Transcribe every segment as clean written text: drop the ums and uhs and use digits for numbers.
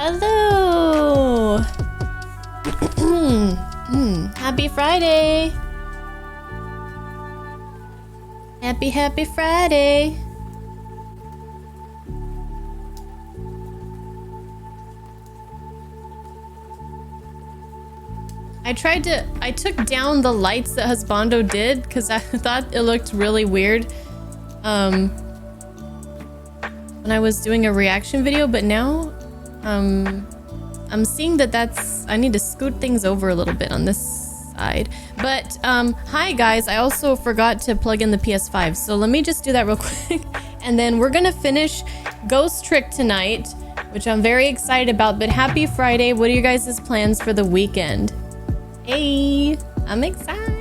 Hello. Happy Friday. Happy Friday. I took down the lights that Husbando did because I thought it looked really weird when I was doing a reaction video, but now I'm seeing that I need to scoot things over a little bit on this side. But hi guys, I also forgot to plug in the PS5, so let me just do that real quick and then we're gonna finish Ghost Trick tonight, which I'm very excited about. But happy Friday. What are your guys' plans for the weekend? Hey, I'm excited.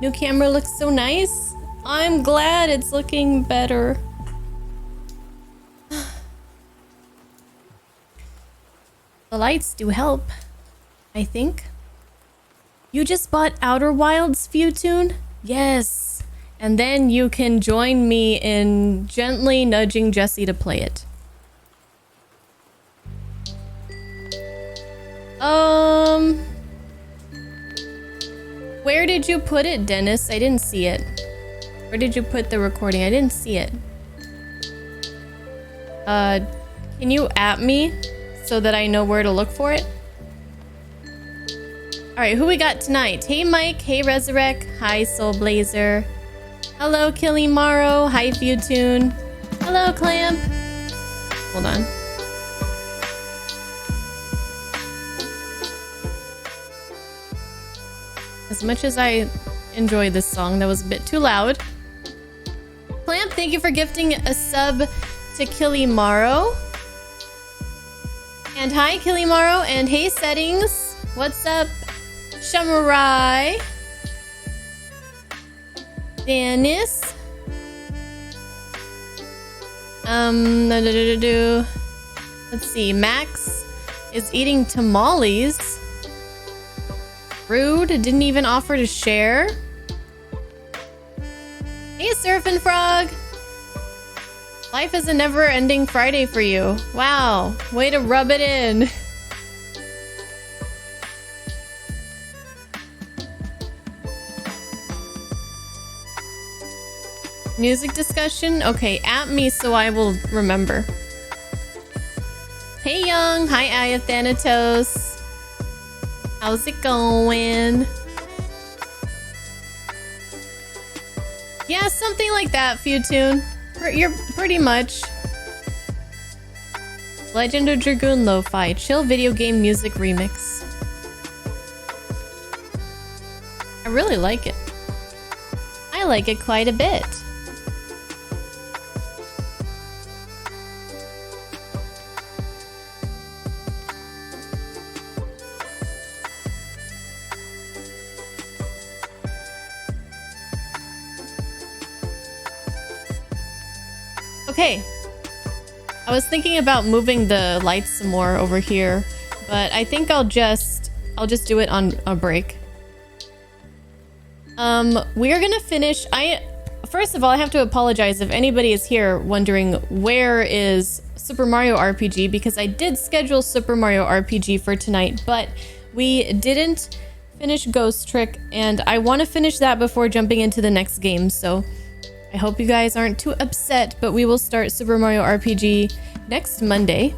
New camera looks so nice. I'm glad it's looking better. The lights do help, I think. You just bought Outer Wilds, Futune? Yes. And then you can join me in gently nudging Jesse to play it. Where did you put it, Dennis? I didn't see it. Where did you put the recording? I didn't see it. Can you at me so that I know where to look for it? Alright, who we got tonight? Hey Mike, hey Resurrect, hi Soul Blazer. Hello Killimaro, hi Futune. Hello Clamp. Hold on. As much as I enjoy this song, that was a bit too loud. Clamp, thank you for gifting a sub to Killimaro. And hi Killimaro, and hey Settings. What's up? Shamurai. Dennis. Let's see. Max is eating tamales. Rude, didn't even offer to share. Hey, Surfing Frog. Life is a never-ending Friday for you. Wow, way to rub it in. Music discussion? Okay, at me so I will remember. Hey, Young. Hi, Aya Thanatos. How's it going? Yeah, something like that, Futune. You're pretty much. Legend of Dragoon Lo-Fi. Chill video game music remix. I really like it. I like it quite a bit. Okay, I was thinking about moving the lights some more over here, but I think I'll just do it on a break. We're gonna finish. First of all, I have to apologize if anybody is here wondering where is Super Mario RPG because I did schedule Super Mario RPG for tonight, but we didn't finish Ghost Trick, and I want to finish that before jumping into the next game, so I hope you guys aren't too upset, but we will start Super Mario RPG next Monday.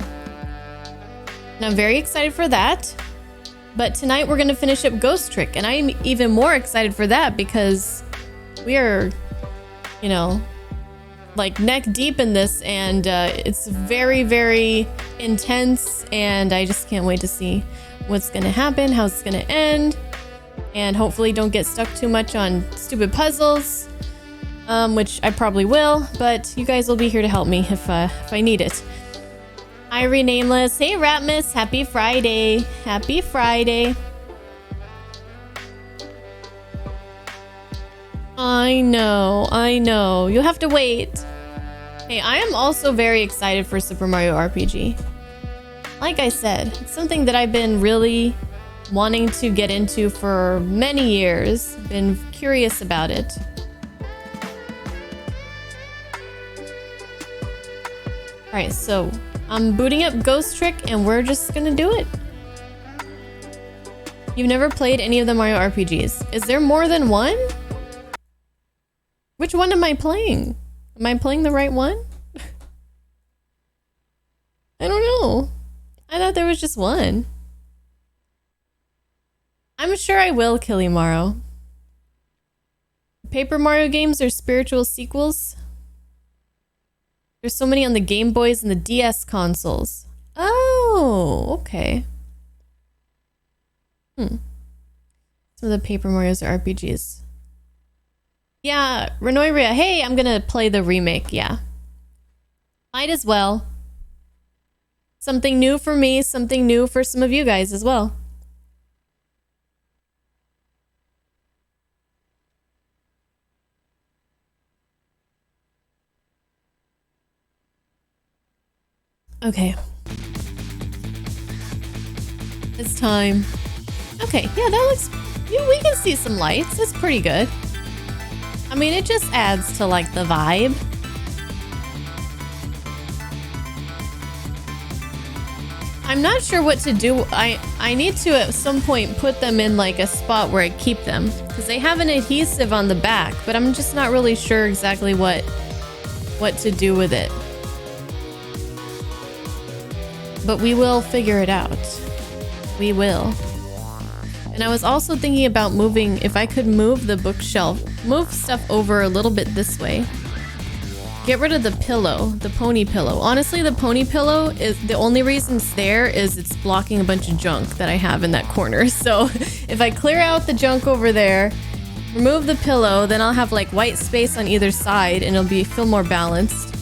And I'm very excited for that. But tonight we're going to finish up Ghost Trick, and I'm even more excited for that because we are, you know, like neck deep in this, and it's very, very intense, and I just can't wait to see what's going to happen, how it's going to end, and hopefully don't get stuck too much on stupid puzzles, which I probably will, but you guys will be here to help me if I need it. Irie Nameless, hey Ratmus, happy Friday. Happy Friday. I know. You'll have to wait. Hey, I am also very excited for Super Mario RPG. Like I said, it's something that I've been really wanting to get into for many years. Been curious about it. Alright, so I'm booting up Ghost Trick and we're just gonna do it. You've never played any of the Mario RPGs. Is there more than one? Which one am I playing? Am I playing the right one? I don't know. I thought there was just one. I'm sure I will, Killimaro. Paper Mario games are spiritual sequels. There's so many on the Game Boys and the DS consoles. Oh, okay. Some of the Paper Marios are RPGs. Yeah, Renoiria, hey, I'm gonna play the remake, yeah. Might as well. Something new for me, something new for some of you guys as well. Okay. It's time. Okay, yeah, that looks... we can see some lights. It's pretty good. I mean, it just adds to, like, the vibe. I'm not sure what to do. I need to, at some point, put them in, like, a spot where I keep them. Because they have an adhesive on the back, but I'm just not really sure exactly what to do with it. But we will figure it out. We will. And I was also thinking about moving, if I could move the bookshelf, move stuff over a little bit this way. Get rid of the pillow, the pony pillow. Honestly, the pony pillow is the only reason it's there is it's blocking a bunch of junk that I have in that corner. So if I clear out the junk over there, remove the pillow, then I'll have like white space on either side and it'll feel more balanced.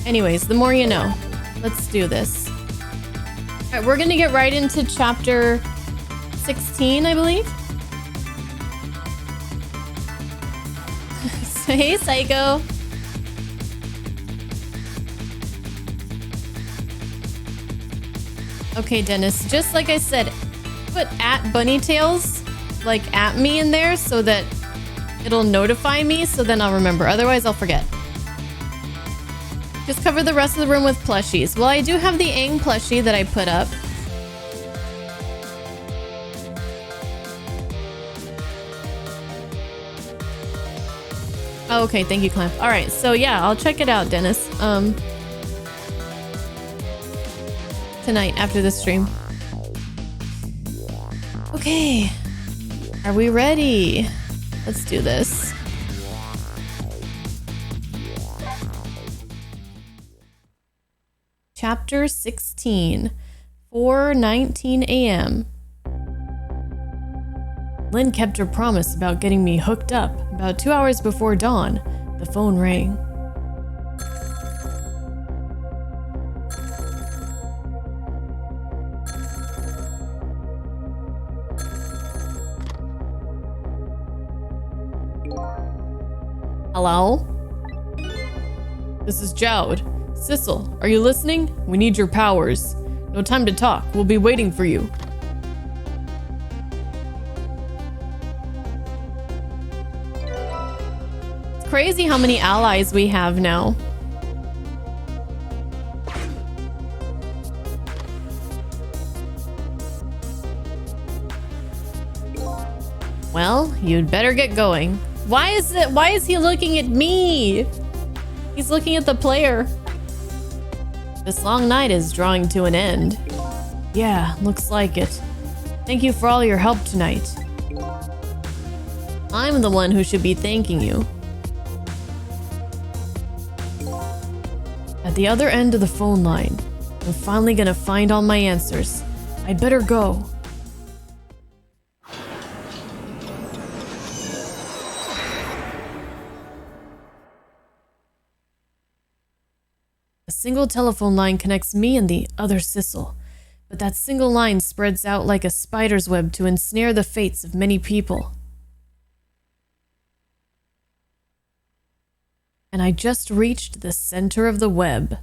Anyways, the more you know. Let's do this. All right, we're gonna get right into chapter 16, I believe. So, hey, Psycho. Okay, Dennis, just like I said, put @bunnytails, like at me in there so that it'll notify me, so then I'll remember. Otherwise, I'll forget. Just cover the rest of the room with plushies. Well, I do have the Aang plushie that I put up. Oh, okay, thank you, Clamp. All right, so yeah, I'll check it out, Dennis. Tonight after the stream. Okay, are we ready? Let's do this. Chapter 16, 4:19 a.m. Lynn kept her promise about getting me hooked up. About 2 hours before dawn, the phone rang. Hello? This is Jowd. Sissel, are you listening? We need your powers. No time to talk. We'll be waiting for you. It's crazy how many allies we have now. Well, you'd better get going. Why is he looking at me? He's looking at the player. This long night is drawing to an end. Yeah, looks like it. Thank you for all your help tonight. I'm the one who should be thanking you. At the other end of the phone line, I'm finally gonna find all my answers. I'd better go. A single telephone line connects me and the other Sissel, but that single line spreads out like a spider's web to ensnare the fates of many people. And I just reached the center of the web.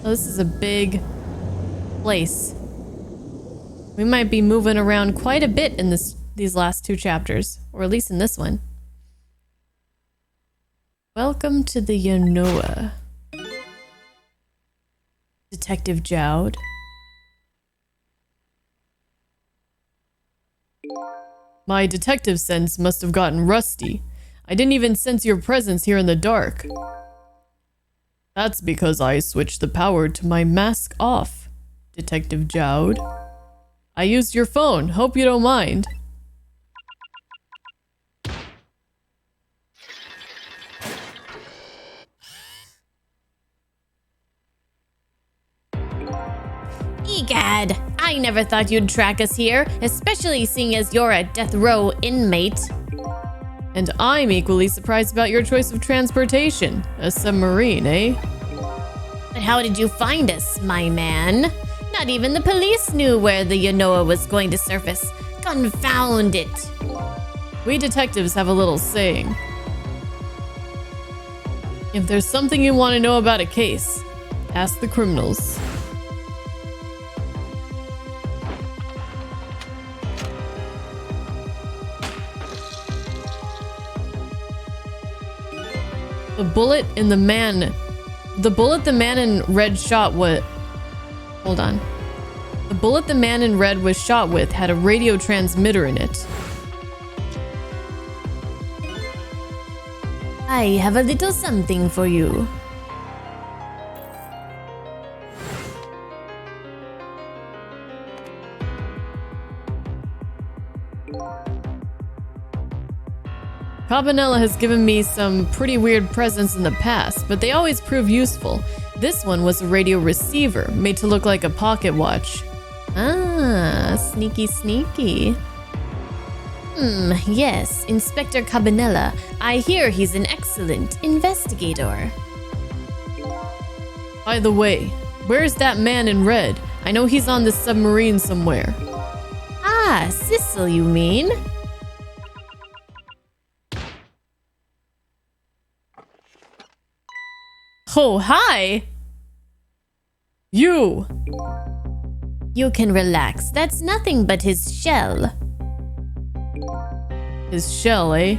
Oh, this is a big place. We might be moving around quite a bit in these last 2 chapters, or at least in this one. Welcome to the Yanoa. Detective Jowd. My detective sense must have gotten rusty. I didn't even sense your presence here in the dark. That's because I switched the power to my mask off, Detective Jowd. I used your phone. Hope you don't mind. Egad, I never thought you'd track us here, especially seeing as you're a death row inmate. And I'm equally surprised about your choice of transportation, a submarine, eh? But how did you find us, my man? Not even the police knew where the Yanoa was going to surface. Confound it. We detectives have a little saying. If there's something you want to know about a case, ask the criminals. The bullet the man in red shot with... Hold on. The bullet the man in red was shot with had a radio transmitter in it. I have a little something for you. Cabanela has given me some pretty weird presents in the past, but they always prove useful. This one was a radio receiver, made to look like a pocket watch. Ah, sneaky sneaky. Yes, Inspector Cabanela. I hear he's an excellent investigator. By the way, where's that man in red? I know he's on this submarine somewhere. Ah, Sissel, you mean? Oh, hi! You! You can relax. That's nothing but his shell. His shell, eh?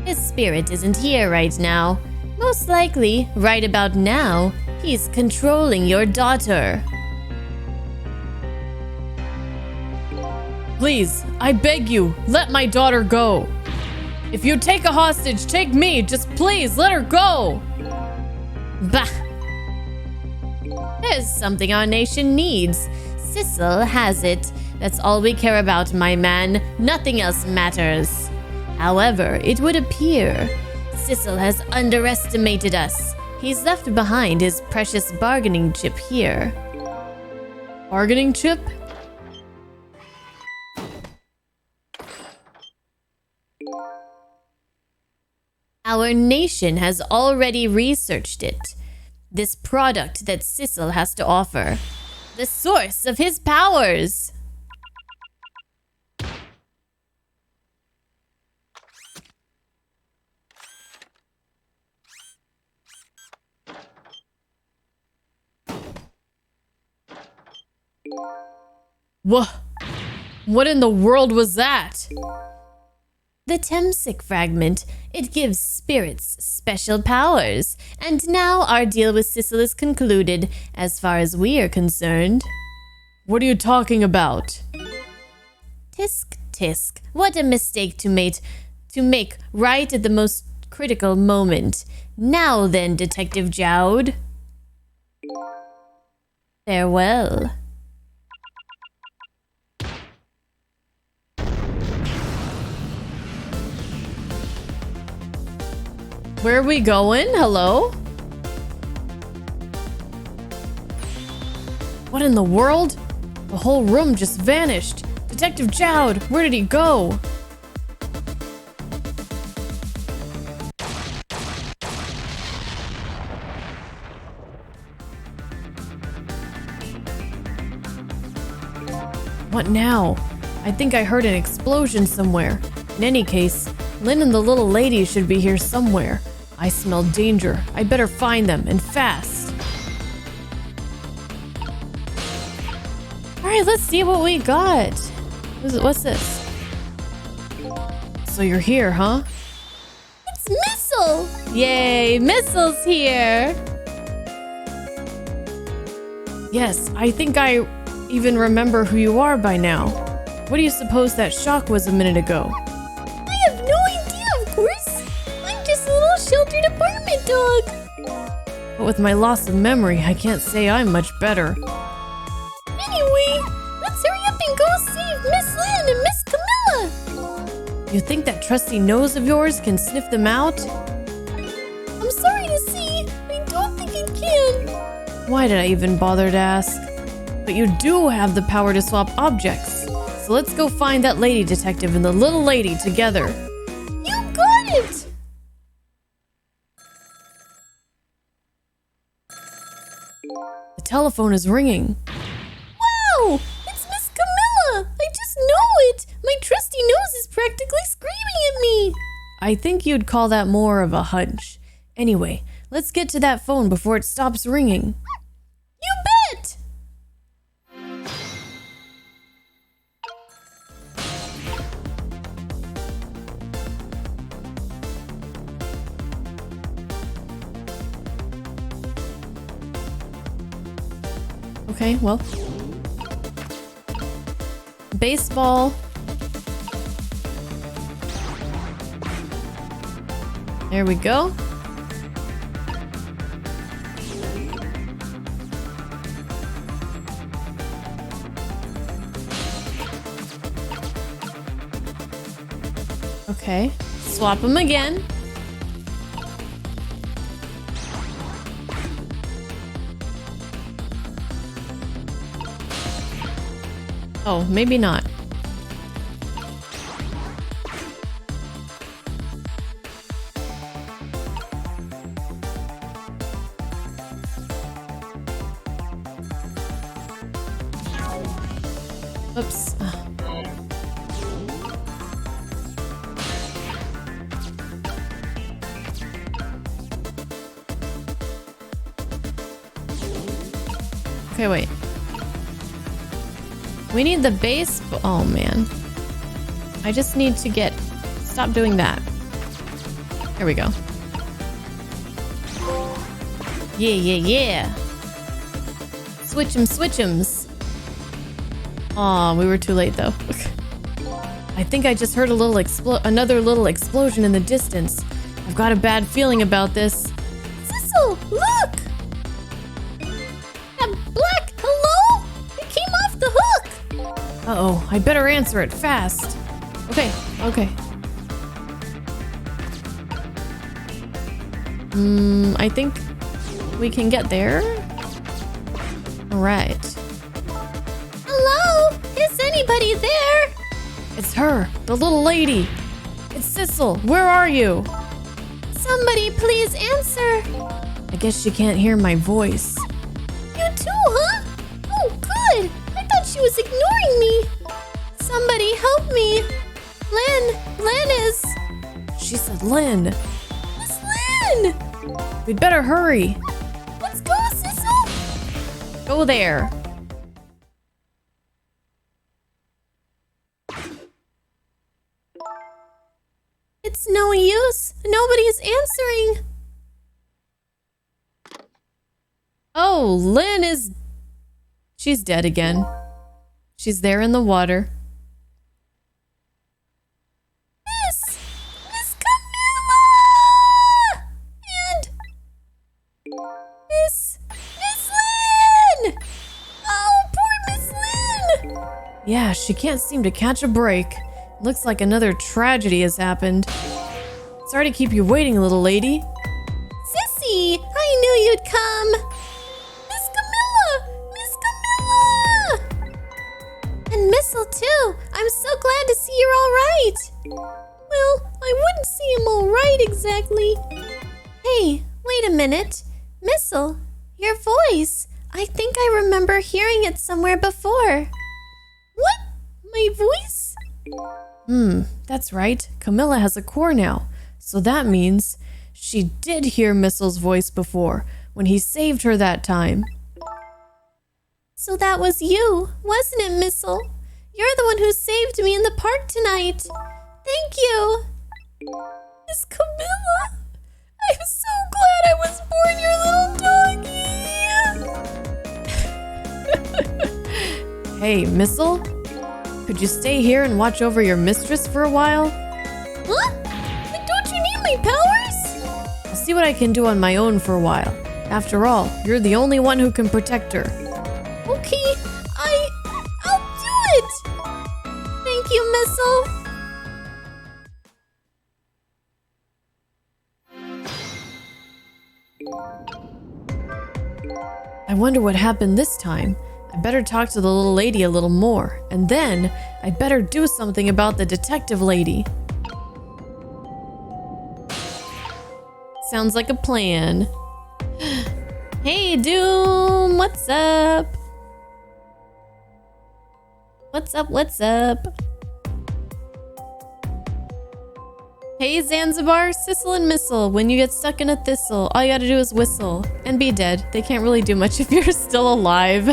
His spirit isn't here right now. Most likely, right about now, he's controlling your daughter. Please, I beg you, let my daughter go. If you take a hostage, take me. Just please, let her go. Bah! There's something our nation needs. Sissel has it. That's all we care about, my man. Nothing else matters. However, it would appear Sissel has underestimated us. He's left behind his precious bargaining chip here. Bargaining chip? Our nation has already researched it. This product that Sissel has to offer. The source of his powers. What in the world was that? The Temsic fragment. It gives spirits special powers. And now our deal with Sissel is concluded, as far as we are concerned. What are you talking about? Tisk, tisk. What a mistake to make right at the most critical moment. Now then, Detective Jowd. Farewell. Where are we going? Hello? What in the world? The whole room just vanished. Detective Jowd, where did he go? What now? I think I heard an explosion somewhere. In any case, Lynn and the little lady should be here somewhere. I smell danger. I better find them, and fast. Alright, let's see what we got. What's this? So you're here, huh? It's Missile! Yay, Missile's here! Yes, I think I even remember who you are by now. What do you suppose that shock was a minute ago? I have no idea, of course. I'm just a little sheltered apartment dog. But with my loss of memory, I can't say I'm much better. Anyway, let's hurry up and go save Miss Lynn and Miss Camilla. You think that trusty nose of yours can sniff them out? I'm sorry to say, I don't think it can. Why did I even bother to ask? But you do have the power to swap objects. So let's go find that lady detective and the little lady together. You got it! The telephone is ringing. Wow! It's Miss Camilla! I just know it! My trusty nose is practically screaming at me! I think you'd call that more of a hunch. Anyway, let's get to that phone before it stops ringing. You bet! Okay, well. Baseball. There we go. Okay, swap them again. Oh, maybe not. Oops. Okay, wait. We need the base. Oh, man. I just need to get... Stop doing that. There we go. Yeah, yeah, yeah. Switch 'em, switch 'ems. Aw, we were too late, though. I think I just heard a little another little explosion in the distance. I've got a bad feeling about this. Sissel, look! That black hello? It came off the hook! Uh-oh, I better answer it fast. Okay, okay. I think we can get there. All right. Hello? Is anybody there? It's her, the little lady. It's Sissel. Where are you? Somebody please answer. I guess she can't hear my voice. You too, huh? Oh, good. I thought she was ignoring me. Somebody help me. Lynn is... She said Lynn. Miss Lynn! We'd better hurry. Let's go, Sissel. Go there. It's no use. Nobody's answering. Oh, Lynn is... She's dead again. She's there in the water. Miss Camilla! And Miss Lynn! Oh, poor Miss Lynn! Yeah, she can't seem to catch a break. Looks like another tragedy has happened. Sorry to keep you waiting, little lady. Sissy, I knew you'd come. Miss Camilla! And Missile too. I'm so glad to see you're all right. Well, I wouldn't see him all right exactly. Hey, wait a minute. Missile, your voice. I think I remember hearing it somewhere before. What? My voice? That's right. Camilla has a core now. So that means she did hear Missile's voice before, when he saved her that time. So that was you, wasn't it, Missile? You're the one who saved me in the park tonight. Thank you. Miss Camilla, I'm so glad I was born your little doggy. Hey, Missile? Could you stay here and watch over your mistress for a while? Huh? But don't you need my powers? I'll see what I can do on my own for a while. After all, you're the only one who can protect her. Okay, I'll do it. Thank you, Missile. I wonder what happened this time. I better talk to the little lady a little more, and then I'd better do something about the detective lady. Sounds like a plan. Hey, Doom, what's up? What's up? Hey, Zanzibar, Sissel and Missile. When you get stuck in a thistle, all you gotta do is whistle and be dead. They can't really do much if you're still alive.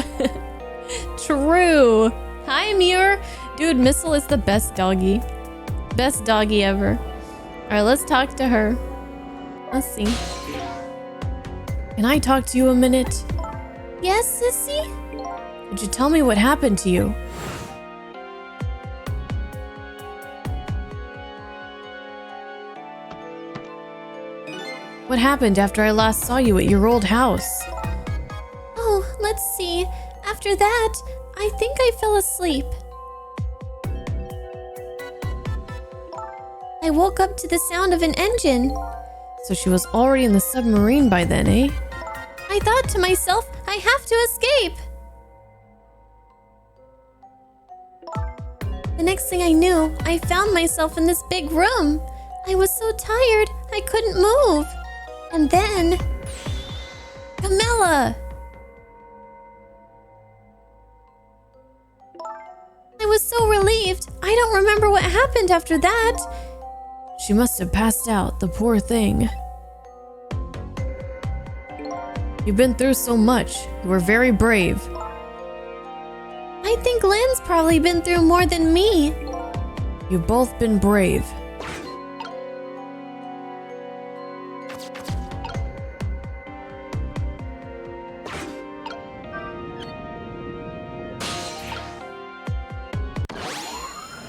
True. Hi, Muir. Dude, Missile is the best doggy. Best doggy ever. Alright, let's talk to her. Let's see. Can I talk to you a minute? Yes, Sissy? Could you tell me what happened to you? What happened after I last saw you at your old house? Oh, let's see. After that, I think I fell asleep. I woke up to the sound of an engine. So she was already in the submarine by then, eh? I thought to myself, I have to escape. The next thing I knew, I found myself in this big room. I was so tired, I couldn't move. And then... Camilla! I was so relieved. I don't remember what happened after that. She must have passed out, the poor thing. You've been through so much. You were very brave. I think Lynn's probably been through more than me. You've both been brave.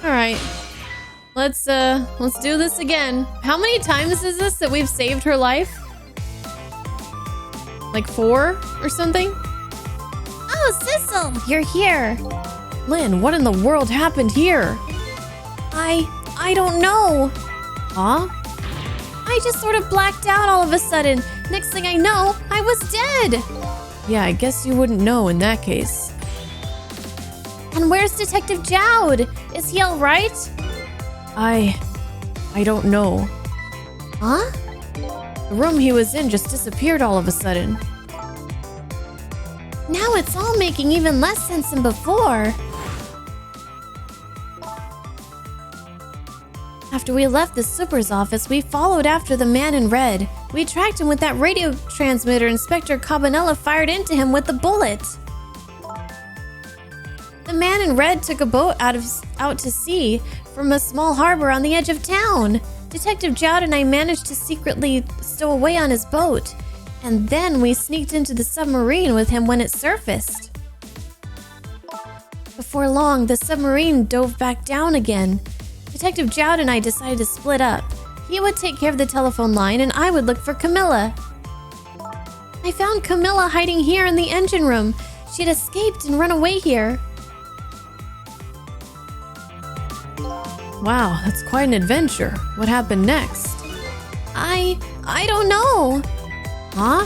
Alright. Let's do this again. How many times is this that we've saved her life? Like 4 or something? Oh, Sissel, you're here. Lynn, what in the world happened here? I don't know. Huh? I just sort of blacked out all of a sudden. Next thing I know, I was dead. Yeah, I guess you wouldn't know in that case. And where's Detective Jowd? Is he all right? I don't know. Huh? The room he was in just disappeared all of a sudden. Now it's all making even less sense than before. After we left the super's office, we followed after the man in red. We tracked him with that radio transmitter Inspector Cabanella fired into him with the bullet. The man in red took a boat out to sea from a small harbor on the edge of town. Detective Jowd and I managed to secretly stow away on his boat, and then we sneaked into the submarine with him when it surfaced. before long, the submarine dove back down again. Detective Jowd and I decided to split up. He would take care of the telephone line and I would look for Camilla. I found Camilla hiding here in the engine room. She'd escaped and run away here. Wow, that's quite an adventure. What happened next? I don't know. Huh?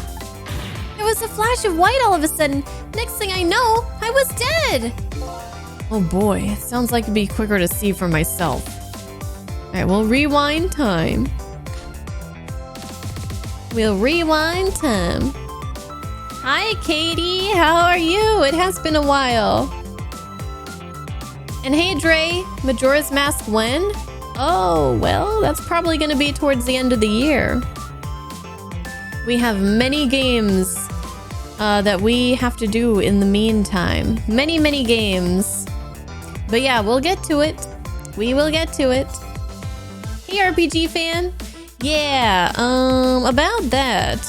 There was a flash of white all of a sudden. Next thing I know, I was dead. Oh boy, it sounds like it'd be quicker to see for myself. Alright, we'll rewind time. We'll rewind time. Hi, Katie. How are you? It has been a while. And hey, Dre. Majora's Mask when? Oh, well, that's probably going to be towards the end of the year. We have many games that we have to do in the meantime. Many, many games. But yeah, we'll get to it. We will get to it. Hey, RPG fan. Yeah, about that.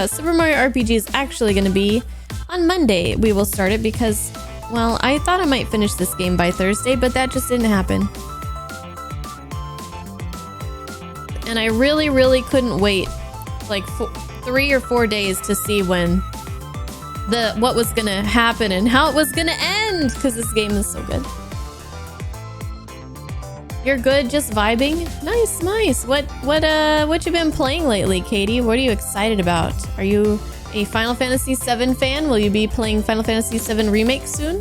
Super Mario RPG is actually going to be on Monday. We will start it because, well, I thought I might finish this game by Thursday, but that just didn't happen. And I really, really couldn't wait like 3 or 4 days to see when what was gonna happen and how it was gonna end, because this game is so good. You're good, just vibing? Nice, nice. What you been playing lately, Katie? What are you excited about? Are you a Final Fantasy VII fan? Will you be playing Final Fantasy VII Remake soon?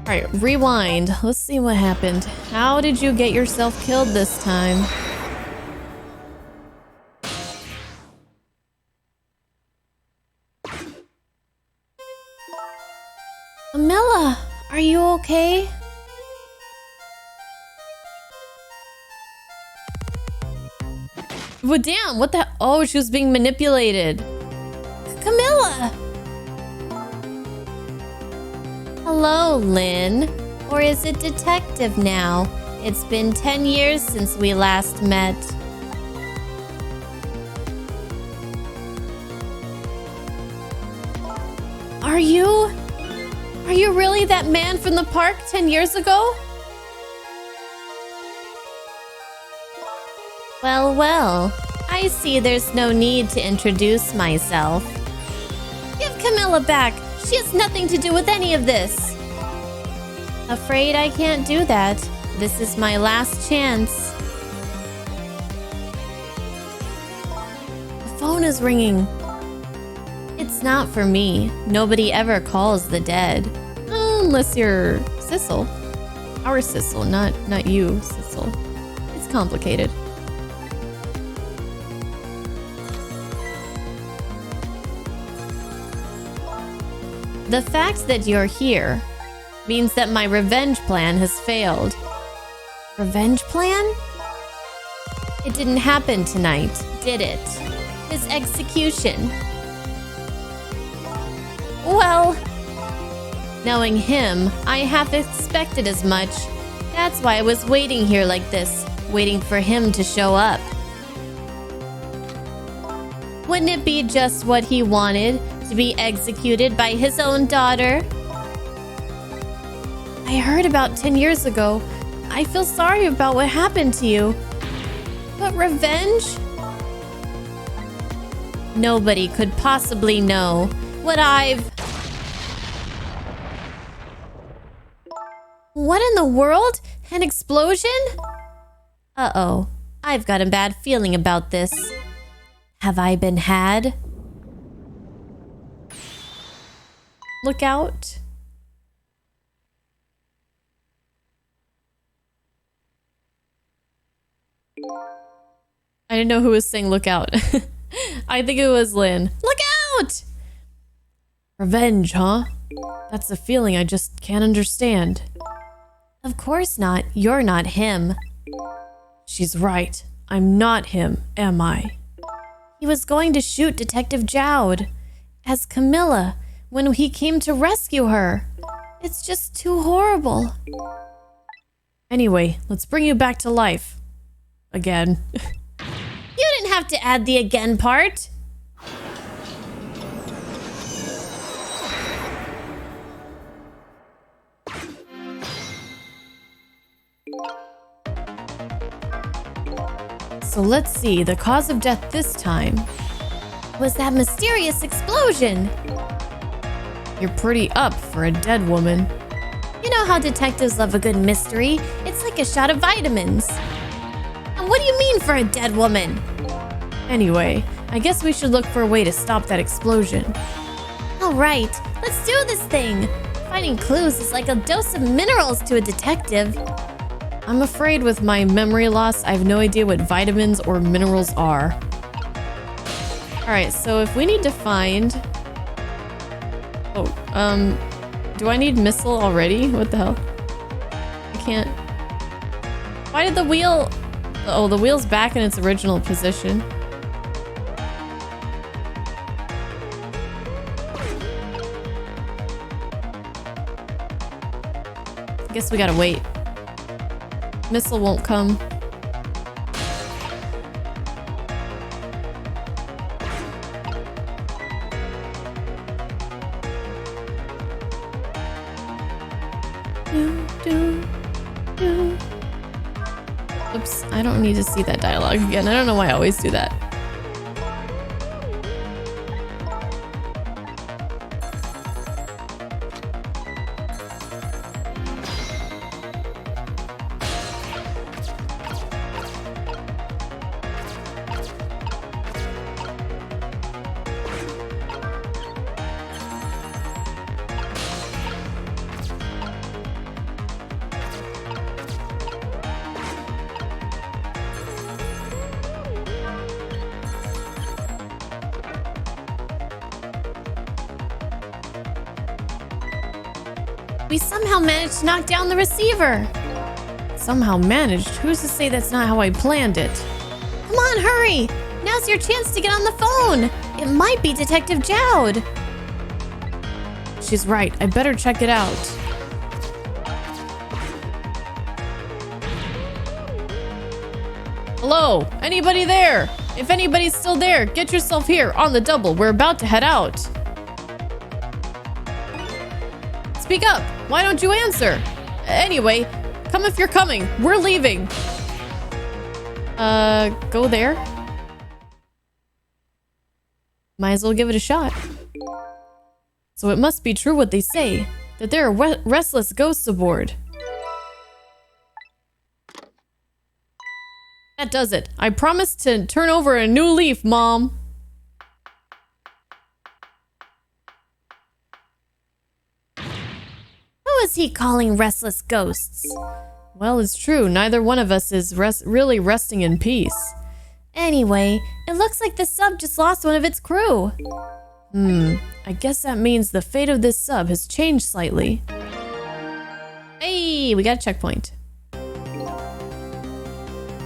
Alright, rewind. Let's see what happened. How did you get yourself killed this time? Camilla, are you okay? Well, damn, what the? Oh, she was being manipulated. Camilla! Hello, Lynn. Or is it detective now? It's been 10 years since we last met. Are you really that man from the park 10 years ago? Well, well. I see there's no need to introduce myself. Give Camilla back. She has nothing to do with any of this. Afraid I can't do that. This is my last chance. The phone is ringing. It's not for me. Nobody ever calls the dead. Unless you're Sissel. Our Sissel, not you, Sissel. It's complicated. The fact that you're here means that my revenge plan has failed. Revenge plan? It didn't happen tonight, did it? His execution. Well, knowing him, I half expected as much. That's why I was waiting here like this, waiting for him to show up. Wouldn't it be just what he wanted, to be executed by his own daughter? I heard about 10 years ago. I feel sorry about what happened to you. But revenge? Nobody could possibly know what I've... What in the world? An explosion? Uh-oh. I've got a bad feeling about this. Have I been had? Look out. I didn't know who was saying look out. I think it was Lynn. Look out! Revenge, huh? That's a feeling I just can't understand. Of course not. You're not him. She's right. I'm not him, am I? He was going to shoot Detective Jowd as Camilla when he came to rescue her. It's just too horrible. Anyway, let's bring you back to life. Again. You didn't have to add the again part. So let's see, the cause of death this time Was that mysterious explosion? You're pretty up for a dead woman. You know how detectives love a good mystery. It's like a shot of vitamins. And what do you mean for a dead woman? Anyway, I guess we should look for a way to stop that explosion. All right, let's do this thing. Finding clues is like a dose of minerals to a detective. I'm afraid with my memory loss, I have no idea what vitamins or minerals are. Alright, so if we need to find... Oh, do I need missile already? What the hell? I can't... Why did the wheel... Oh, the wheel's back in its original position. I guess we gotta wait. Missile won't come. Oops, I don't need to see that dialogue again. I don't know why I always do that. We somehow managed to knock down the receiver. Somehow managed? Who's to say that's not how I planned it? Come on, hurry. Now's your chance to get on the phone. It might be Detective Jowd. She's right. I better check it out. Hello? Anybody there? If anybody's still there, get yourself here on the double. We're about to head out. Speak up. Why don't you answer? Anyway, come if you're coming. We're leaving. Go there. Might as well give it a shot. So it must be true what they say, that there are restless ghosts aboard. That does it. I promise to turn over a new leaf, Mom. Who is he calling restless ghosts? Well, it's true. Neither one of us is really resting in peace. Anyway, it looks like the sub just lost one of its crew. I guess that means the fate of this sub has changed slightly. Hey, we got a checkpoint.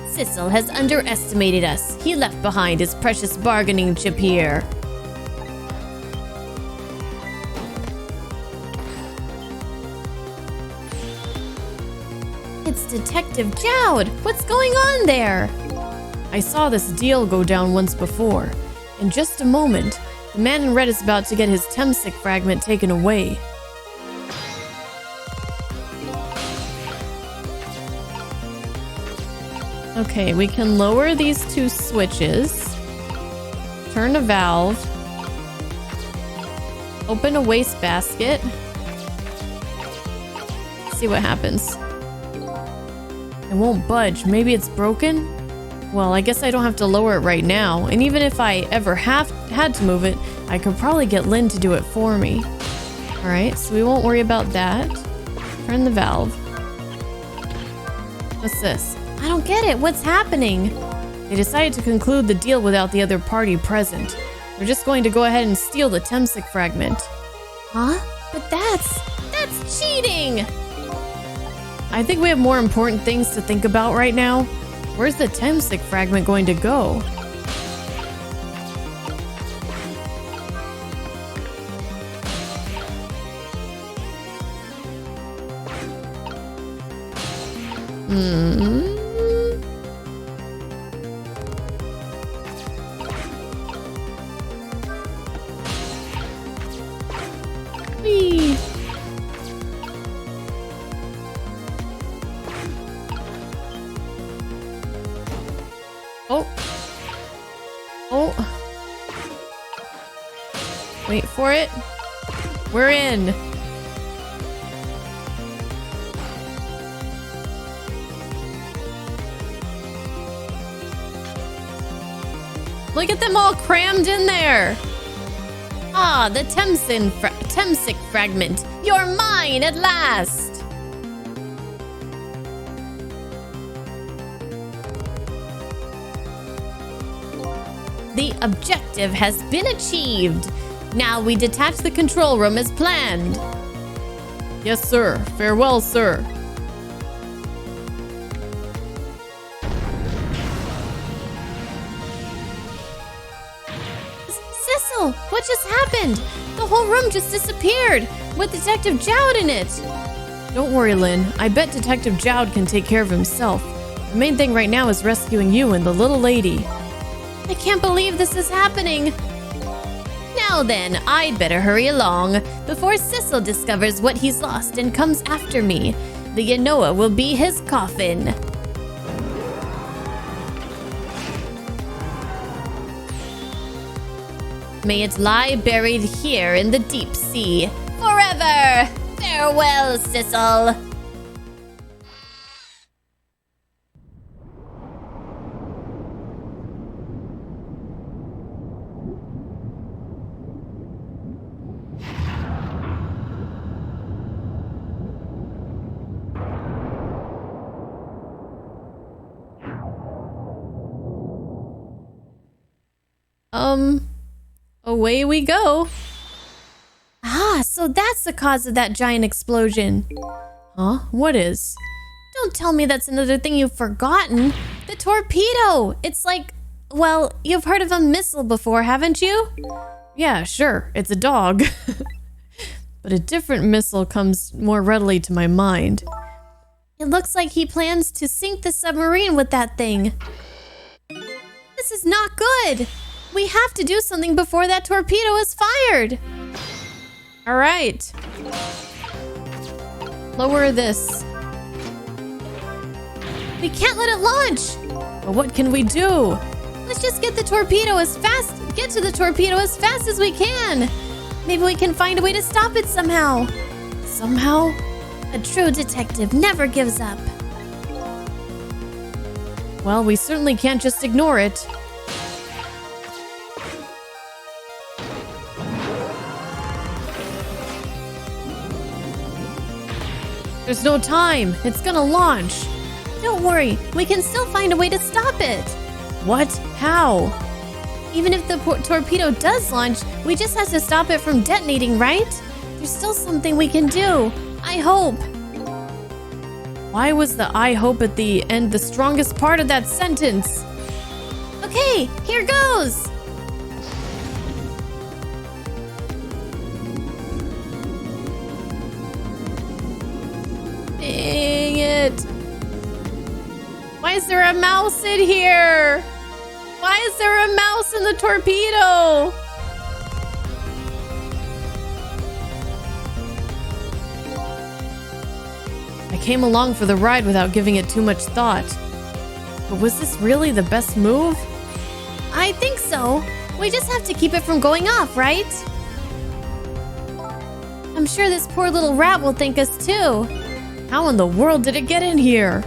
Sissel has underestimated us. He left behind his precious bargaining chip here. It's Detective Jowd. What's going on there? I saw this deal go down once before. In just a moment, the man in red is about to get his Temsic fragment taken away. Okay, we can lower these two switches. Turn a valve. Open a wastebasket. See what happens. It won't budge. Maybe it's broken? Well, I guess I don't have to lower it right now. And even if I ever had to move it, I could probably get Lynn to do it for me. Alright, so we won't worry about that. Turn the valve. What's this? I don't get it. What's happening? They decided to conclude the deal without the other party present. They're just going to go ahead and steal the Temsic fragment. Huh? But that's cheating! I think we have more important things to think about right now. Where's the Temsic fragment going to go? Whee! Oh. Oh. Wait for it. We're in. Look at them all crammed in there. Ah, the Temsic fragment. You're mine at last. The objective has been achieved. Now we detach the control room as planned. Yes, sir. Farewell, sir. Cecil, what just happened? The whole room just disappeared with Detective Jowd in it. Don't worry, Lynn. I bet Detective Jowd can take care of himself. The main thing right now is rescuing you and the little lady. I can't believe this is happening. Now then, I'd better hurry along before Cecil discovers what he's lost and comes after me. The Yanoa will be his coffin. May it lie buried here in the deep sea forever. Farewell, Cecil. Away we go. Ah, so that's the cause of that giant explosion. Huh? What is? Don't tell me that's another thing you've forgotten. The torpedo. It's like, well, you've heard of a missile before, haven't you? Yeah, sure. It's a dog. But a different missile comes more readily to my mind. It looks like he plans to sink the submarine with that thing. This is not good. We have to do something before that torpedo is fired. All right. Lower this. We can't let it launch. But what can we do? Let's just get to the torpedo as fast as we can. Maybe we can find a way to stop it somehow. Somehow? A true detective never gives up. Well, we certainly can't just ignore it. There's no time. It's gonna launch. Don't worry. We can still find a way to stop it. What? How? Even if the torpedo does launch, we just have to stop it from detonating, right? There's still something we can do. I hope. Why was the I hope at the end the strongest part of that sentence? Okay, here goes. Dang it. Why is there a mouse in here? Why is there a mouse in the torpedo? I came along for the ride without giving it too much thought. But was this really the best move? I think so. We just have to keep it from going off, right? I'm sure this poor little rat will thank us too. How in the world did it get in here?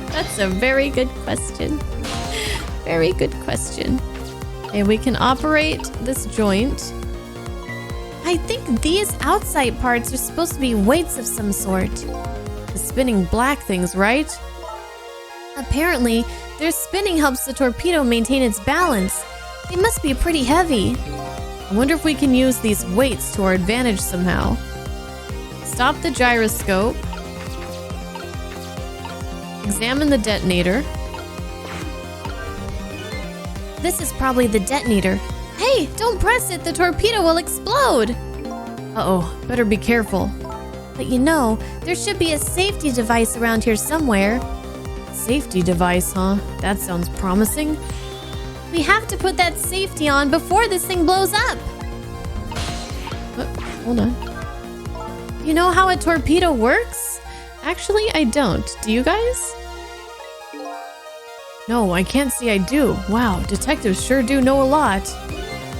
That's a very good question. Very good question. Okay, we can operate this joint. I think these outside parts are supposed to be weights of some sort. The spinning black things, right? Apparently, their spinning helps the torpedo maintain its balance. They must be pretty heavy. I wonder if we can use these weights to our advantage somehow. Stop the gyroscope. Examine the detonator. This is probably the detonator. Hey, don't press it, the torpedo will explode. Uh-oh, better be careful. But you know, there should be a safety device around here somewhere. Safety device, huh? That sounds promising. We have to put that safety on before this thing blows up. Hold on. You know how a torpedo works? Actually, I don't. Do you guys? No, I can't see I do. Wow, detectives sure do know a lot.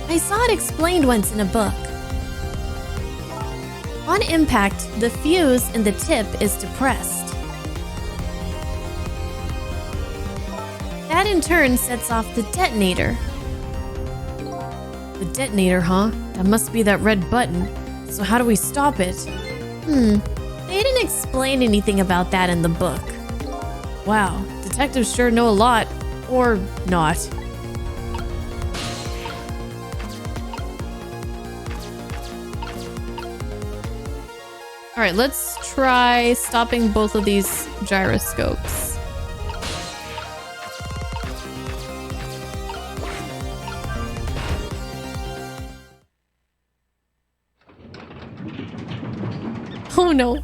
I saw it explained once in a book. On impact, the fuse in the tip is depressed. That in turn sets off the detonator. The detonator, huh? That must be that red button. So how do we stop it? They didn't explain anything about that in the book. Wow, detectives sure know a lot. Or not. Alright, let's try stopping both of these gyroscopes. Oh no.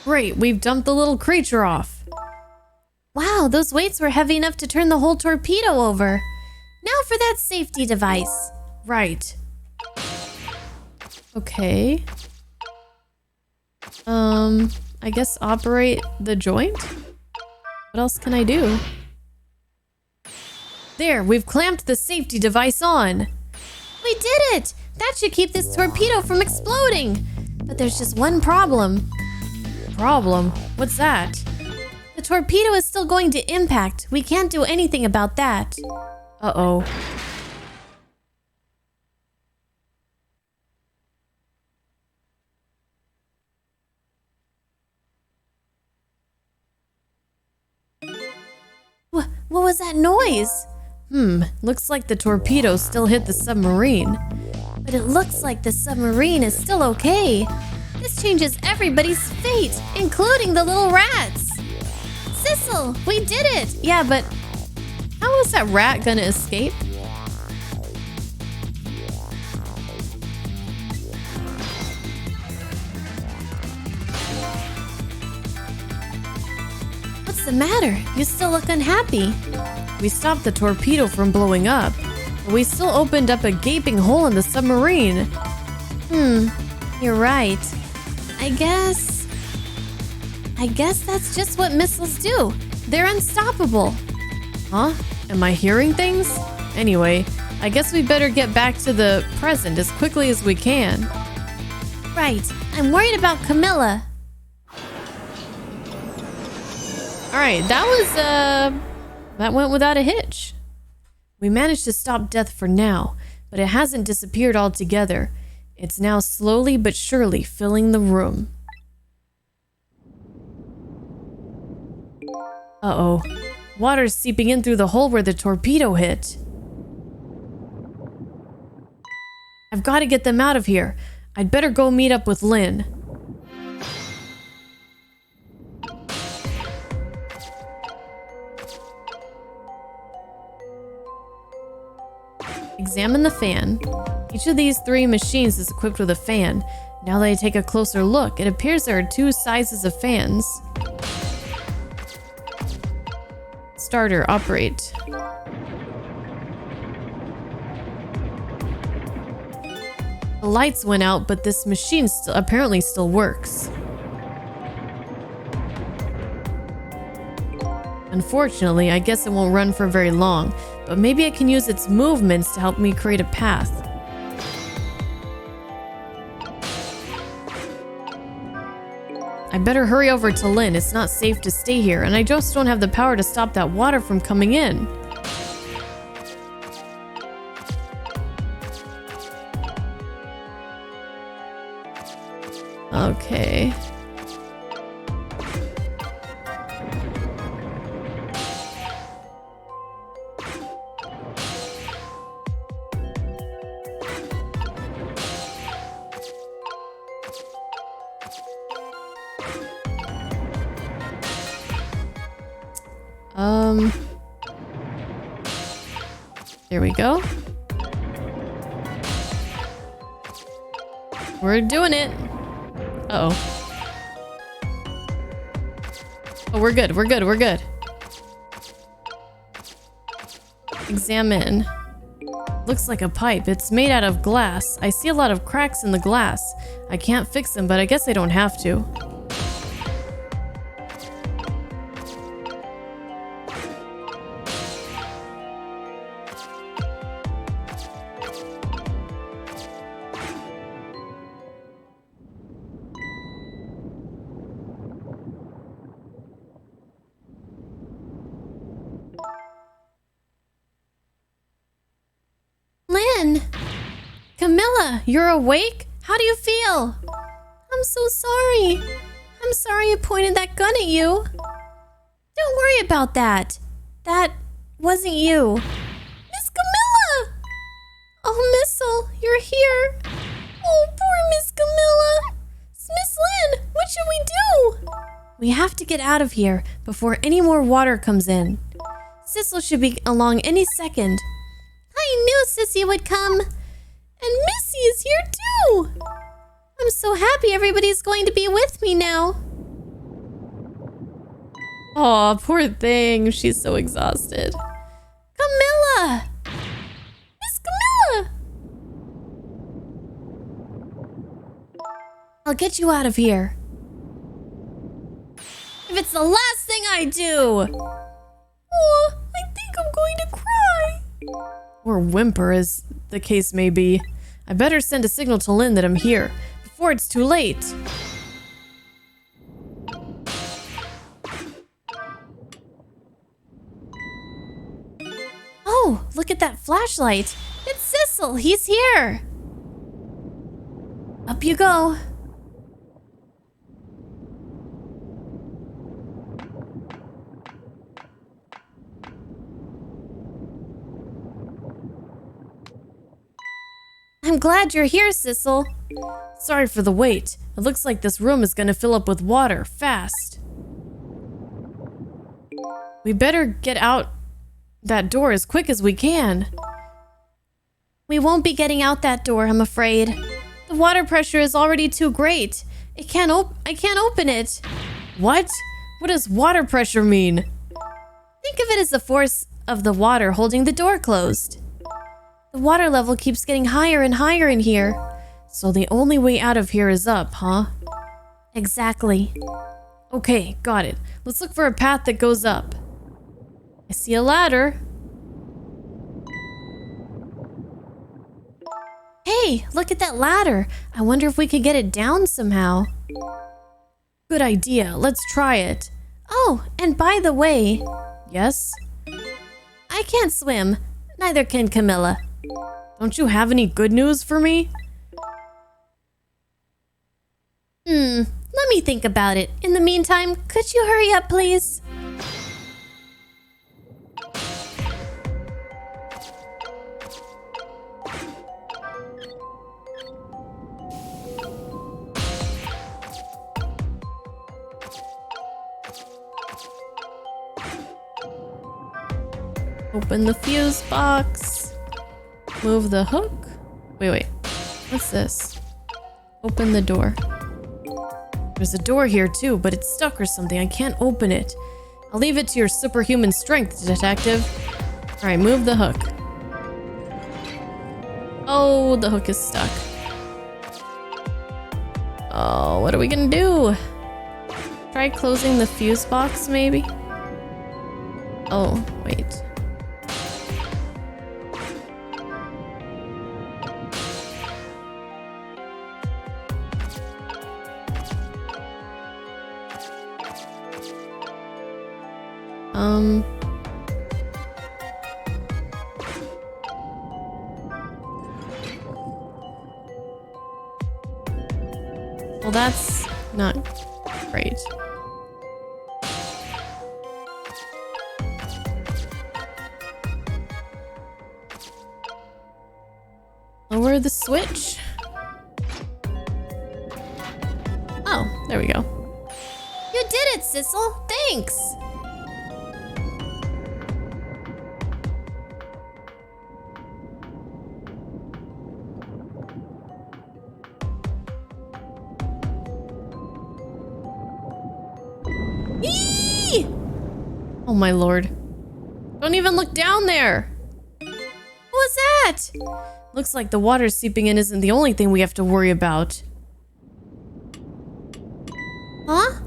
Great, we've dumped the little creature off. Wow, those weights were heavy enough to turn the whole torpedo over. Now for that safety device. Right. Okay. I guess operate the joint? What else can I do? There, we've clamped the safety device on. We did it! That should keep this torpedo from exploding. But there's just one problem. Problem? What's that? The torpedo is still going to impact. We can't do anything about that. Uh-oh. What was that noise? Looks like the torpedo still hit the submarine. But it looks like the submarine is still okay. This changes everybody's fate, including the little rats. Sissel, we did it! Yeah, but how is that rat gonna escape? What's the matter? You still look unhappy. We stopped the torpedo from blowing up, but we still opened up a gaping hole in the submarine. You're right. I guess that's just what missiles do. They're unstoppable. Huh? Am I hearing things? Anyway, I guess we better get back to the present as quickly as we can. Right. I'm worried about Camilla. Alright, that went without a hitch. We managed to stop death for now, but it hasn't disappeared altogether. It's now slowly but surely filling the room. Uh-oh. Water's seeping in through the hole where the torpedo hit. I've got to get them out of here. I'd better go meet up with Lynn. Examine the fan. Each of these 3 machines is equipped with a fan. Now that I take a closer look, it appears there are 2 sizes of fans. Starter, operate. The lights went out, but this machine apparently still works. Unfortunately, I guess it won't run for very long, but maybe I can use its movements to help me create a path. I better hurry over to Lynn. It's not safe to stay here, and I just don't have the power to stop that water from coming in. Okay. There we go. We're doing it. Uh-oh. Oh, we're good. We're good. We're good. Examine. Looks like a pipe. It's made out of glass. I see a lot of cracks in the glass. I can't fix them, but I guess I don't have to. Camilla, you're awake? How do you feel? I'm so sorry. I'm sorry I pointed that gun at you. Don't worry about that. That wasn't you. Miss Camilla! Oh, Missile, you're here. Oh, poor Miss Camilla. Miss Lynn, what should we do? We have to get out of here before any more water comes in. Sissel should be along any second. I knew Sissy would come. And Missy is here too. I'm so happy everybody's going to be with me now. Aw, poor thing. She's so exhausted. Camilla! Miss Camilla! I'll get you out of here. If it's the last thing I do! Oh, I think I'm going to cry. Or whimper, as the case may be. I better send a signal to Lynn that I'm here, before it's too late. Oh, look at that flashlight. It's Sissel. He's here. Up you go. I'm glad you're here, Sissel. Sorry for the wait. It looks like this room is gonna fill up with water, fast. We better get out that door as quick as we can. We won't be getting out that door, I'm afraid. The water pressure is already too great. I can't open it. What? What does water pressure mean? Think of it as the force of the water holding the door closed. The water level keeps getting higher and higher in here. So the only way out of here is up, huh? Exactly. Okay, got it. Let's look for a path that goes up. I see a ladder. Hey, look at that ladder. I wonder if we could get it down somehow. Good idea. Let's try it. Oh, and by the way... Yes? I can't swim. Neither can Camilla. Don't you have any good news for me? Let me think about it. In the meantime, could you hurry up, please? Open the fuse box. Move the hook. Wait. What's this? Open the door. There's a door here too, but it's stuck or something. I can't open it. I'll leave it to your superhuman strength, detective. Alright, move the hook. Oh, the hook is stuck. Oh, what are we gonna do? Try closing the fuse box, maybe? Oh, wait. Well, that's not great. Lower the switch. Oh, there we go. You did it, Sissel. Thanks. Oh my lord. Don't even look down there! What's that? Looks like the water seeping in isn't the only thing we have to worry about. Huh?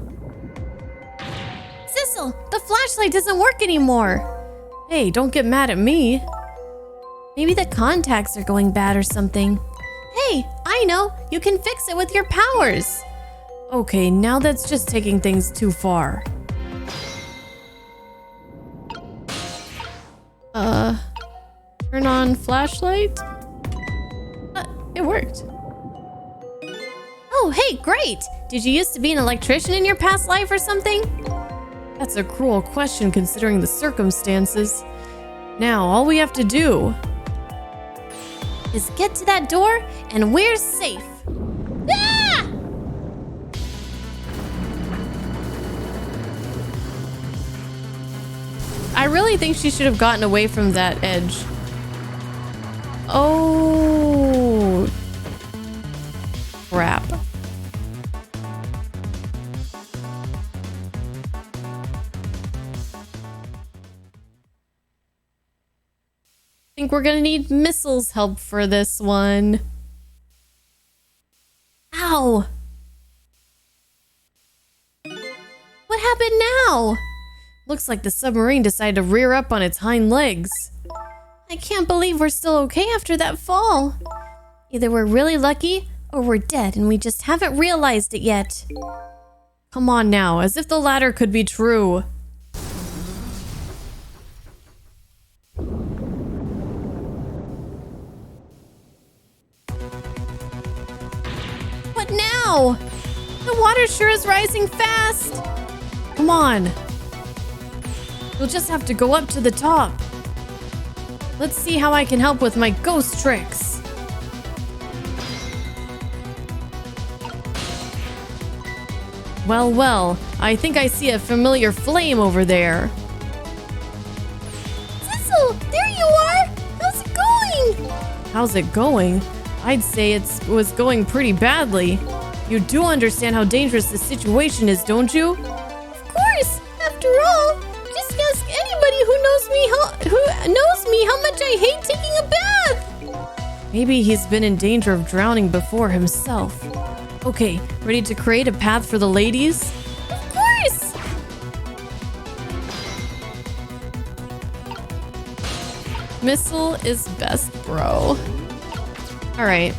Sissel, the flashlight doesn't work anymore! Hey, don't get mad at me. Maybe the contacts are going bad or something. Hey, I know! You can fix it with your powers! Okay, now that's just taking things too far. Turn on flashlight? It It worked. Oh, hey, great! Did you used to be an electrician in your past life or something? That's a cruel question considering the circumstances. Now, all we have to do is get to that door and we're safe. Ah! I really think she should have gotten away from that edge. Oh. Crap. I think we're gonna need Missile's help for this one. Ow! What happened now? Looks like the submarine decided to rear up on its hind legs. I can't believe we're still okay after that fall. Either we're really lucky or we're dead and we just haven't realized it yet. Come on now, as if the latter could be true. What now? The water sure is rising fast. Come on. You'll just have to go up to the top. Let's see how I can help with my ghost tricks. Well, well, I think I see a familiar flame over there. Sissel, there you are! How's it going? How's it going? I'd say it was going pretty badly. You do understand how dangerous this situation is, don't you? Of course! After all, just ask anybody who knows me how much I hate taking a bath! Maybe he's been in danger of drowning before himself. Okay, ready to create a path for the ladies? Of course! Missile is best, bro. Alright.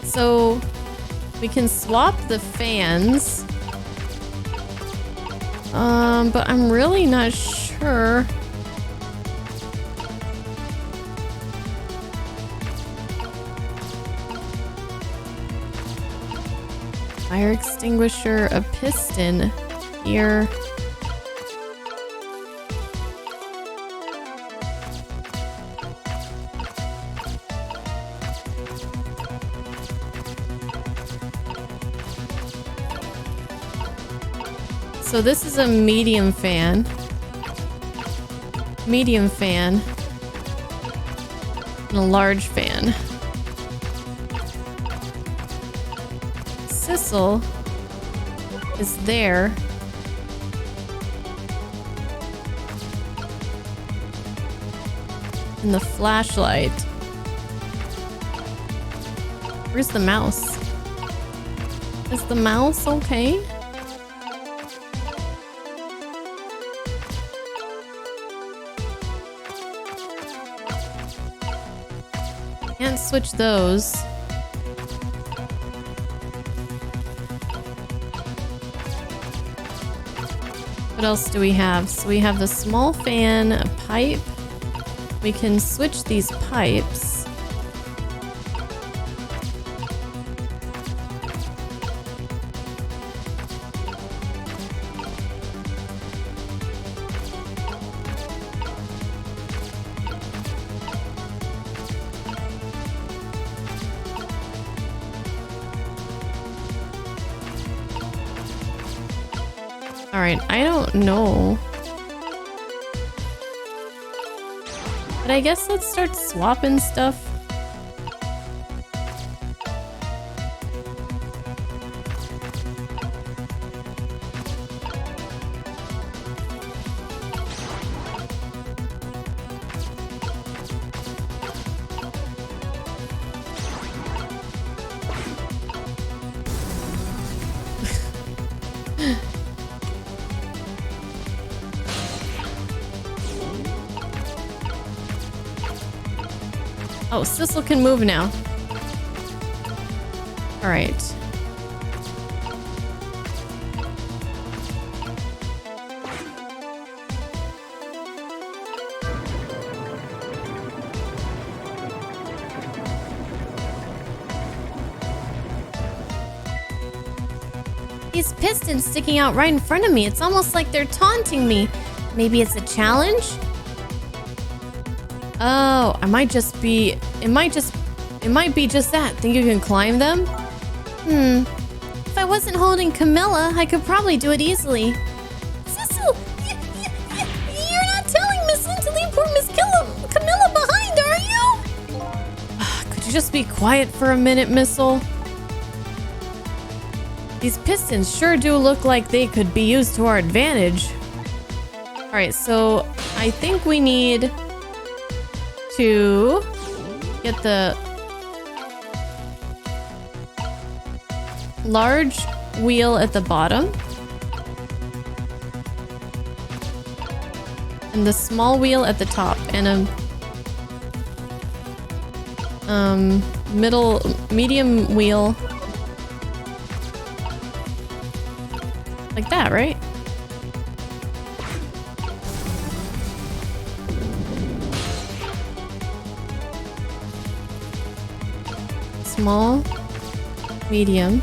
So, we can swap the fans. But I'm really not sure. Fire extinguisher, a piston here. So this is a medium fan. Medium fan. And a large fan. Sissel is there. And the flashlight. Where's the mouse? Is the mouse okay? Can't switch those. What else do we have? So we have the small fan, a pipe. We can switch these pipes. Alright, I don't know. But I guess let's start swapping stuff. Oh, Sissel can move now. All right. These pistons sticking out right in front of me. It's almost like they're taunting me. Maybe it's a challenge? Oh, it might be just that. Think you can climb them? If I wasn't holding Camilla, I could probably do it easily. Sissel, you're not telling Miss Lynn to leave poor Miss Camilla behind, are you? Could you just be quiet for a minute, Missile? These pistons sure do look like they could be used to our advantage. Alright, so I think we need to get the large wheel at the bottom and the small wheel at the top and a medium wheel like that, right? Small, medium.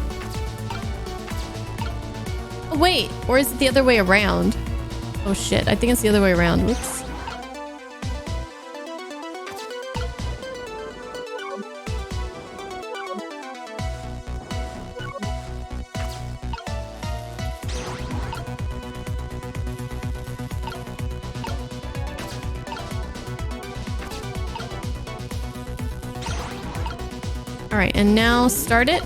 Oh, wait, or is it the other way around? Oh shit, I think it's the other way around. Whoops. All right, and now start it.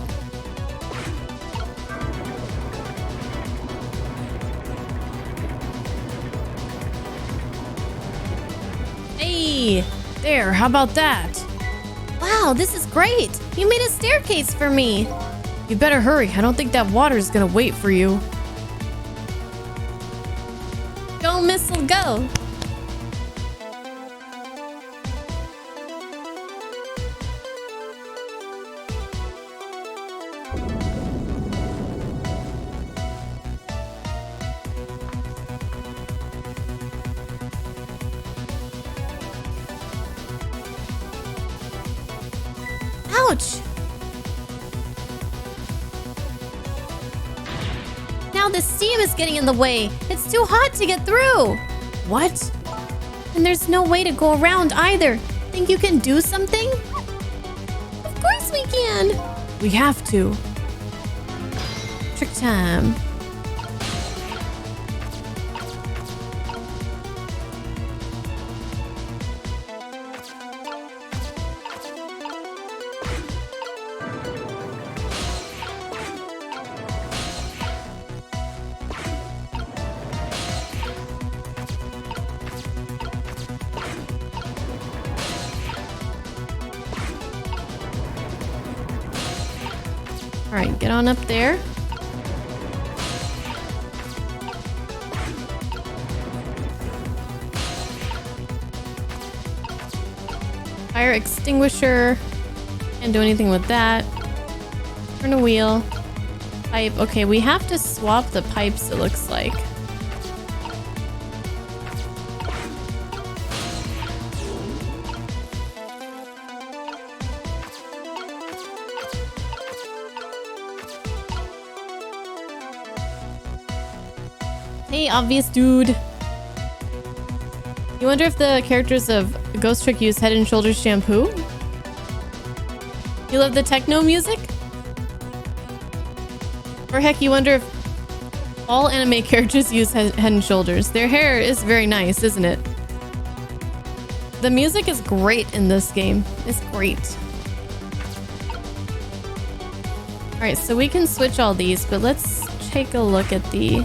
Hey, there, how about that? Wow, this is great. You made a staircase for me. You better hurry. I don't think that water is gonna wait for you. Go, Missile, go. Ouch! Now the steam is getting in the way. It's too hot to get through. What? And there's no way to go around either. Think you can do something? Of course we can. We have to. Trick time. All right, get on up there. Fire extinguisher. Can't do anything with that. Turn a wheel. Pipe. Okay, we have to swap the pipes, it looks like. Hey, obvious dude. You wonder if the characters of Ghost Trick use Head and Shoulders shampoo? You love the techno music? Or heck, you wonder if all anime characters use Head and Shoulders. Their hair is very nice, isn't it? The music is great in this game. It's great. Alright, so we can switch all these, but let's take a look at the...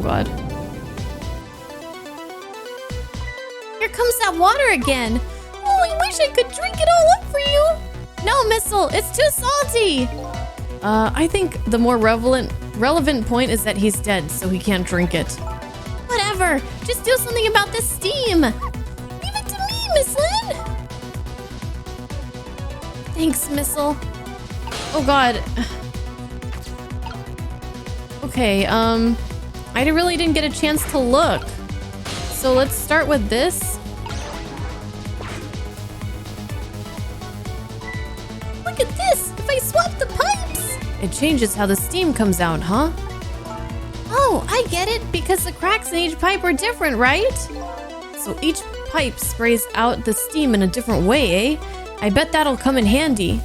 God. Here comes that water again. Oh, I wish I could drink it all up for you. No, Missile, it's too salty. I think the more relevant point is that he's dead, so he can't drink it. Whatever. Just do something about this steam. Leave it to me, Miss Lynn. Thanks, Missile. Oh God. Okay, I really didn't get a chance to look. So let's start with this. swap the pipes? It changes how the steam comes out, huh? Oh, I get it, because the cracks in each pipe are different, right? So each pipe sprays out the steam in a different way, eh? I bet that'll come in handy.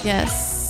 Yes.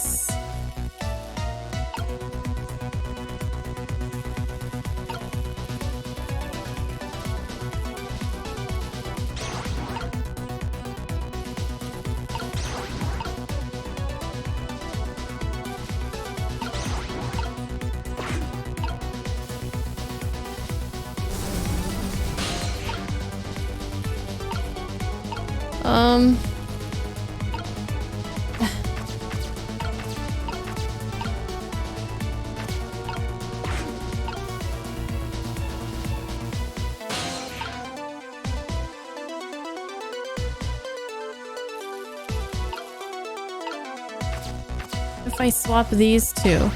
If I swap these two.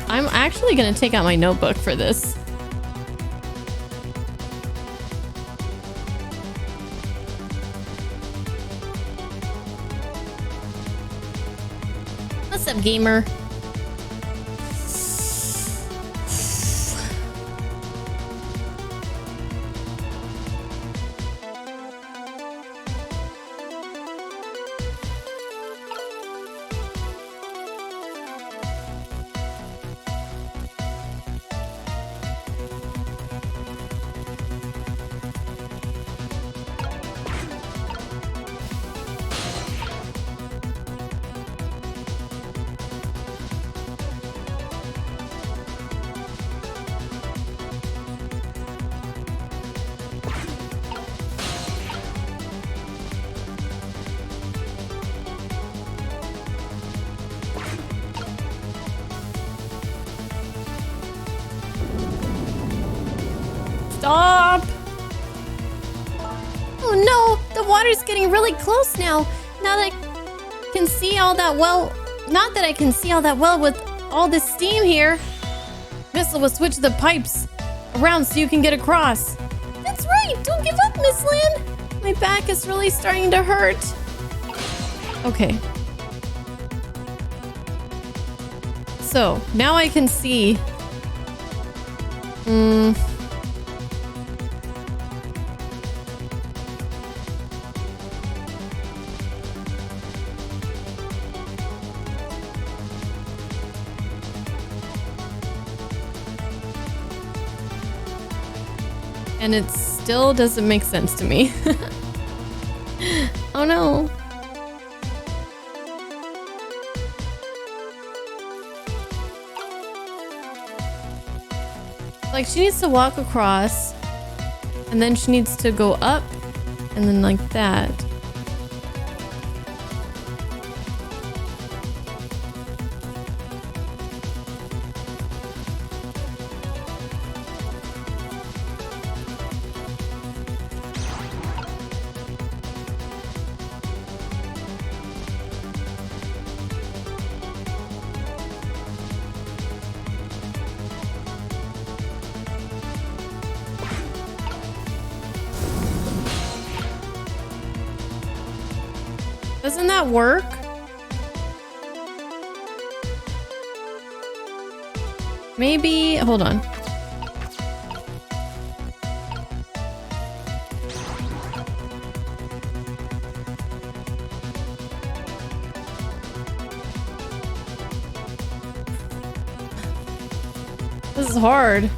I'm actually gonna take out my notebook for this. What's up, gamer? Stop! Oh no, the water's getting really close now. Now that I can see all that well. Not that I can see all that well with all this steam here. Missile will switch the pipes around so you can get across. That's right, don't give up, Miss Lynn. My back is really starting to hurt. Okay. So, now I can see. And it still doesn't make sense to me. Oh no. Like, she needs to walk across, and then she needs to go up, and then like that. Doesn't that work? Maybe, hold on. This is hard.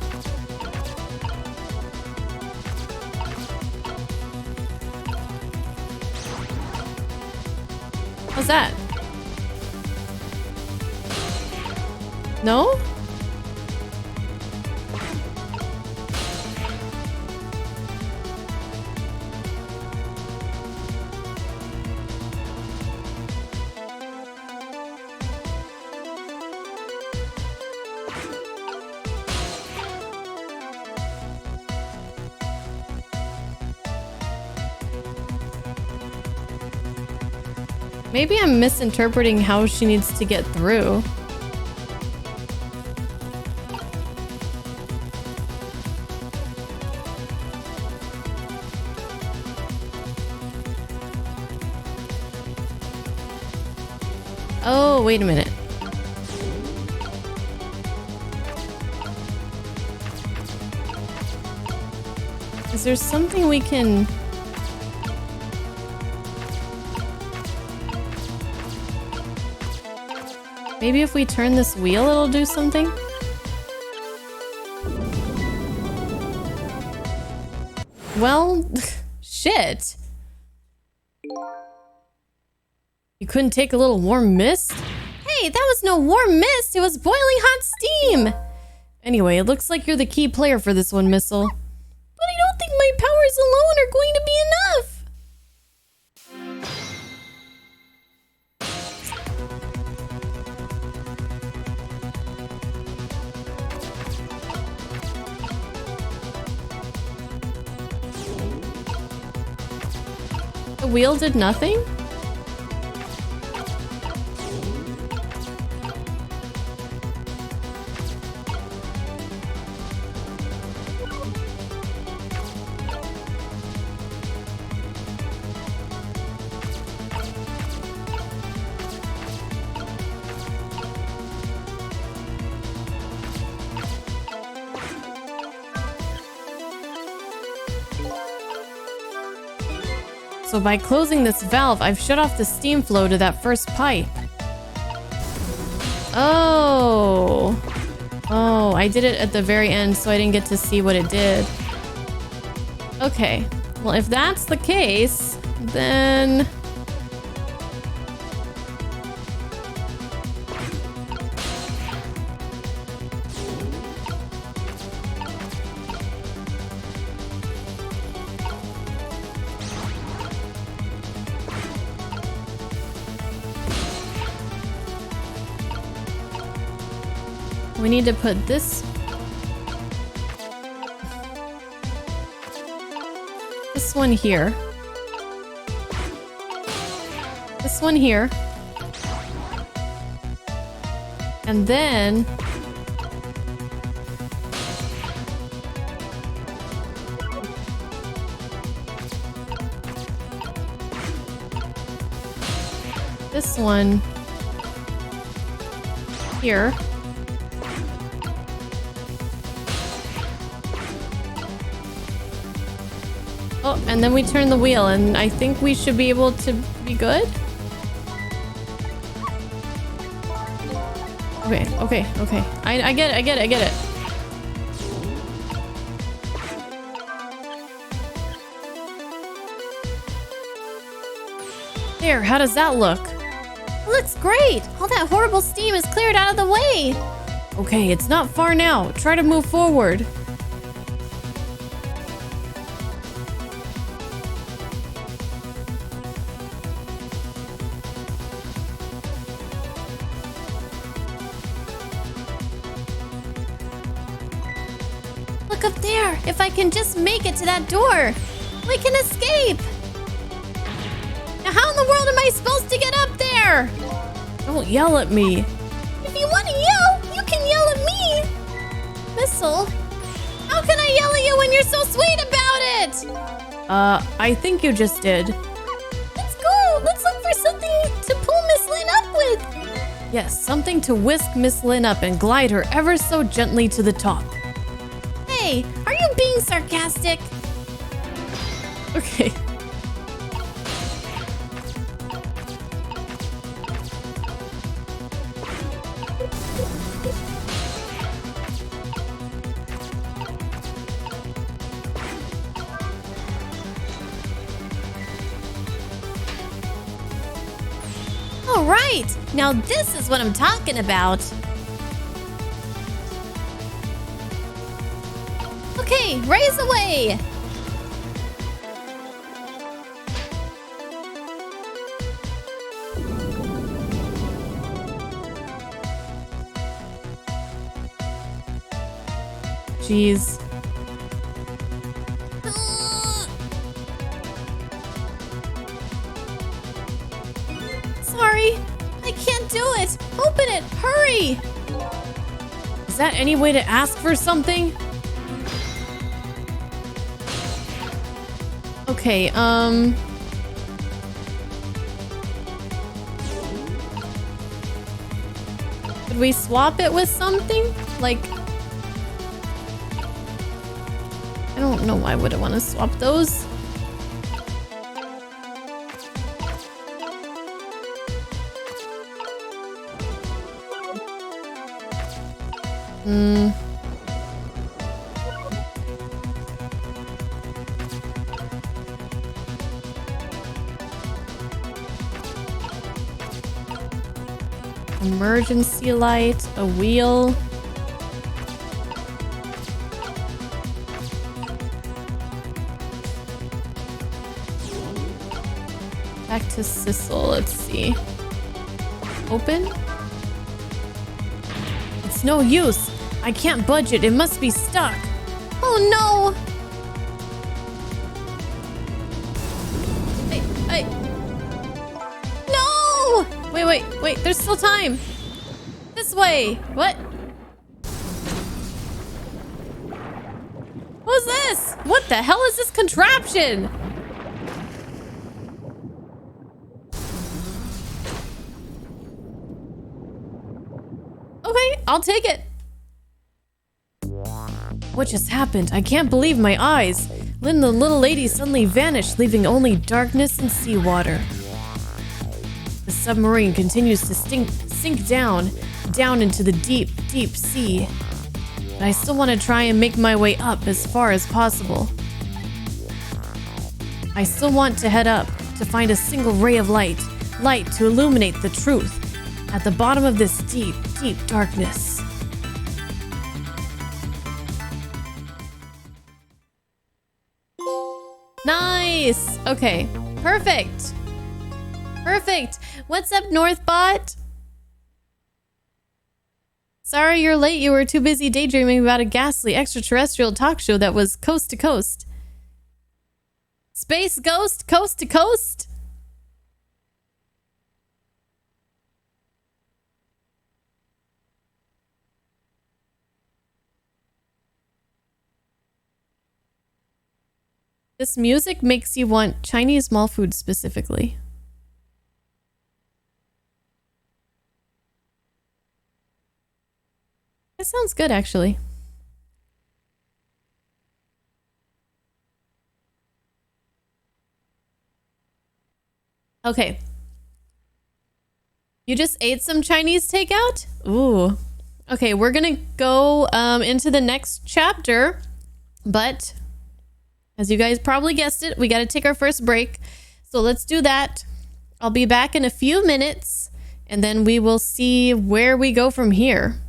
What's that? No? Maybe I'm misinterpreting how she needs to get through. Oh, wait a minute. Is there something we can... Maybe if we turn this wheel, it'll do something? Well, shit. You couldn't take a little warm mist? Hey, that was no warm mist. It was boiling hot steam. Anyway, it looks like you're the key player for this one, Missile. But I don't think my powers alone are going to be enough. The wheel did nothing? So by closing this valve, I've shut off the steam flow to that first pipe. Oh. Oh, I did it at the very end, so I didn't get to see what it did. Okay. Well, if that's the case, then... we need to put this one here. This one here. And then this one here. Oh, and then we turn the wheel, and I think we should be able to be good. Okay. I get it. There, how does that look? It looks great. All that horrible steam is cleared out of the way. Okay, it's not far now. Try to move forward. Look up there. If I can just make it to that door, we can escape. Now, how in the world am I supposed to get up there? Don't yell at me. If you want to yell, you can yell at me. Missile, how can I yell at you when you're so sweet about it? I think you just did. Let's go. Let's look for something to pull Miss Lynn up with. Yes, something to whisk Miss Lynn up and glide her ever so gently to the top. Hey, are you being sarcastic? Okay. All right, now this is what I'm talking about. Okay, raise away. Jeez. Sorry, I can't do it. Open it, hurry. Is that any way to ask for something? Okay, Should we swap it with something? Like, I don't know why would I want to swap those. Emergency light, a wheel. Back to Sissel, let's see. Open? It's no use. I can't budge it. It must be stuck. Oh no! Hey. No! Wait. There's still time. This way. What? What's this? What the hell is this contraption? Okay, I'll take it. What just happened? I can't believe my eyes. Lynn, the little lady, suddenly vanished, leaving only darkness and seawater. The submarine continues to sink down into the deep, deep sea. But I still want to try and make my way up as far as possible. I still want to head up to find a single ray of light to illuminate the truth at the bottom of this deep, deep darkness. Nice! Okay, perfect. Perfect. What's up, Northbot? Sorry you're late. You were too busy daydreaming about a ghastly extraterrestrial talk show that was coast to coast. Space Ghost, coast to coast? This music makes you want Chinese small food specifically. It sounds good, actually. Okay. You just ate some Chinese takeout? Ooh. Okay, we're gonna go into the next chapter, but as you guys probably guessed it, we gotta take our first break. So let's do that. I'll be back in a few minutes, and then we will see where we go from here.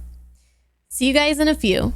See you guys in a few.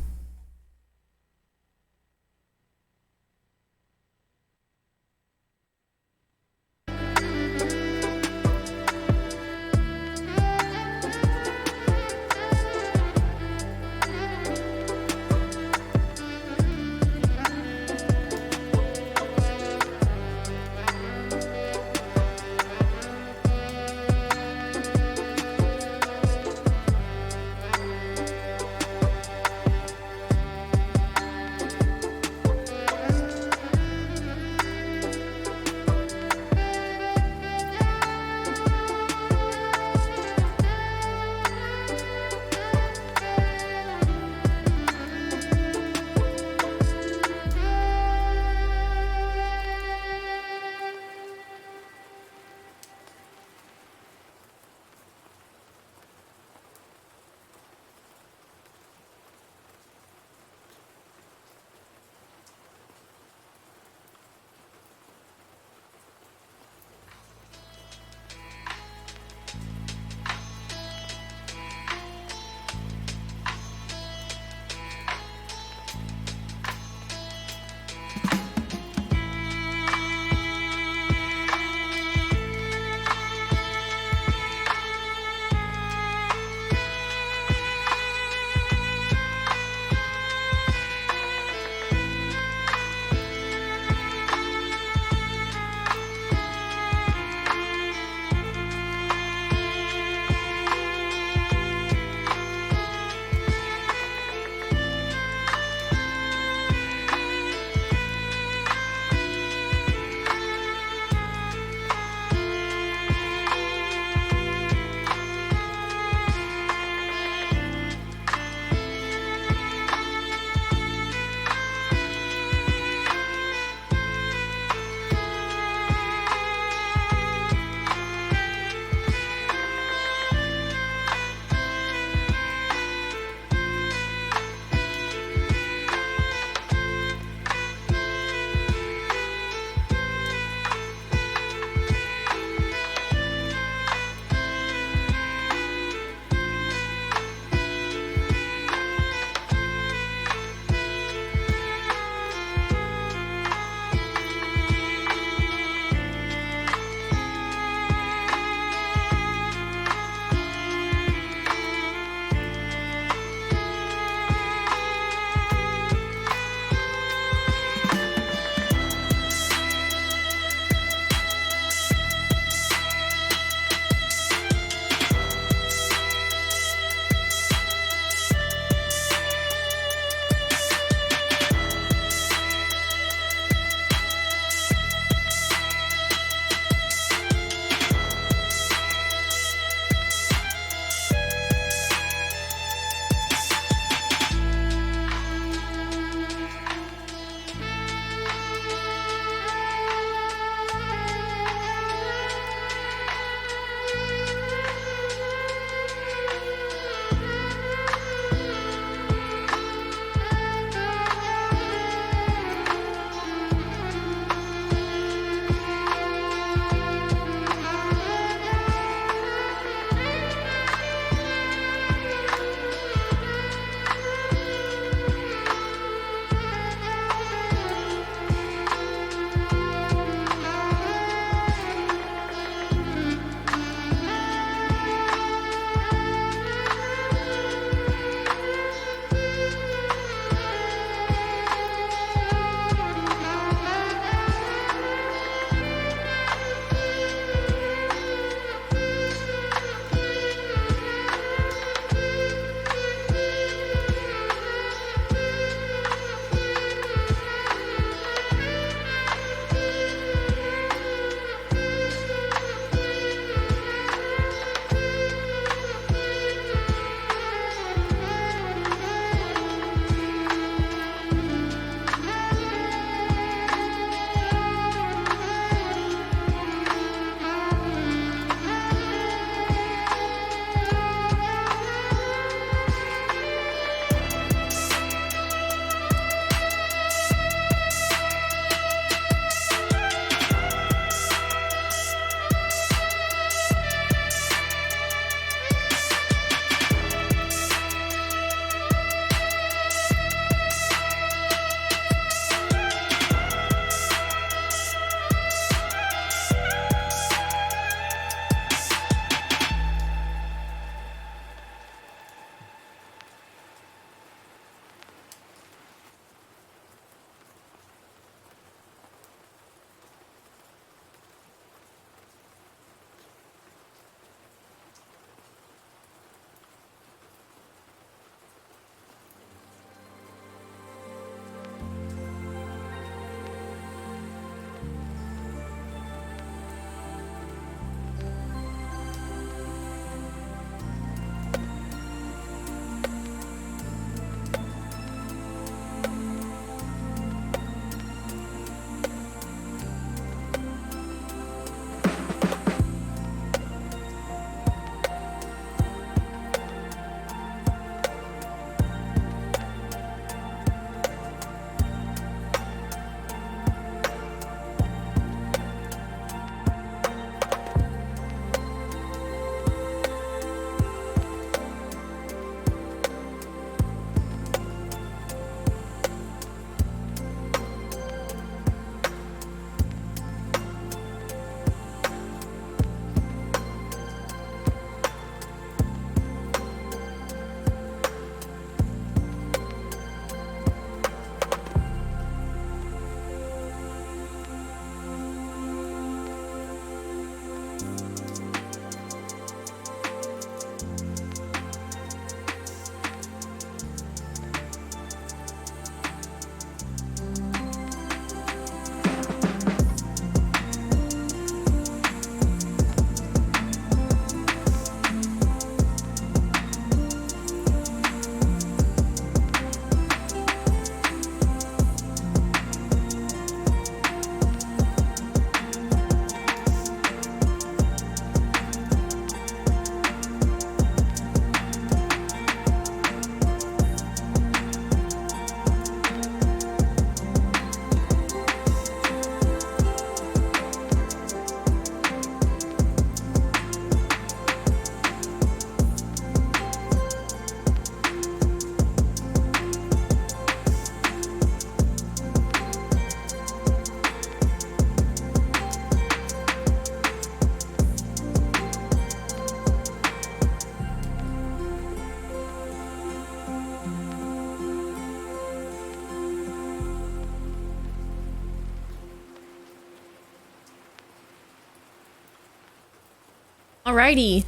Alrighty.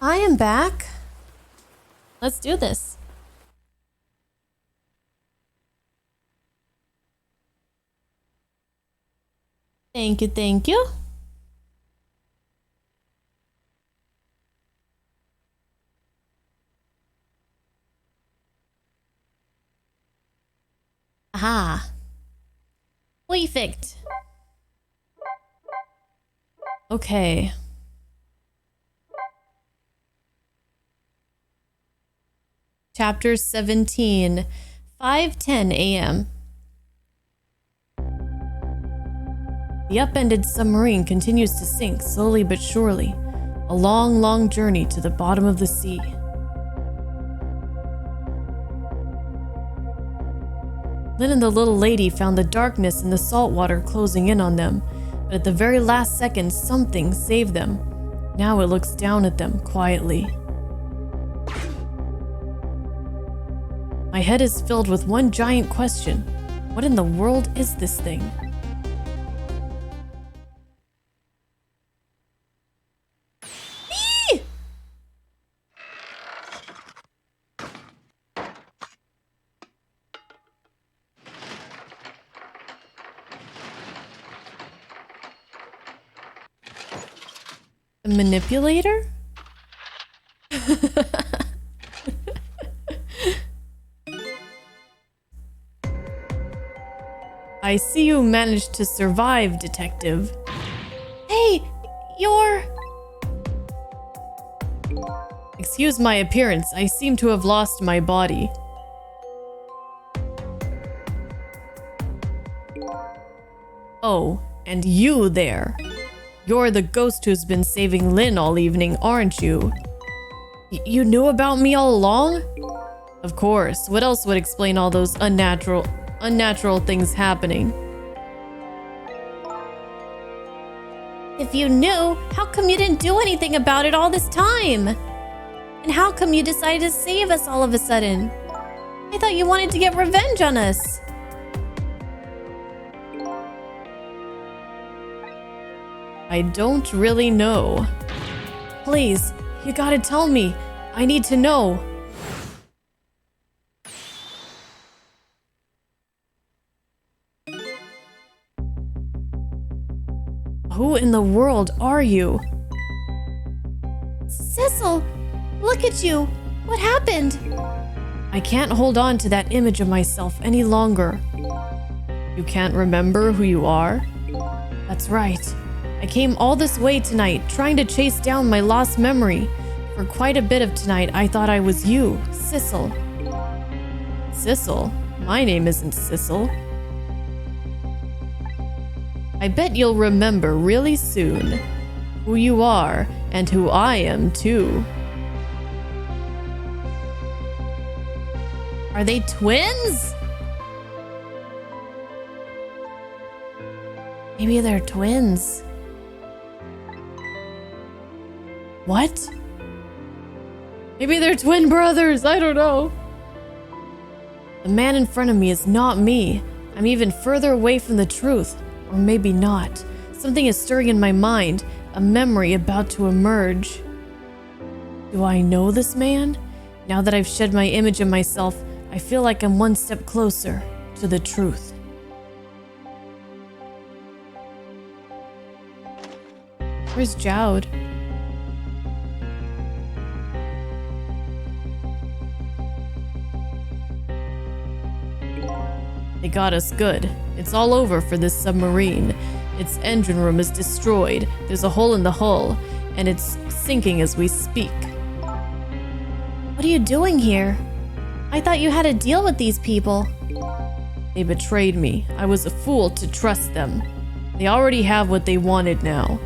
I am back. Let's do this. Thank you, thank you. Aha. Perfect. Okay. Chapter 17, 5:10 a.m. The upended submarine continues to sink slowly but surely, a long, long journey to the bottom of the sea. Lynn and the little lady found the darkness and the salt water closing in on them, but at the very last second, something saved them. Now it looks down at them quietly. My head is filled with one giant question. What in the world is this thing? A manipulator? I see you managed to survive, detective. Hey, you're... Excuse my appearance, I seem to have lost my body. Oh, and you there. You're the ghost who's been saving Lynn all evening, aren't you? You knew about me all along? Of course, what else would explain all those unnatural things happening? If you knew, how come you didn't do anything about it all this time? And how come you decided to save us all of a sudden? I thought you wanted to get revenge on us. I don't really know. Please, you gotta tell me. I need to know. Who in the world are you? Cecil, look at you. What happened? I can't hold on to that image of myself any longer. You can't remember who you are? That's right. I came all this way tonight, trying to chase down my lost memory. For quite a bit of tonight, I thought I was you, Cecil. Cecil? My name isn't Cecil. I bet you'll remember really soon who you are and who I am too. Are they twins? Maybe they're twins. What? Maybe they're twin brothers, I don't know. The man in front of me is not me. I'm even further away from the truth. Or maybe not. Something is stirring in my mind, a memory about to emerge. Do I know this man? Now that I've shed my image of myself, I feel like I'm one step closer to the truth. Where's Jowd? They got us good. It's all over for this submarine. Its engine room is destroyed. There's a hole in the hull, and it's sinking as we speak. What are you doing here? I thought you had a deal with these people. They betrayed me. I was a fool to trust them. They already have what they wanted now.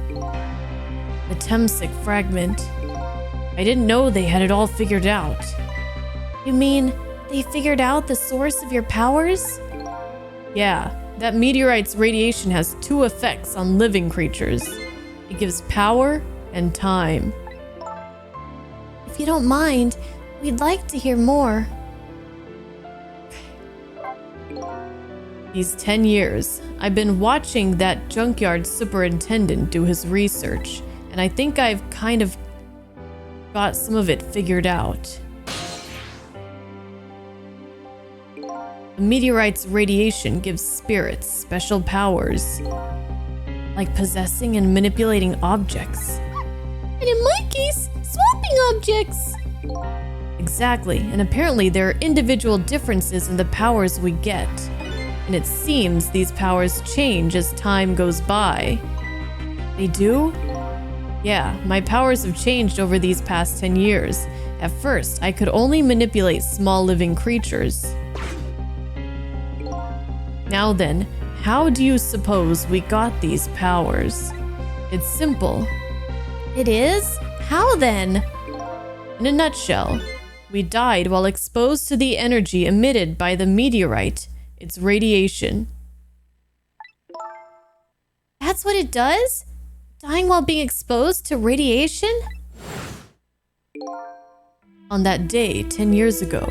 The Temsic fragment. I didn't know they had it all figured out. You mean they figured out the source of your powers? Yeah, that meteorite's radiation has two effects on living creatures. It gives power and time. If you don't mind, we'd like to hear more. These 10 years, I've been watching that junkyard superintendent do his research, and I think I've kind of got some of it figured out. The meteorite's radiation gives spirits special powers, like possessing and manipulating objects. And in my case, swapping objects. Exactly, and apparently there are individual differences in the powers we get. And it seems these powers change as time goes by. They do? Yeah, my powers have changed over these past 10 years. At first, I could only manipulate small living creatures. Now then, how do you suppose we got these powers? It's simple. It is? How then? In a nutshell, we died while exposed to the energy emitted by the meteorite, its radiation. That's what it does? Dying while being exposed to radiation? On that day 10 years ago.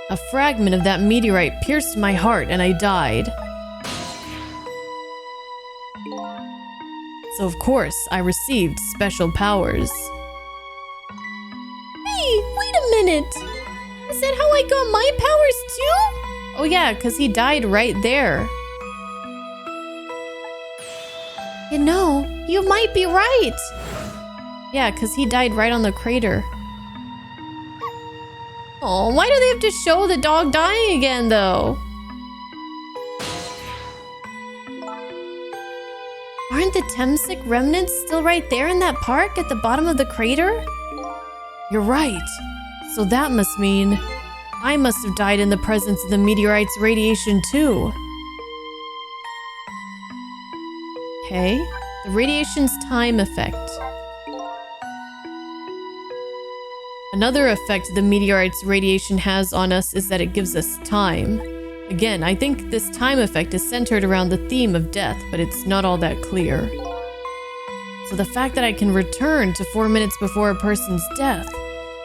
A fragment of that meteorite pierced my heart and I died. So of course, I received special powers. Hey, wait a minute! Is that how I got my powers too? Oh yeah, because he died right there. You know, you might be right. Yeah, because he died right on the crater. Oh, why do they have to show the dog dying again, though? Aren't the Temsic remnants still right there in that park at the bottom of the crater? You're right. So that must mean I must have died in the presence of the meteorite's radiation too. Okay, the radiation's time effect. Another effect the meteorite's radiation has on us is that it gives us time. Again, I think this time effect is centered around the theme of death, but it's not all that clear. So the fact that I can return to 4 minutes before a person's death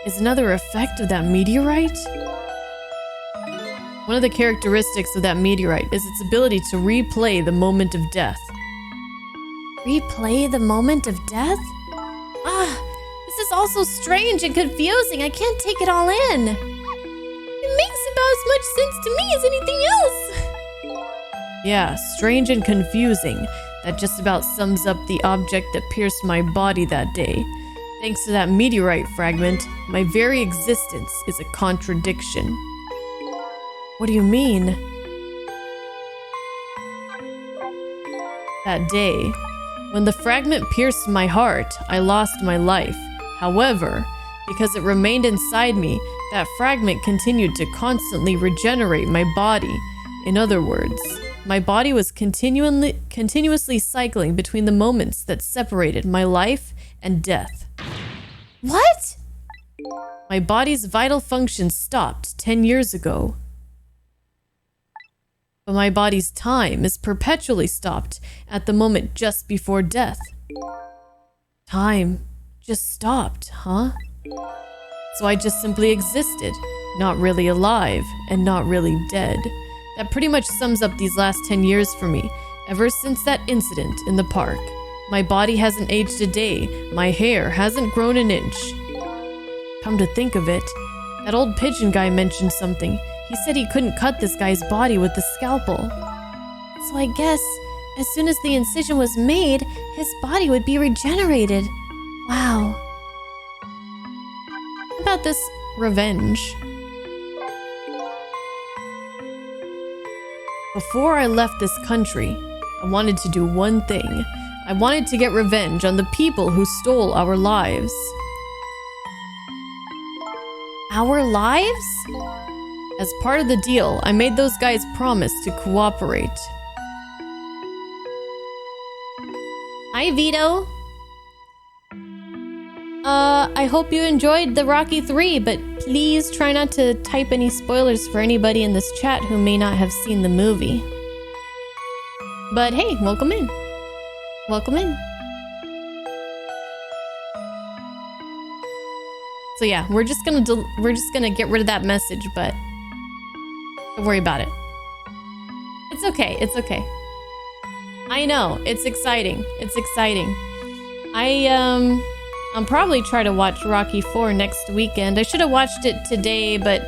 is another effect of that meteorite? One of the characteristics of that meteorite is its ability to replay the moment of death. Replay the moment of death? This is all so strange and confusing. I can't take it all in. It makes about as much sense to me as anything else. Yeah, strange and confusing. That just about sums up the object that pierced my body that day. Thanks to that meteorite fragment, my very existence is a contradiction. What do you mean? That day, when the fragment pierced my heart, I lost my life. However, because it remained inside me, that fragment continued to constantly regenerate my body. In other words, my body was continuously cycling between the moments that separated my life and death. What? My body's vital functions stopped 10 years ago. But my body's time is perpetually stopped at the moment just before death. Time just stopped, huh? So I just simply existed, not really alive and not really dead. That pretty much sums up these last 10 years for me. Ever since that incident in the park, my body hasn't aged a day, my hair hasn't grown an inch. Come to think of it, that old pigeon guy mentioned something. He said he couldn't cut this guy's body with the scalpel. So I guess, as soon as the incision was made, his body would be regenerated. Wow. How about this revenge? Before I left this country, I wanted to do one thing. I wanted to get revenge on the people who stole our lives. Our lives? As part of the deal, I made those guys promise to cooperate. Hi, Vito. I hope you enjoyed the Rocky 3, but please try not to type any spoilers for anybody in this chat who may not have seen the movie. But hey, welcome in. Welcome in. So yeah, we're just gonna get rid of that message, but don't worry about it. It's okay. It's okay. I know. It's exciting. It's exciting. I'll probably try to watch Rocky 4 next weekend. I should have watched it today, but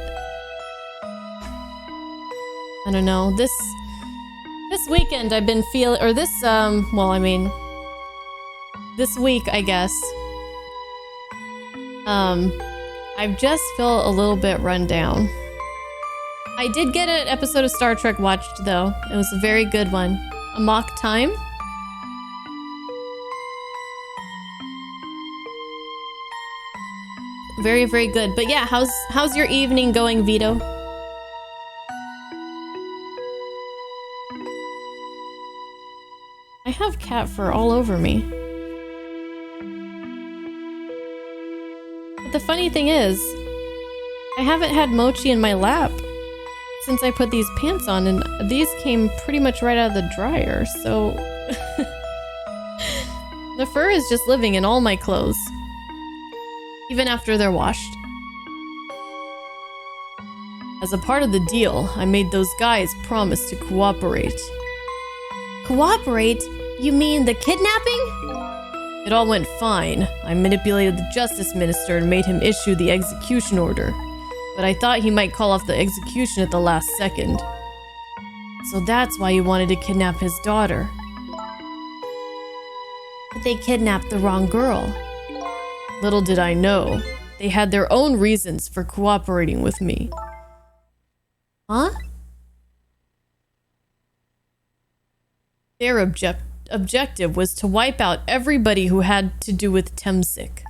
I don't know. This weekend I've been feeling, or this this week, I guess. I've just felt a little bit run down. I did get an episode of Star Trek watched though. It was a very good one. Amok Time. Very, very good. But yeah, how's your evening going, Vito? I have cat fur all over me. But the funny thing is, I haven't had mochi in my lap since I put these pants on, and these came pretty much right out of the dryer, so the fur is just living in all my clothes, even after they're washed. As a part of the deal, I made those guys promise to cooperate. Cooperate? You mean the kidnapping? It all went fine. I manipulated the justice minister and made him issue the execution order. But I thought he might call off the execution at the last second. So that's why he wanted to kidnap his daughter. But they kidnapped the wrong girl. Little did I know, they had their own reasons for cooperating with me. Huh? Their objective was to wipe out everybody who had to do with Temsik.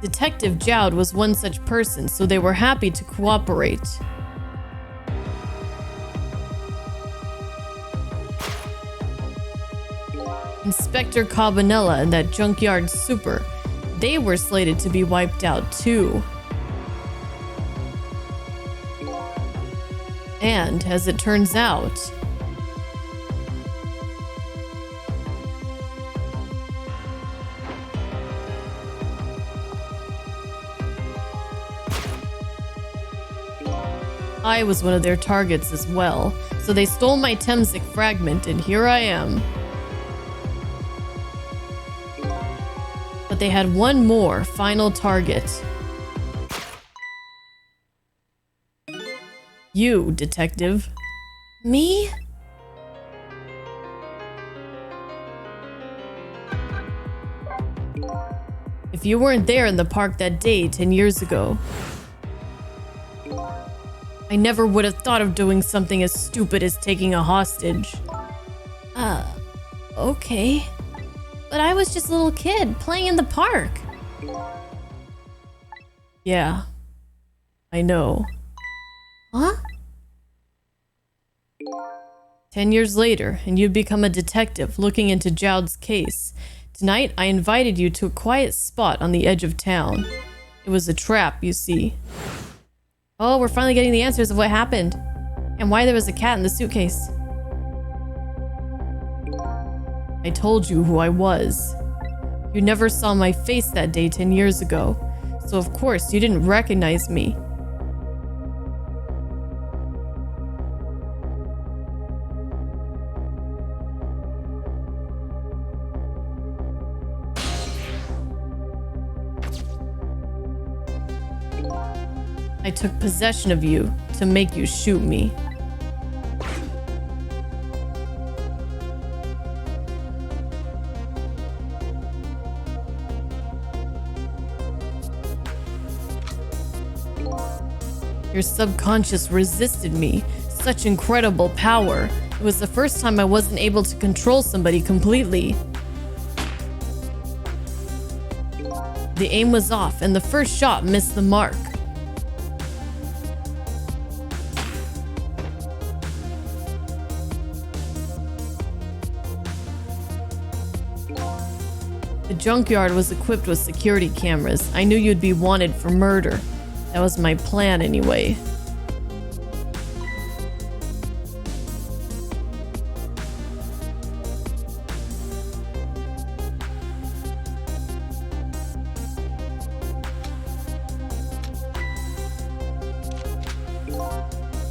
Detective Jowd was one such person, so they were happy to cooperate. Inspector Cabanella and that junkyard super, they were slated to be wiped out too. And, as it turns out, I was one of their targets as well, so they stole my Temsik fragment, and here I am. But they had one more final target. You, detective. Me? If you weren't there in the park that day 10 years ago, I never would have thought of doing something as stupid as taking a hostage. Okay. But I was just a little kid playing in the park. Yeah, I know. Huh? 10 years later, and you'd become a detective looking into Jowd's case. Tonight, I invited you to a quiet spot on the edge of town. It was a trap, you see. Oh, we're finally getting the answers of what happened. And why there was a cat in the suitcase. I told you who I was. You never saw my face that day 10 years ago, so of course you didn't recognize me. I took possession of you to make you shoot me. Your subconscious resisted me. Such incredible power. It was the first time I wasn't able to control somebody completely. The aim was off, and the first shot missed the mark. The junkyard was equipped with security cameras. I knew you'd be wanted for murder. That was my plan anyway.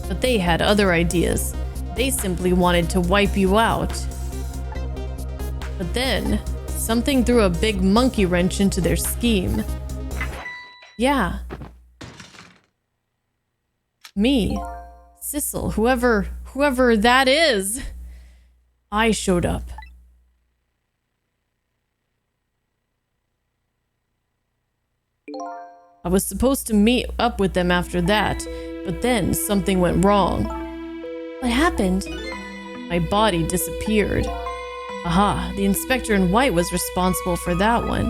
But they had other ideas. They simply wanted to wipe you out. But then, something threw a big monkey wrench into their scheme. Yeah. Me. Sissel, whoever that is. I showed up. I was supposed to meet up with them after that, but then something went wrong. What happened? My body disappeared. Aha, the inspector in white was responsible for that one.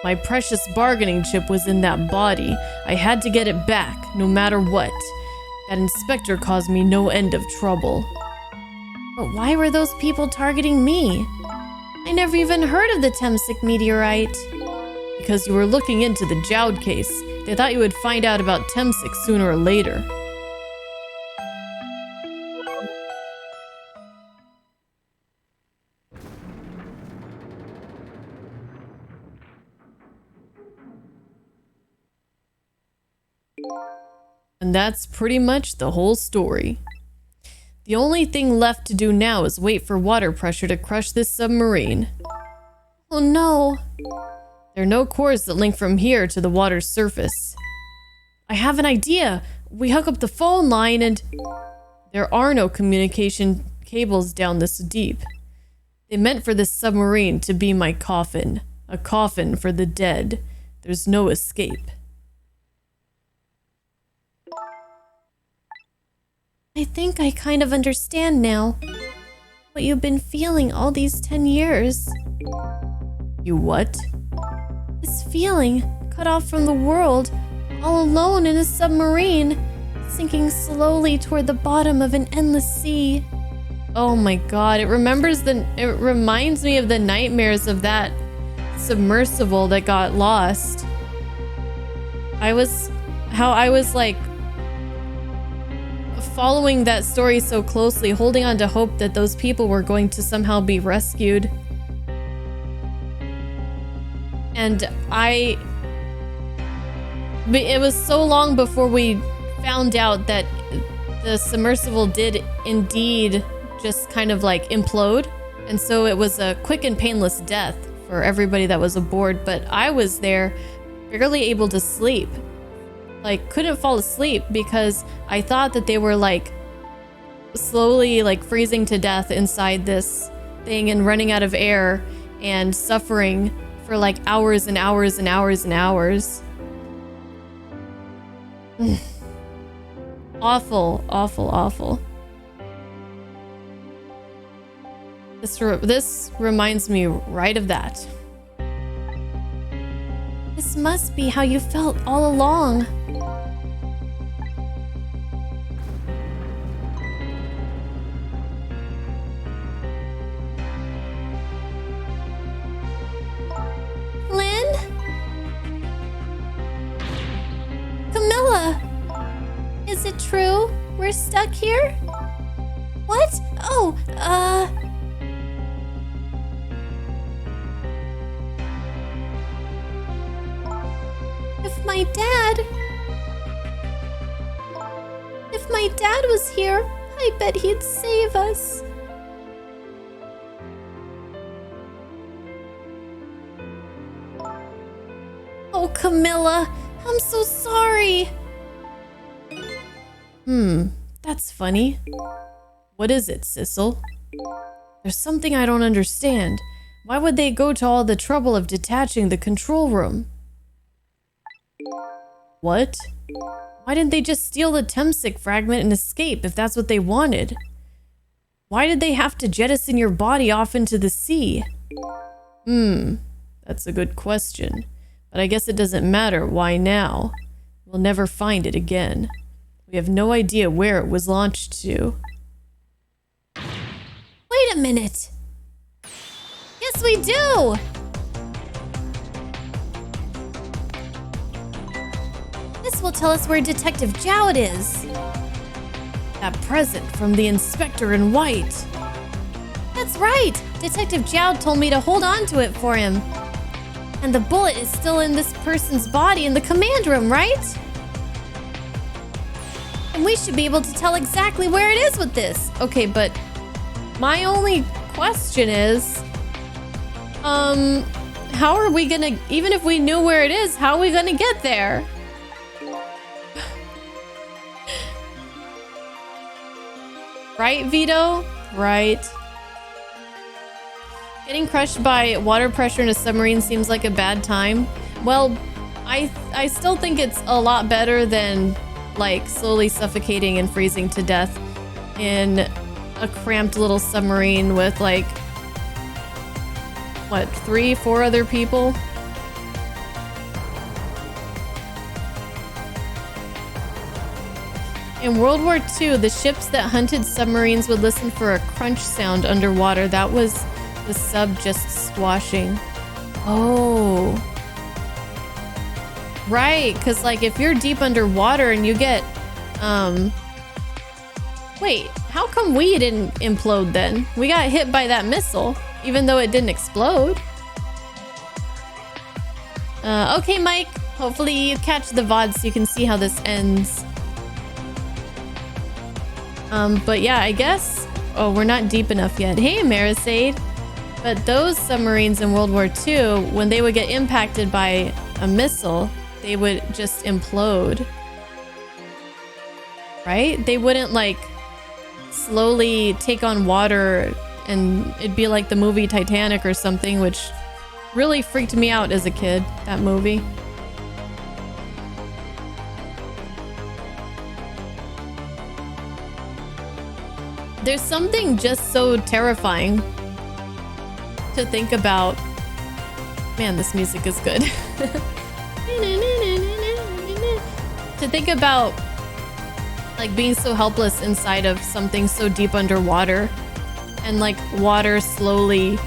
My precious bargaining chip was in that body. I had to get it back, no matter what. That inspector caused me no end of trouble. But why were those people targeting me? I never even heard of the Temsic meteorite. Because you were looking into the Jowd case. They thought you would find out about Temsic sooner or later. And that's pretty much the whole story. The only thing left to do now is wait for water pressure to crush this submarine. Oh no. There are no cores that link from here to the water's surface. I have an idea. We hook up the phone line and... There are no communication cables down this deep. They meant for this submarine to be my coffin. A coffin for the dead. There's no escape. I think I kind of understand now. What you've been feeling all these 10 years. You what? This feeling, cut off from the world, all alone in a submarine, sinking slowly toward the bottom of an endless sea. Oh my god, it reminds me of the nightmares of that submersible that got lost. I was like following that story so closely, holding on to hope that those people were going to somehow be rescued. And it was so long before we found out that the submersible did indeed just kind of like implode. And so it was a quick and painless death for everybody that was aboard. But I was there barely able to sleep. Like, couldn't fall asleep because I thought that they were like slowly like freezing to death inside this thing and running out of air and suffering for like hours and hours and hours and hours. Awful, awful, awful. This reminds me right of that. This must be how you felt all along. Lynn? Camilla? Is it true? We're stuck here? What? Oh, If my dad was here, I bet he'd save us. Oh, Camilla, I'm so sorry. That's funny. What is it, Sissel? There's something I don't understand. Why would they go to all the trouble of detaching the control room? What? Why didn't they just steal the Temsic fragment and escape if that's what they wanted? Why did they have to jettison your body off into the sea? That's a good question. But I guess it doesn't matter why now. We'll never find it again. We have no idea where it was launched to. Wait a minute. Yes, we do! This will tell us where Detective Jowd is. That present from the inspector in white. That's right! Detective Jowd told me to hold on to it for him. And the bullet is still in this person's body in the command room, right? And we should be able to tell exactly where it is with this. Okay, but my only question is, how are we gonna, even if we knew where it is, how are we gonna get there? Right, Vito? Right. Getting crushed by water pressure in a submarine seems like a bad time. Well, I still think it's a lot better than like slowly suffocating and freezing to death in a cramped little submarine with like, what, 3, 4 other people? In World War II, the ships that hunted submarines would listen for a crunch sound underwater. That was the sub just squashing. Oh. Right, because like if you're deep underwater and you get, wait, how come we didn't implode then? We got hit by that missile, even though it didn't explode. Okay, Mike, hopefully you catch the VOD so you can see how this ends. But yeah, I guess, oh, we're not deep enough yet. Hey, Marisade. But those submarines in World War II, when they would get impacted by a missile, they would just implode. Right? They wouldn't like slowly take on water and it'd be like the movie Titanic or something, which really freaked me out as a kid, that movie. There's something just so terrifying to think about. Man, this music is good. To think about like being so helpless inside of something so deep underwater and like water slowly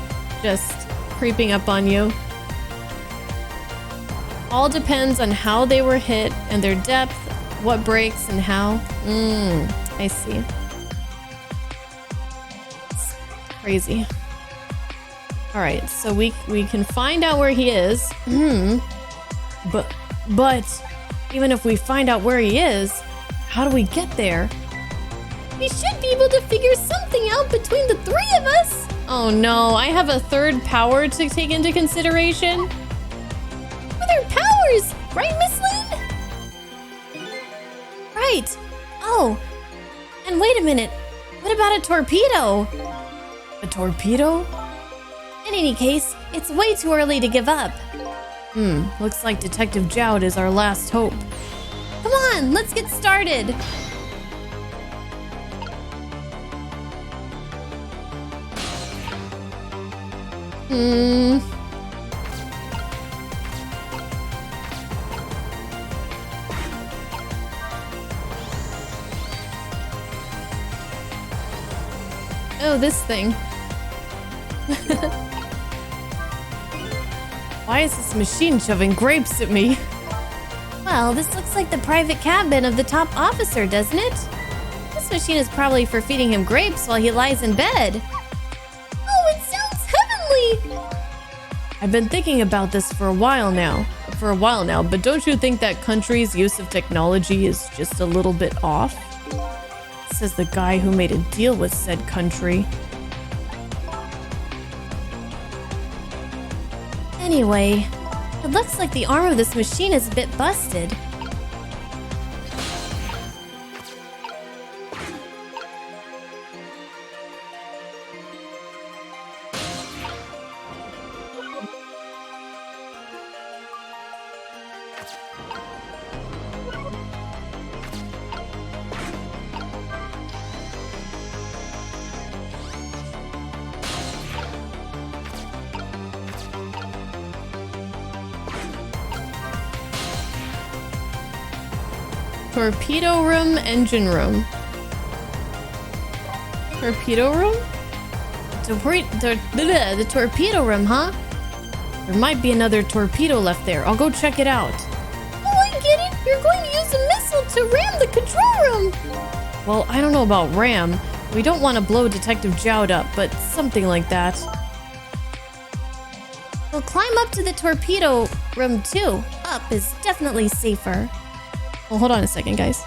just creeping up on you. All depends on how they were hit and their depth, what breaks and how. I see. It's crazy. All right, so we can find out where he is. But even if we find out where he is, how do we get there? We should be able to figure something out between the 3 of us. Oh no, I have a third power to take into consideration. Other powers, right, Miss Lynn? Right. Oh, and wait a minute. What about a torpedo? A torpedo? In any case, it's way too early to give up. Looks like Detective Jowd is our last hope. Come on, let's get started. Oh, this thing. Why is this machine shoving grapes at me? Well, this looks like the private cabin of the top officer, doesn't it? This machine is probably for feeding him grapes while he lies in bed. Oh, it sounds heavenly! I've been thinking about this for a while now, but don't you think that country's use of technology is just a little bit off? Says the guy who made a deal with said country. Anyway, it looks like the arm of this machine is a bit busted. Torpedo room, engine room. Torpedo room? The torpedo room, huh? There might be another torpedo left there. I'll go check it out. Oh, I get it! You're going to use a missile to ram the control room! Well, I don't know about ram. We don't want to blow Detective Jowd up, but something like that. We'll climb up to the torpedo room too. Up is definitely safer. Well, hold on a second, guys.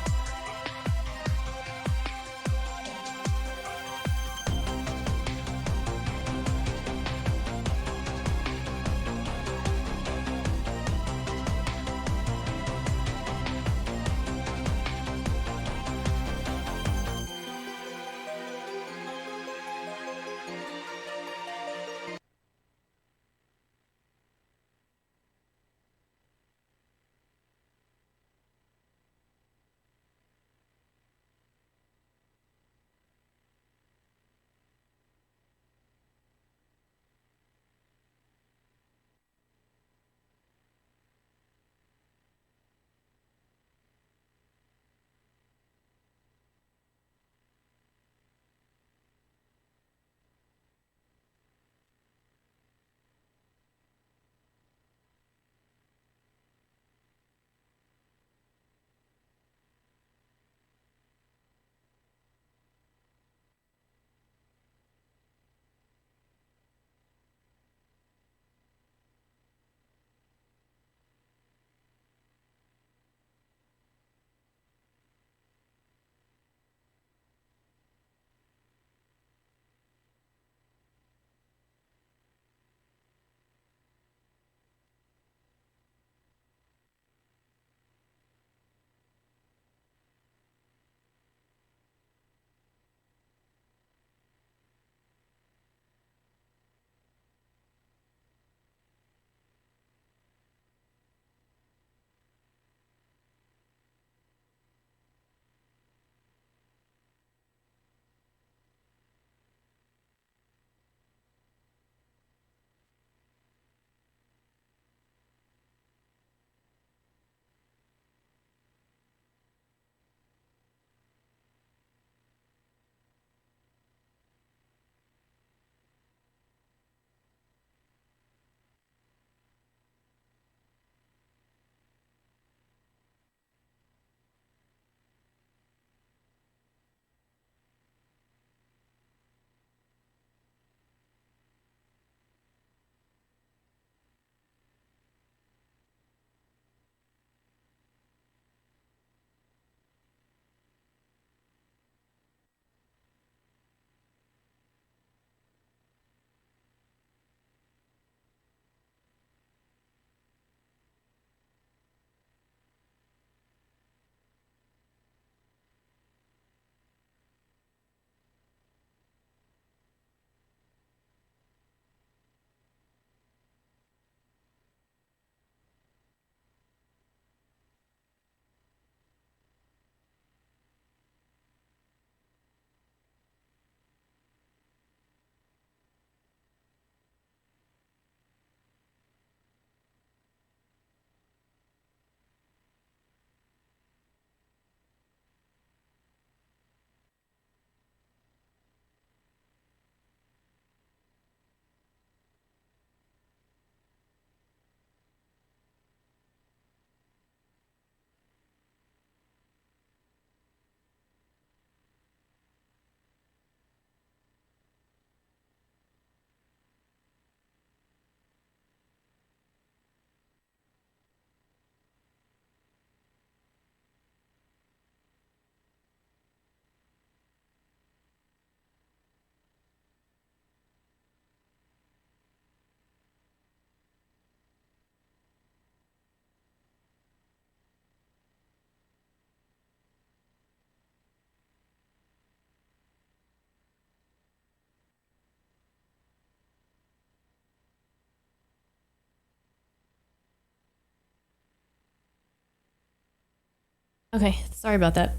Okay, sorry about that.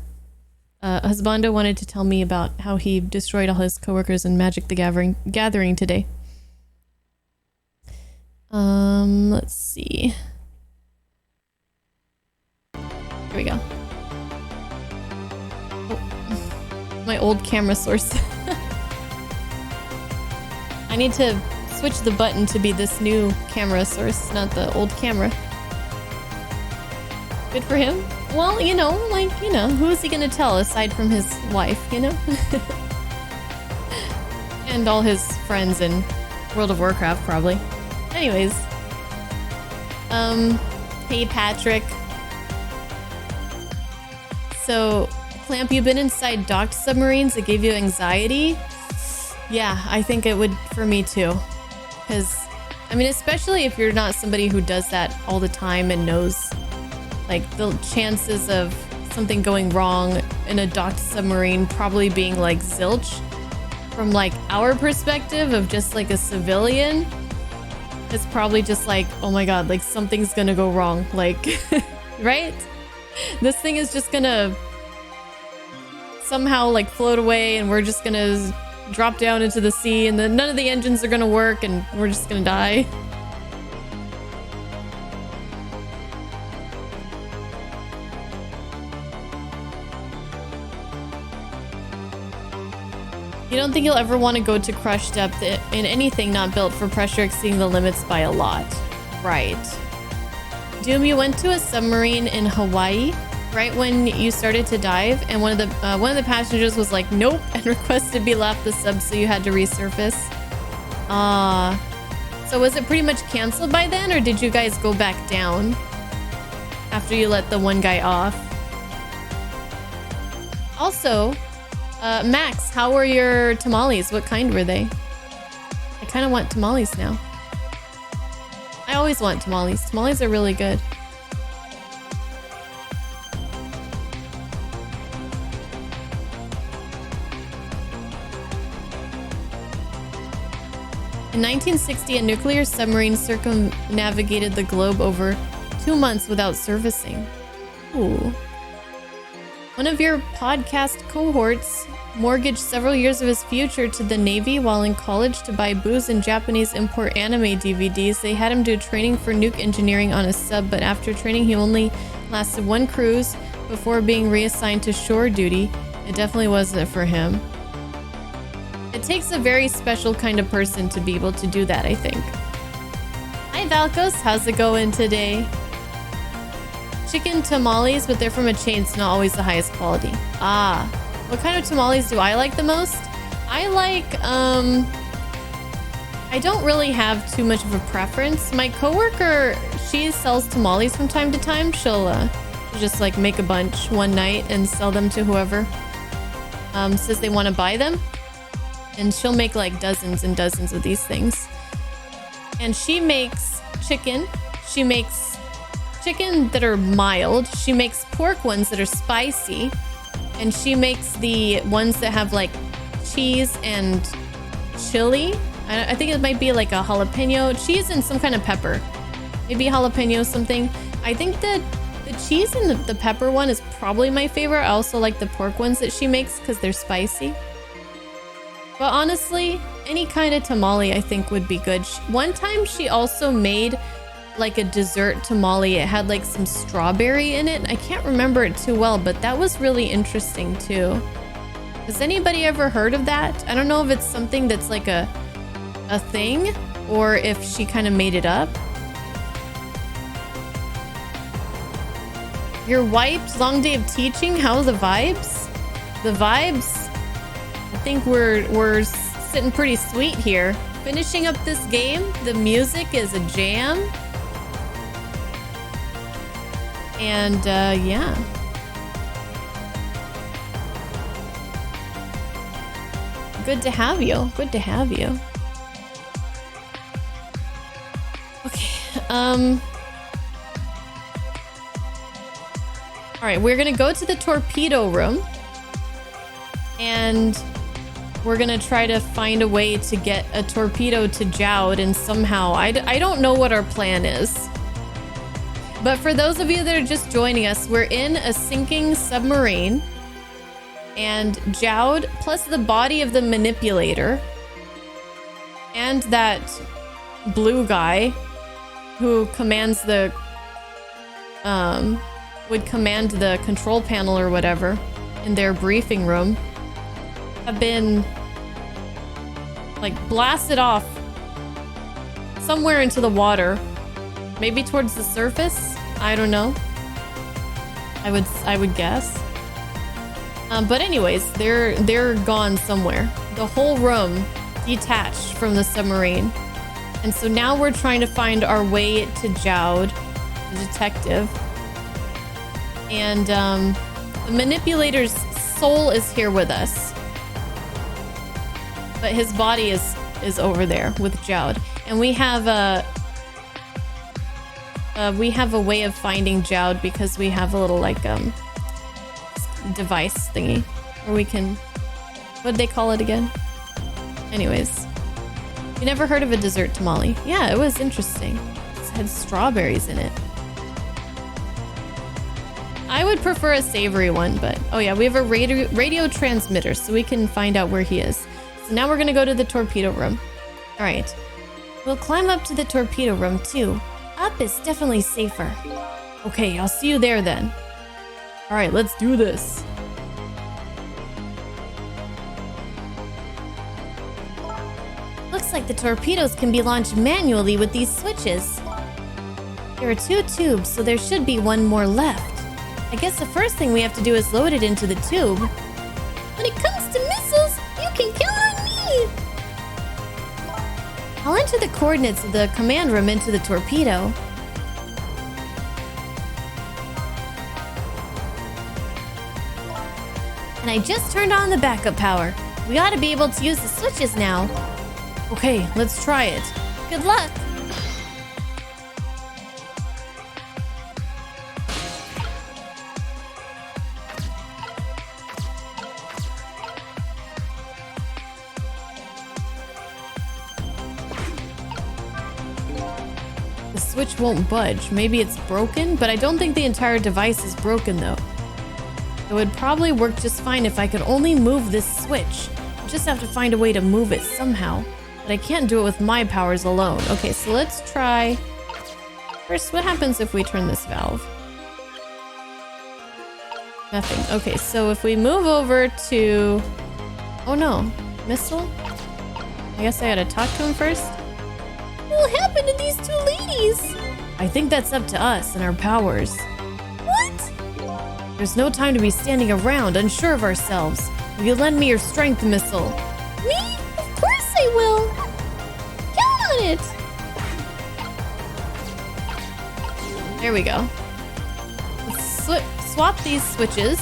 Husbando wanted to tell me about how he destroyed all his coworkers in Magic the Gathering today. Let's see. Here we go. Oh, my old camera source. I need to switch the button to be this new camera source, not the old camera. Good for him. Well, you know, who is he gonna tell aside from his wife, you know? And all his friends in World of Warcraft, probably. Anyways. Hey, Patrick. So, Clamp, you've been inside docked submarines that gave you anxiety? Yeah, I think it would for me too. Because, I mean, especially if you're not somebody who does that all the time and knows, like, the chances of something going wrong in a docked submarine probably being, like, zilch. From, like, our perspective of just, like, a civilian, it's probably just like, oh my god, like, something's gonna go wrong. Like, right? This thing is just gonna somehow, like, float away and we're just gonna drop down into the sea and then none of the engines are gonna work and we're just gonna die. You don't think you'll ever want to go to crush depth in anything not built for pressure exceeding the limits by a lot. Right. Doom, you went to a submarine in Hawaii right when you started to dive, and one of the passengers was like, nope, and requested to be left the sub, so you had to resurface. So was it pretty much canceled by then, or did you guys go back down after you let the one guy off? Also, Max, how were your tamales? What kind were they? I kind of want tamales now. I always want tamales. Tamales are really good. In 1960, a nuclear submarine circumnavigated the globe over 2 months without surfacing. Ooh. One of your podcast cohorts mortgaged several years of his future to the Navy while in college to buy booze and Japanese import anime DVDs. They had him do training for nuke engineering on a sub, but after training he only lasted 1 cruise before being reassigned to shore duty. It definitely wasn't for him. It takes a very special kind of person to be able to do that, I think. Hi Valkos, how's it going today? Chicken tamales, but they're from a chain, it's not always the highest quality. Ah, what kind of tamales do I like the most? I like, I don't really have too much of a preference. My coworker, she sells tamales from time to time. She'll just like make a bunch one night and sell them to whoever says they want to buy them. And she'll make like dozens and dozens of these things. And she makes chicken. She makes chicken that are mild. She makes pork ones that are spicy. And she makes the ones that have like cheese and chili. I think it might be like a jalapeno, cheese and some kind of pepper. Maybe jalapeno something. I think that the cheese and the pepper one is probably my favorite. I also like the pork ones that she makes because they're spicy. But honestly, any kind of tamale I think would be good. One time she also made like a dessert tamale. It had like some strawberry in it. I can't remember it too well, but that was really interesting too. Has anybody ever heard of that? I don't know if it's something that's like a thing or if she kind of made it up. You're wiped, long day of teaching. How are the vibes? The vibes? I think we're sitting pretty sweet here. Finishing up this game, the music is a jam. And yeah. Good to have you. Good to have you. Okay. All right, we're gonna go to the torpedo room. And we're gonna try to find a way to get a torpedo to Jowd, and somehow I don't know what our plan is. But for those of you that are just joining us, we're in a sinking submarine. And Jowd, plus the body of the manipulator, and that blue guy who commands the would command the control panel or whatever in their briefing room, have been like blasted off somewhere into the water, maybe towards the surface. I don't know. I would guess. But anyways, they're gone somewhere. The whole room detached from the submarine. And so now we're trying to find our way to Jowd, the detective. And the manipulator's soul is here with us. But his body is over there with Jowd. And we have a way of finding Jowd because we have a little like device thingy where we can, what'd they call it again? Anyways, you never heard of a dessert tamale? Yeah, it was interesting. It had strawberries in it. I would prefer a savory one, but oh yeah, we have a radio transmitter so we can find out where he is. So now we're gonna go to the torpedo room. All right, we'll climb up to the torpedo room too. Up is definitely safer. Okay, I'll see you there then. All right, let's do this. Looks like the torpedoes can be launched manually with these switches. There are 2 tubes, so there should be 1 more left. I guess the first thing we have to do is load it into the tube. When it comes to missiles, you can count on me! I'll enter the coordinates of the command room into the torpedo. And I just turned on the backup power. We ought to be able to use the switches now. Okay, let's try it. Good luck! The switch won't budge. Maybe it's broken, but I don't think the entire device is broken though. It would probably work just fine if I could only move this switch. I just have to find a way to move it somehow. But I can't do it with my powers alone. Okay, so let's try... First, what happens if we turn this valve? Nothing. Okay, so if we move over to... Oh no, missile? I guess I gotta talk to him first? What happened to these 2 ladies? I think that's up to us and our powers. What? There's no time to be standing around, unsure of ourselves. Will you lend me your strength missile? Me? Of course I will! Count on it! There we go. Let's swap these switches,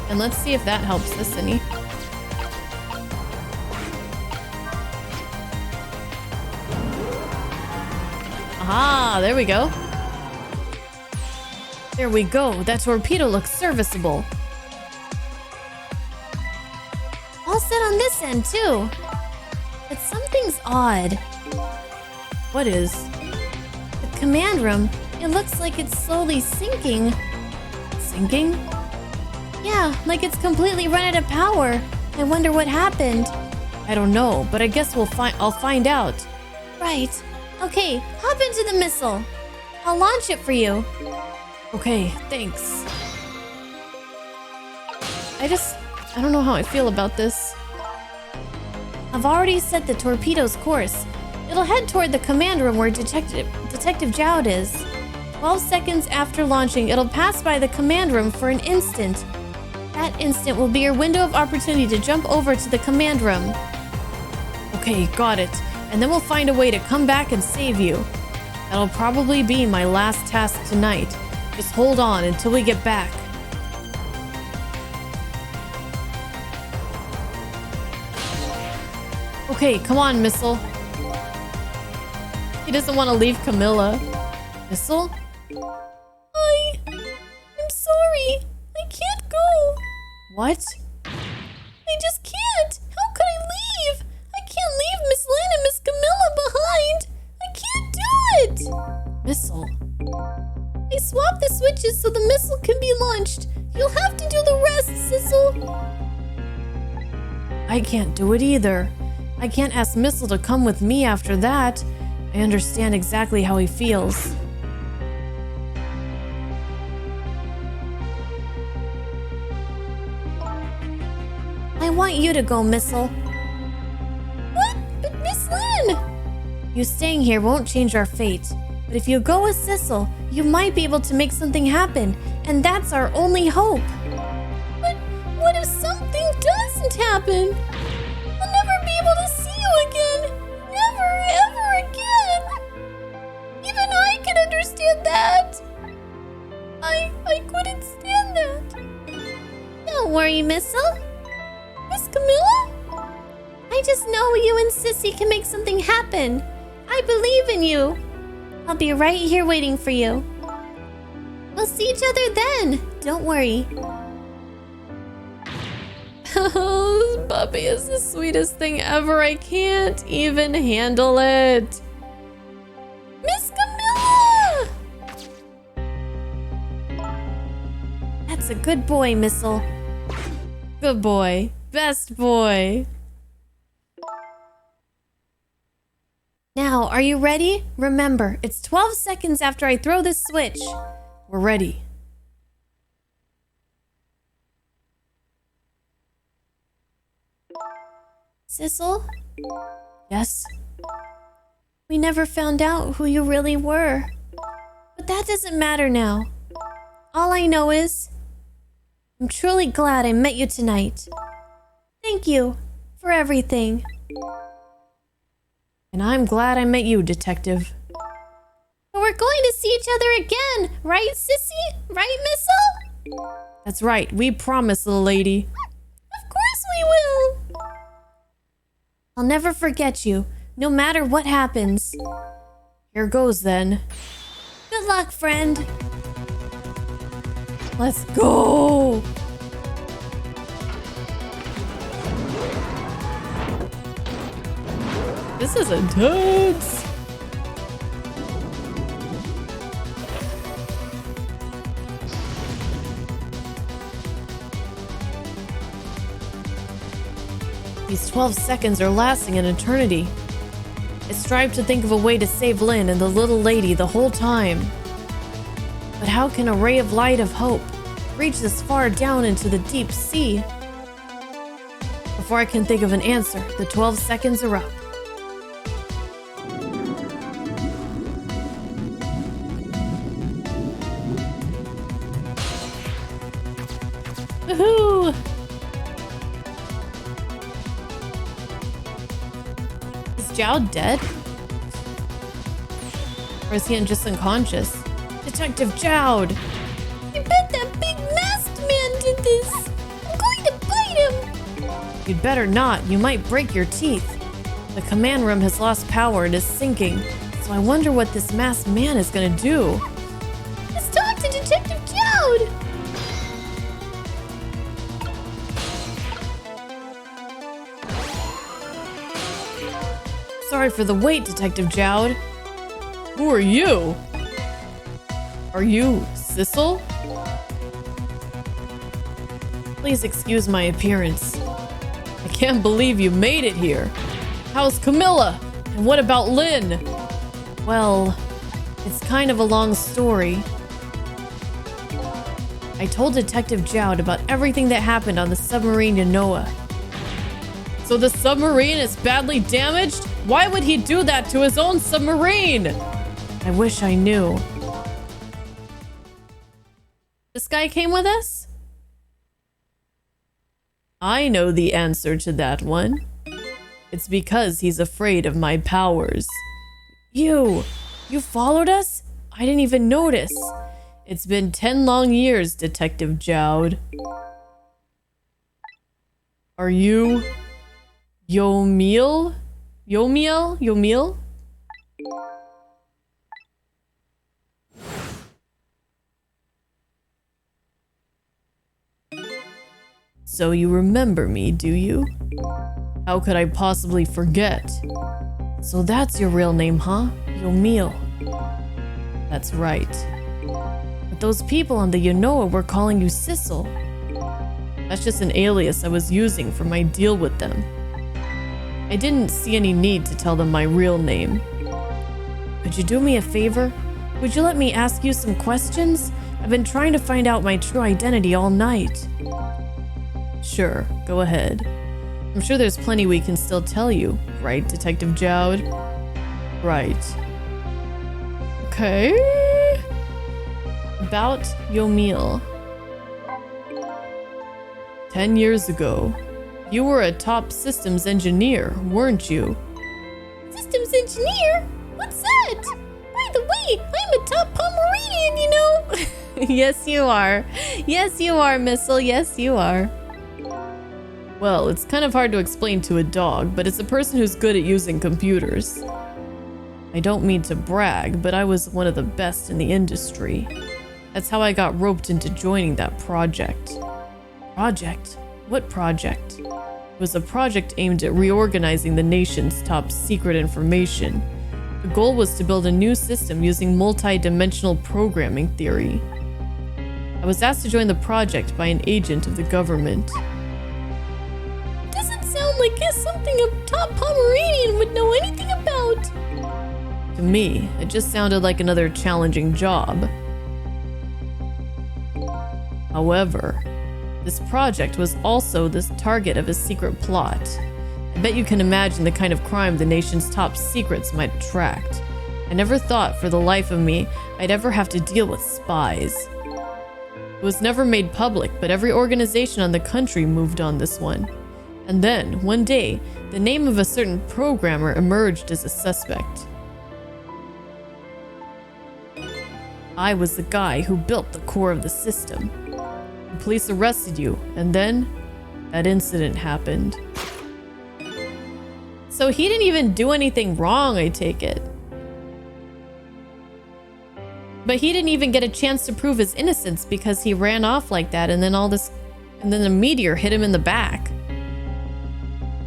and let's see if that helps us any. Aha, there we go. There we go. That torpedo looks serviceable. All set on this end, too. But something's odd. What is? The command room, it looks like it's slowly sinking. Sinking? Yeah, like it's completely run out of power. I wonder what happened. I don't know, but I guess I'll find out. Right. Okay, hop into the missile. I'll launch it for you. Okay, thanks. I don't know how I feel about this. I've already set the torpedo's course. It'll head toward the command room where Detective Jowd is. 12 seconds after launching, it'll pass by the command room for an instant. That instant will be your window of opportunity to jump over to the command room. Okay, got it. And then we'll find a way to come back and save you. That'll probably be my last task tonight. Just hold on until we get back. Okay, come on, Missile. He doesn't want to leave Camilla. Missile? I'm sorry. I can't go. What? I just can't. How could I leave? I can't leave Miss Lynn and Miss Camilla behind. I can't do it. Missile? I swapped the switches so the missile can be launched. You'll have to do the rest, Sissel. I can't do it either. I can't ask Missile to come with me after that. I understand exactly how he feels. I want you to go, Missile. What? But Miss Lynn! You staying here won't change our fate. But if you go with Sissel, you might be able to make something happen, and that's our only hope. But what if something doesn't happen? I'll never be able to see you again. Never, ever again. Even I can understand that. I couldn't stand that. Don't worry, Missile. Miss Camilla? I just know you and Sissy can make something happen. I believe in you. I'll be right here waiting for you. We'll see each other then. Don't worry. Oh, this puppy is the sweetest thing ever. I can't even handle it. Miss Camilla! That's a good boy, Missile. Good boy. Best boy. Now, are you ready? Remember, it's 12 seconds after I throw this switch. We're ready. Sissel? Yes? We never found out who you really were. But that doesn't matter now. All I know is, I'm truly glad I met you tonight. Thank you for everything. And I'm glad I met you, Detective. But we're going to see each other again, right, Sissy? Right, Missile? That's right. We promise, little lady. Of course we will. I'll never forget you, no matter what happens. Here goes then. Good luck, friend. Let's go! This is intense! These 12 seconds are lasting an eternity. I strive to think of a way to save Lynn and the little lady the whole time. But how can a ray of light of hope reach this far down into the deep sea? Before I can think of an answer, the 12 seconds are up. Woohoo! Is Jowd dead? Or is he just unconscious? Detective Jowd! I bet that big masked man did this! I'm going to bite him! You'd better not. You might break your teeth. The command room has lost power and is sinking. So I wonder what this masked man is gonna do. Let's talk to Detective Jowd! Sorry for the wait, Detective Jowd. Who are you? Are you Sissel? Please excuse my appearance. I can't believe you made it here. How's Camilla? And what about Lynn? Well, it's kind of a long story. I told Detective Jowd about everything that happened on the submarine Yanoa. So the submarine is badly damaged? Why would he do that to his own submarine? I wish I knew. This guy came with us? I know the answer to that one. It's because he's afraid of my powers. You followed us? I didn't even notice. It's been 10 long years, Detective Jowd. Are you Yomiel? Yomiel? So you remember me, do you? How could I possibly forget? So that's your real name, huh? Yomiel. That's right. But those people on the Yanoa were calling you Sissel. That's just an alias I was using for my deal with them. I didn't see any need to tell them my real name. Could you do me a favor? Would you let me ask you some questions? I've been trying to find out my true identity all night. Sure, go ahead. I'm sure there's plenty we can still tell you, right, Detective Jowd? Right. Okay. About Yomil. 10 years ago, you were a top systems engineer, weren't you? Systems engineer? What's that? By the way, I'm a top Pomeranian, you know. Yes, you are. Yes, you are, Missile. Yes, you are. Well, it's kind of hard to explain to a dog, but it's a person who's good at using computers. I don't mean to brag, but I was one of the best in the industry. That's how I got roped into joining that project. Project? What project? It was a project aimed at reorganizing the nation's top secret information. The goal was to build a new system using multi-dimensional programming theory. I was asked to join the project by an agent of the government. Doesn't sound like it's something a top Pomeranian would know anything about. To me, it just sounded like another challenging job. However, this project was also the target of a secret plot. I bet you can imagine the kind of crime the nation's top secrets might attract. I never thought for the life of me I'd ever have to deal with spies. It was never made public, but every organization on the country moved on this one. And then, one day, the name of a certain programmer emerged as a suspect. I was the guy who built the core of the system. The police arrested you, and then that incident happened. So he didn't even do anything wrong, I take it. But he didn't even get a chance to prove his innocence because he ran off like that, and then a meteor hit him in the back.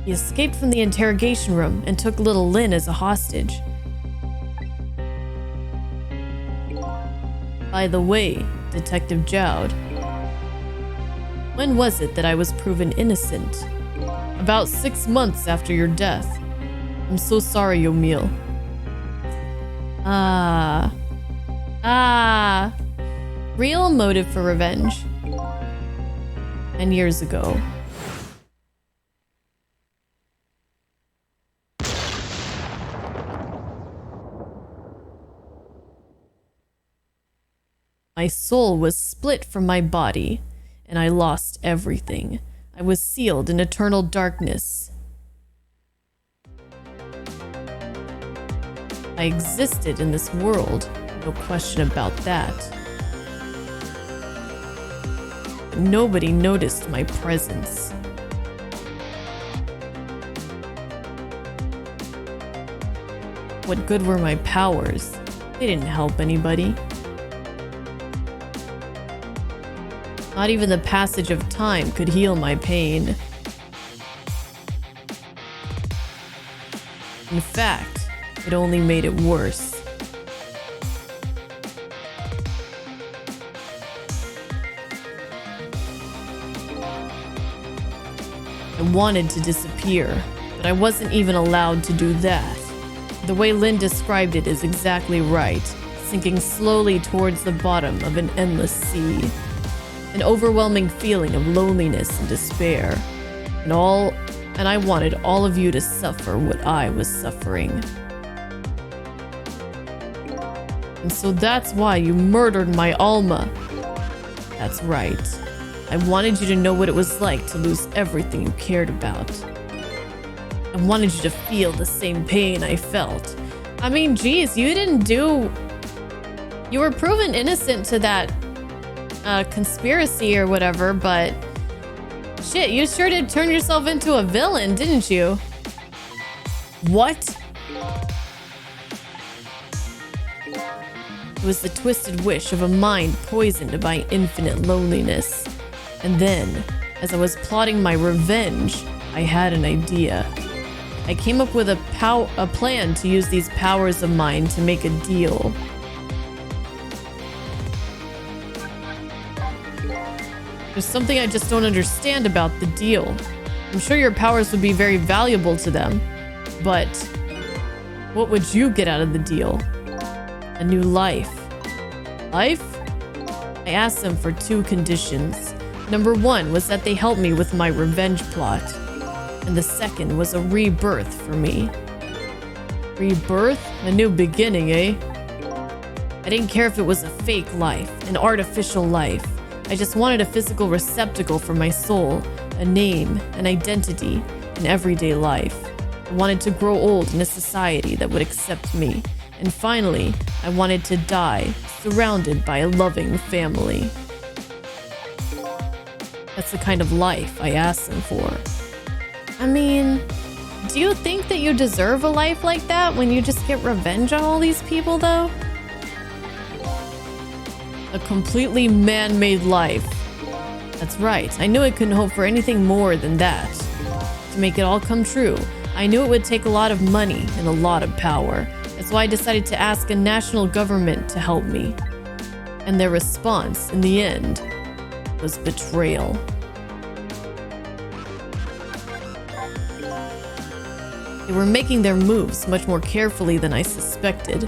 He escaped from the interrogation room and took little Lynn as a hostage. By the way, Detective Jowd, when was it that I was proven innocent? About 6 months after your death. I'm so sorry, Yomil. Real motive for revenge. 10 years ago. My soul was split from my body, and I lost everything. I was sealed in eternal darkness. I existed in this world, no question about that. But nobody noticed my presence. What good were my powers? They didn't help anybody. Not even the passage of time could heal my pain. In fact, it only made it worse. I wanted to disappear, but I wasn't even allowed to do that. The way Lynn described it is exactly right, sinking slowly towards the bottom of an endless sea. An overwhelming feeling of loneliness and despair. And I wanted all of you to suffer what I was suffering. And so that's why you murdered my Alma. That's right. I wanted you to know what it was like to lose everything you cared about. I wanted you to feel the same pain I felt. I mean, geez, you were proven innocent to that conspiracy or whatever, but shit, you sure did turn yourself into a villain, didn't you? What? It was the twisted wish of a mind poisoned by infinite loneliness. And then, as I was plotting my revenge, I had an idea. I came up with a plan to use these powers of mine to make a deal. There's something I just don't understand about the deal. I'm sure your powers would be very valuable to them, but what would you get out of the deal? A new life. Life? I asked them for 2 conditions. Number 1 was that they help me with my revenge plot, and the second was a rebirth for me. Rebirth? A new beginning, eh? I didn't care if it was a fake life, an artificial life. I just wanted a physical receptacle for my soul, a name, an identity, an everyday life. I wanted to grow old in a society that would accept me. And finally, I wanted to die, surrounded by a loving family. That's the kind of life I asked them for. I mean, do you think that you deserve a life like that when you just get revenge on all these people, though? A completely man-made life. That's right, I knew I couldn't hope for anything more than that. To make it all come true, I knew it would take a lot of money and a lot of power. That's why I decided to ask a national government to help me. And their response, in the end, was betrayal. They were making their moves much more carefully than I suspected.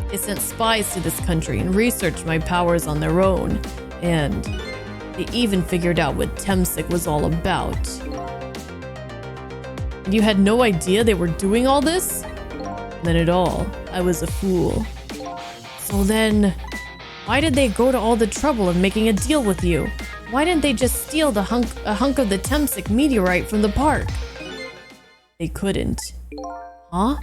They sent spies to this country and researched my powers on their own, and they even figured out what Temsic was all about. And you had no idea they were doing all this? None at all. I was a fool. So then, why did they go to all the trouble of making a deal with you? Why didn't they just steal a hunk of the Temsic meteorite from the park? They couldn't. Huh?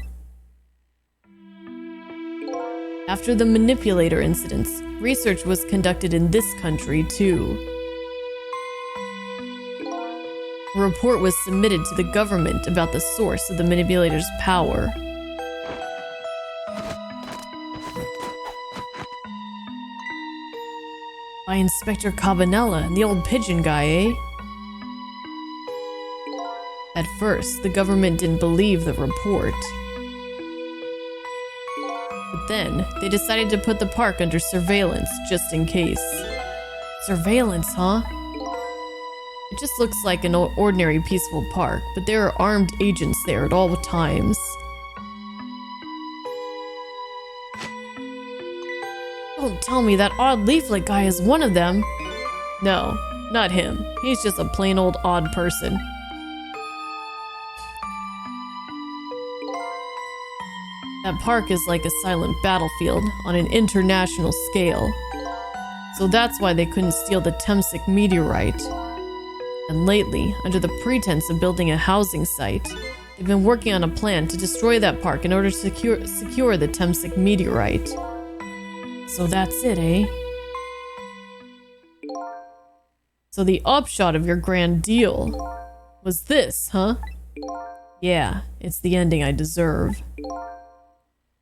After the manipulator incidents, research was conducted in this country too. A report was submitted to the government about the source of the manipulator's power. By Inspector Cabanella and the old pigeon guy, eh? At first, the government didn't believe the report. But then, they decided to put the park under surveillance, just in case. Surveillance, huh? It just looks like an ordinary peaceful park, but there are armed agents there at all times. Don't tell me that odd leaflet guy is one of them. No, not him. He's just a plain old odd person. That park is like a silent battlefield on an international scale. So that's why they couldn't steal the Temsic meteorite. And lately, under the pretense of building a housing site, they've been working on a plan to destroy that park in order to secure the Temsic meteorite. So that's it, eh? So the upshot of your grand deal was this, huh? Yeah, it's the ending I deserve.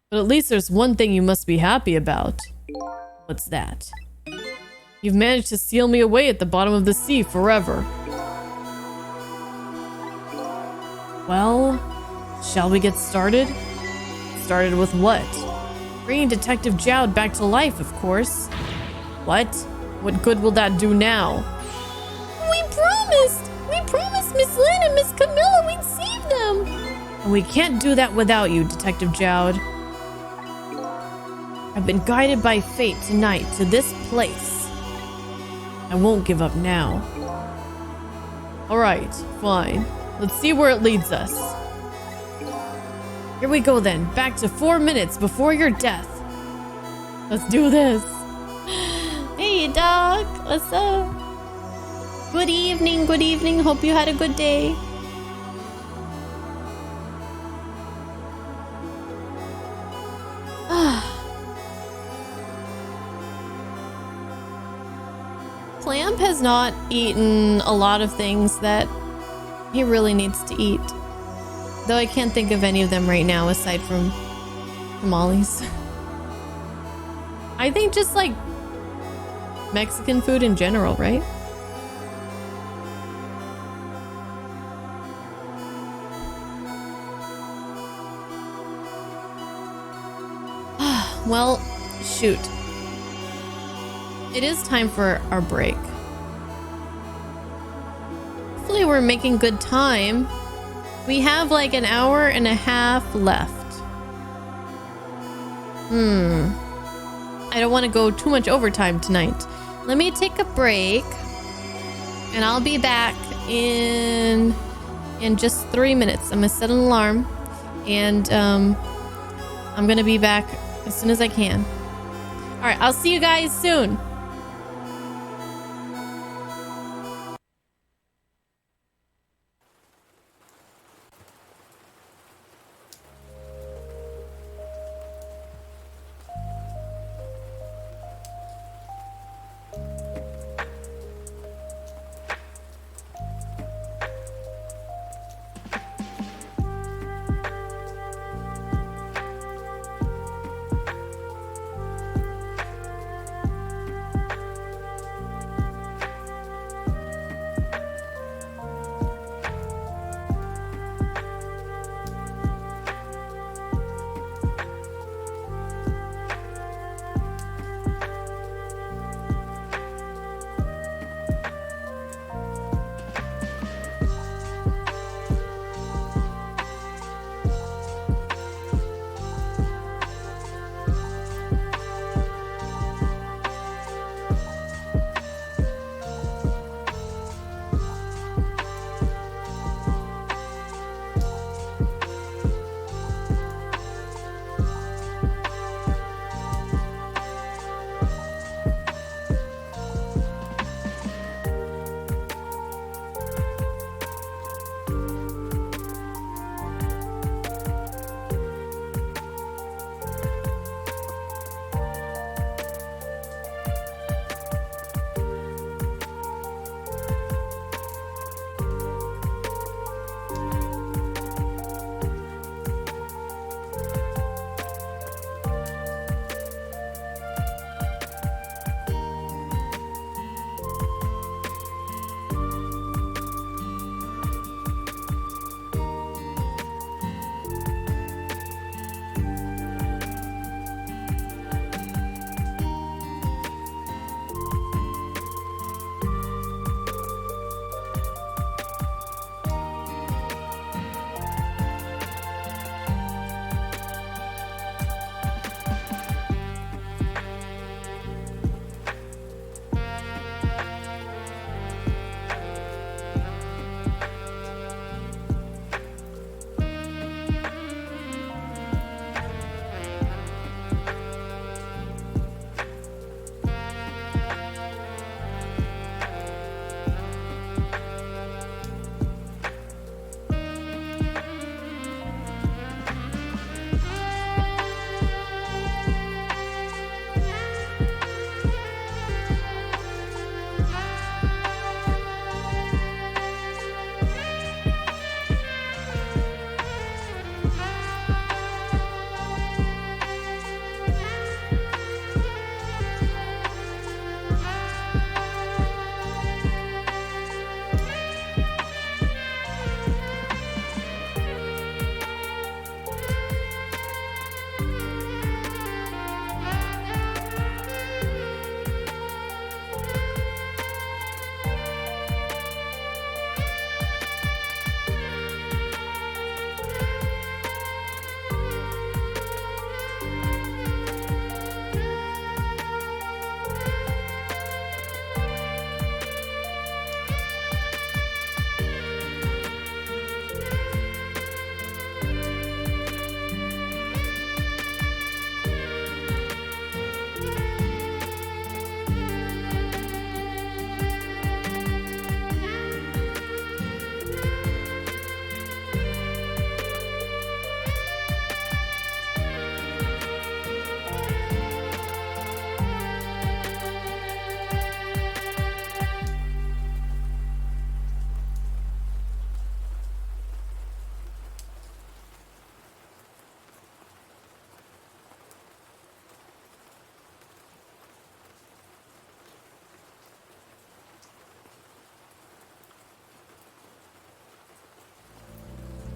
But at least there's one thing you must be happy about. What's that? You've managed to seal me away at the bottom of the sea forever. Well, shall we get started? Started with what? Bringing Detective Jowd back to life, of course. What? What good will that do now? We promised! We promised Miss Lynn and Miss Camilla we'd save them! And we can't do that without you, Detective Jowd. I've been guided by fate tonight to this place. I won't give up now. Alright, fine. Let's see where it leads us. Here we go then, back to 4 minutes before your death. Let's do this. Hey, Doc. What's up? Good evening, good evening. Hope you had a good day. Clamp has not eaten a lot of things that he really needs to eat. Though I can't think of any of them right now aside from tamales. I think just like Mexican food in general, right? Well, shoot. It is time for our break. hopefully we're making good time. We have like an hour and a half left. I don't want to go too much overtime tonight. Let me take a break and I'll be back in just 3 minutes. I'm gonna set an alarm and I'm gonna be back as soon as I can. All right, I'll see you guys soon.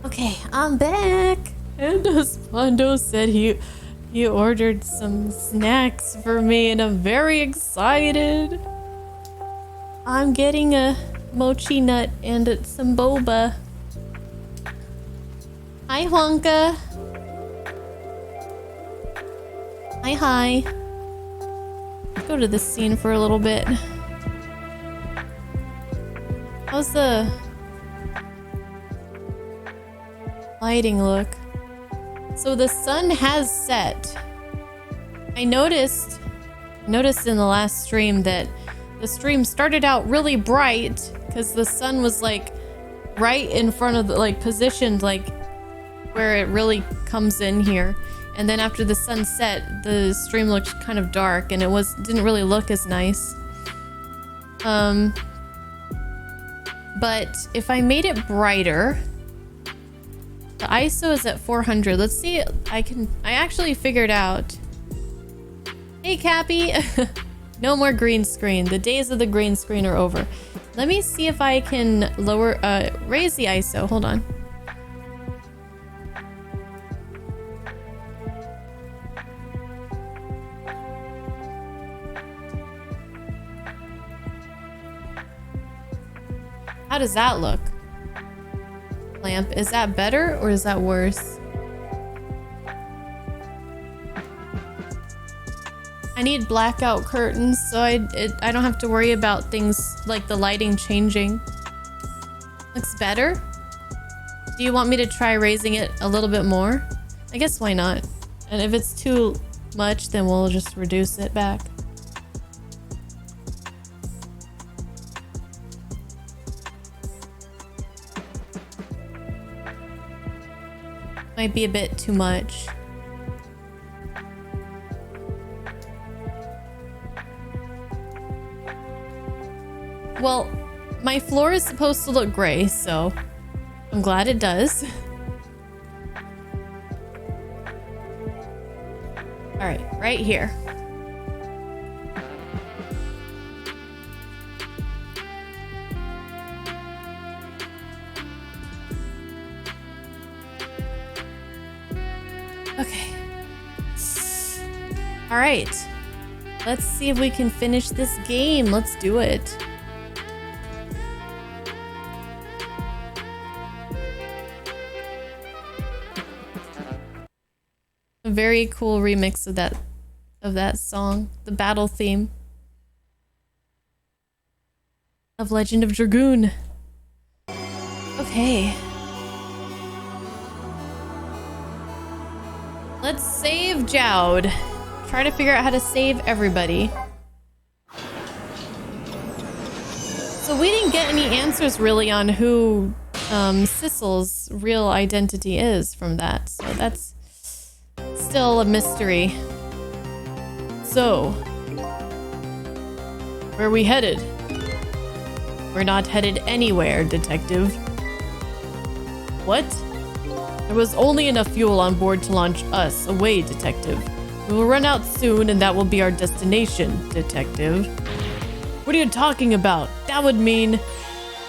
Okay, I'm back. And Espondo said he ordered some snacks for me and I'm very excited. I'm getting a mochi nut and some boba. Hi, Wonka. Hi. Let's go to this scene for a little bit. How's the lighting look? So the sun has set. I noticed in the last stream that the stream started out really bright because the sun was like right in front of the like positioned like where it really comes in here. And then after the sun set, the stream looked kind of dark and didn't really look as nice. But if I made it brighter, the ISO is at 400. Let's see. I actually figured out. Hey, Cappy. No more green screen. The days of the green screen are over. Let me see if I can raise the ISO. Hold on. How does that look? Lamp, is that better or is that worse? I need blackout curtains so I don't have to worry about things like the lighting changing. Looks better? Do you want me to try raising it a little bit more? I guess why not? And if it's too much, then we'll just reduce it back. Might be a bit too much. Well, my floor is supposed to look gray, so I'm glad it does. All right, right here. Okay. All right. Let's see if we can finish this game. Let's do it. A very cool remix of that song, the battle theme of Legend of Dragoon. Okay. Let's save Jowd. Try to figure out how to save everybody. So we didn't get any answers really on who Sissel's real identity is from that. So that's still a mystery. So, where are we headed? We're not headed anywhere, Detective. What? There was only enough fuel on board to launch us away, Detective. We will run out soon and that will be our destination, Detective. What are you talking about? That would mean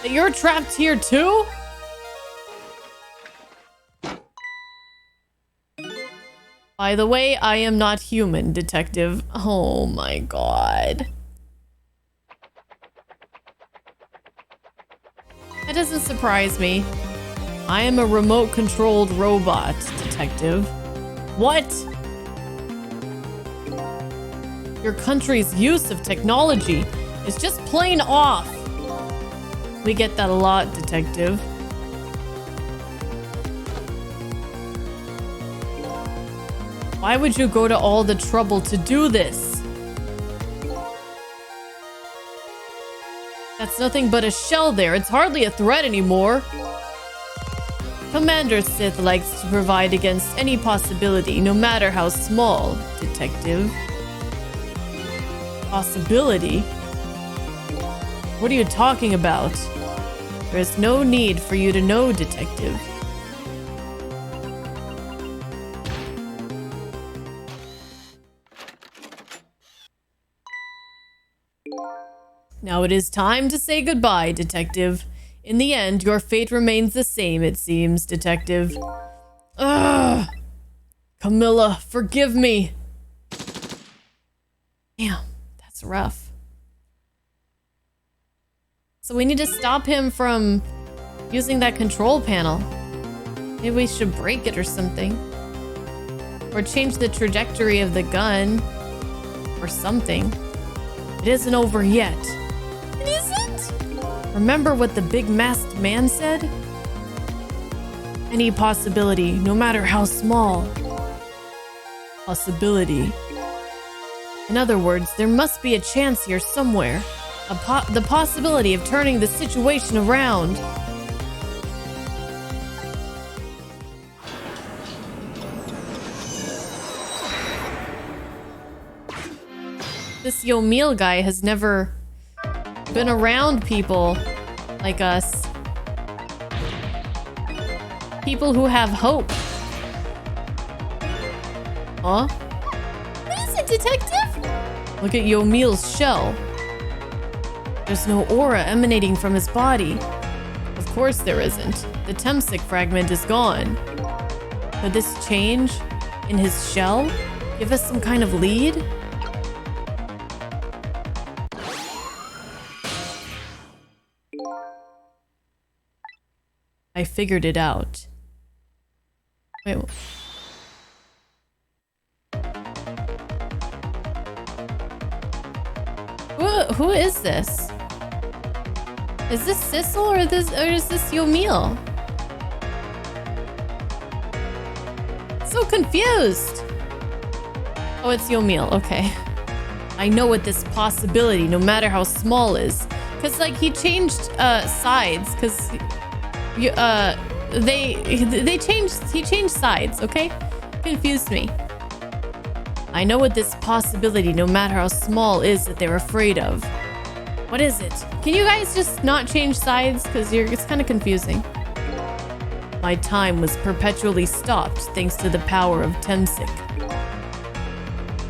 that you're trapped here too? By the way, I am not human, Detective. Oh my god. That doesn't surprise me. I am a remote-controlled robot, Detective. What? Your country's use of technology is just plain off. We get that a lot, Detective. Why would you go to all the trouble to do this? That's nothing but a shell there. It's hardly a threat anymore. Commander Sith likes to provide against any possibility, no matter how small, Detective. Possibility? What are you talking about? There is no need for you to know, Detective. Now it is time to say goodbye, Detective. In the end, your fate remains the same, it seems, Detective. Ugh! Camilla, forgive me! Damn, that's rough. So we need to stop him from using that control panel. Maybe we should break it or something. Or change the trajectory of the gun. Or something. It isn't over yet. It isn't? Remember what the big masked man said? Any possibility, no matter how small. Possibility. In other words, there must be a chance here somewhere. The possibility of turning the situation around. This Yomil guy has never been around people like us. People who have hope. Huh? What is it, detective? Look at Yomil's shell. There's no aura emanating from his body. Of course there isn't. The Temsic fragment is gone. Could this change in his shell give us some kind of lead? I figured it out. Wait. Who is this? Is this Sissel or is this Yomil? So confused. Oh, it's Yomil. Okay. I know what this possibility, no matter how small, is. Cause like he changed sides. Cause he changed sides. Okay, confused me. I know what this possibility, no matter how small, is that they're afraid of. What is it? Can you guys just not change sides? Because it's kind of confusing. My time was perpetually stopped thanks to the power of Temsic.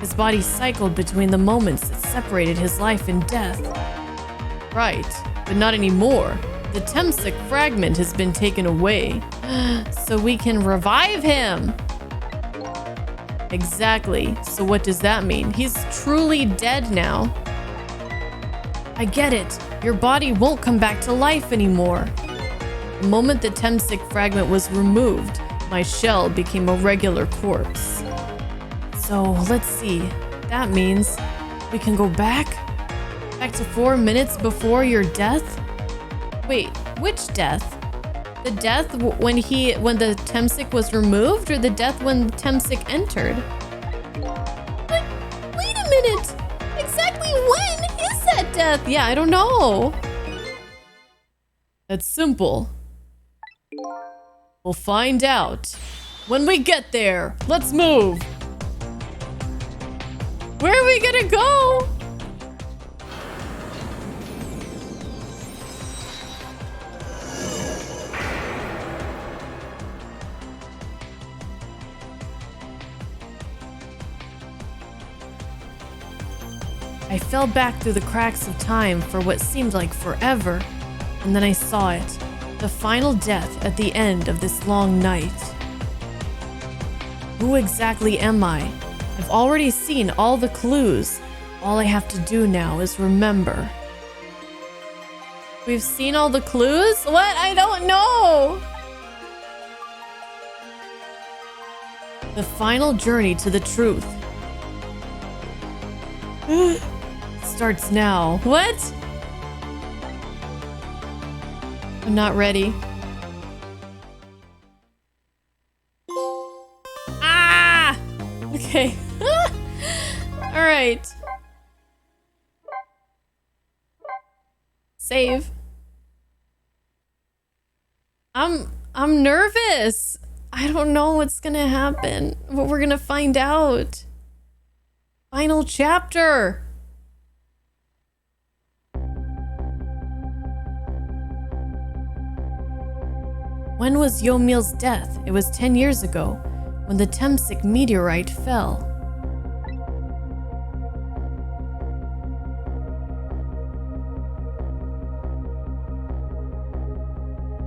His body cycled between the moments that separated his life and death. Right, but not anymore. The Temsic fragment has been taken away. So we can revive him. Exactly. So what does that mean? He's truly dead now. I get it. Your body won't come back to life anymore. The moment the Temsic fragment was removed, my shell became a regular corpse. So let's see. That means we can go back? Back to 4 minutes before your death? Wait, which death? The death when the Temsic was removed, or the death when Temsic entered? But wait a minute! Exactly when is that death? Yeah, I don't know. That's simple. We'll find out when we get there. Let's move. Where are we gonna go? I fell back through the cracks of time for what seemed like forever, and then I saw it, the final death at the end of this long night. Who exactly am I? I've already seen all the clues. All I have to do now is remember. We've seen all the clues? What? I don't know! The final journey to the truth starts now. What? I'm not ready. Ah! Okay. All right. Save. I'm nervous. I don't know what's gonna happen. What we're gonna find out. Final chapter. When was Yomil's death? It was 10 years ago, when the Temsic meteorite fell.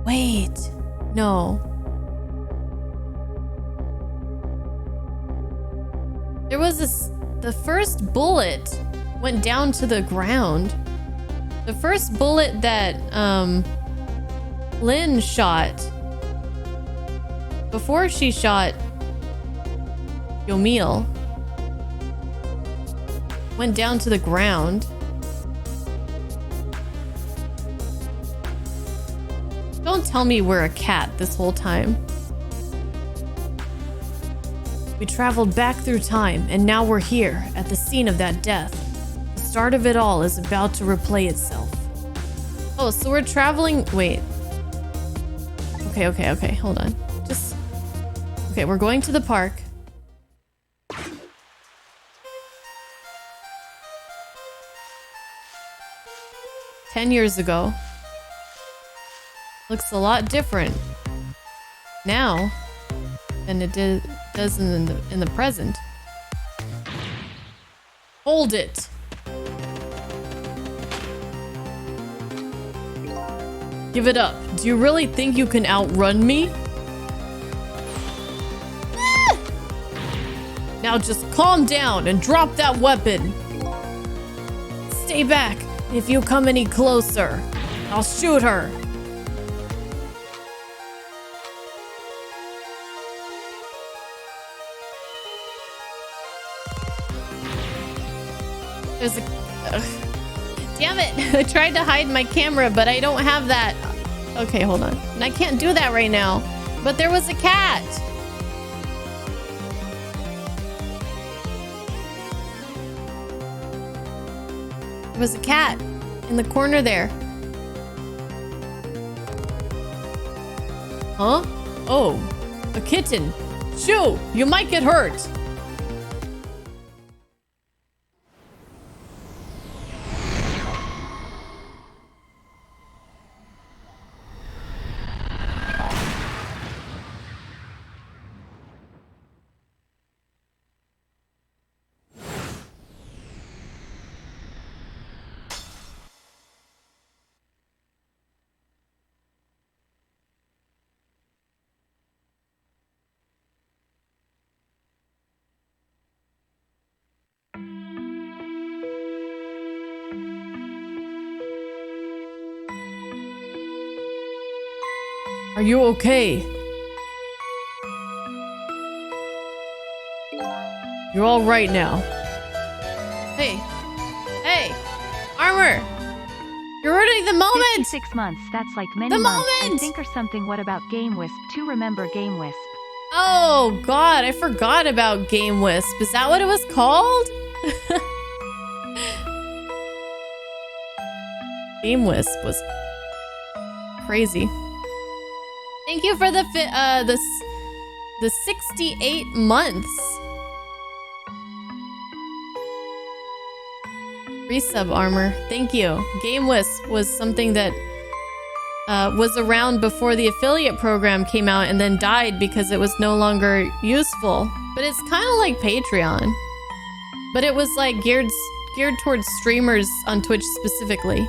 Wait, no. The first bullet went down to the ground. The first bullet that Lynn shot before she shot Yomil went down to the ground. Don't tell me we're a cat this whole time. We traveled back through time, and now we're here at the scene of that death. The start of it all is about to replay itself. Oh, so we're traveling. Wait. Okay. Hold on. Okay, we're going to the park. "10 years ago. Looks a lot different now than it does in the present." Hold it. Give it up. Do you really think you can outrun me? Now just calm down and drop that weapon. Stay back. If you come any closer, I'll shoot her. There's a... Damn it! I tried to hide my camera, but I don't have that. Okay, hold on. And I can't do that right now. But there was a cat. There was a cat in the corner there. Huh? Oh, a kitten. Shoo! You might get hurt. Are you okay? You're all right now. Hey, Armor! You're ruining the moment! 56 months, that's like many The months, moment! I think, or something. What about Game Wisp? To remember Game Wisp. Oh god, I forgot about Game Wisp. Is that what it was called? Game Wisp was crazy. Thank you for the 68 months. Resub Armor. Thank you. Game Wisp was something that was around before the affiliate program came out and then died because it was no longer useful. But it's kind of like Patreon. But it was like geared towards streamers on Twitch specifically.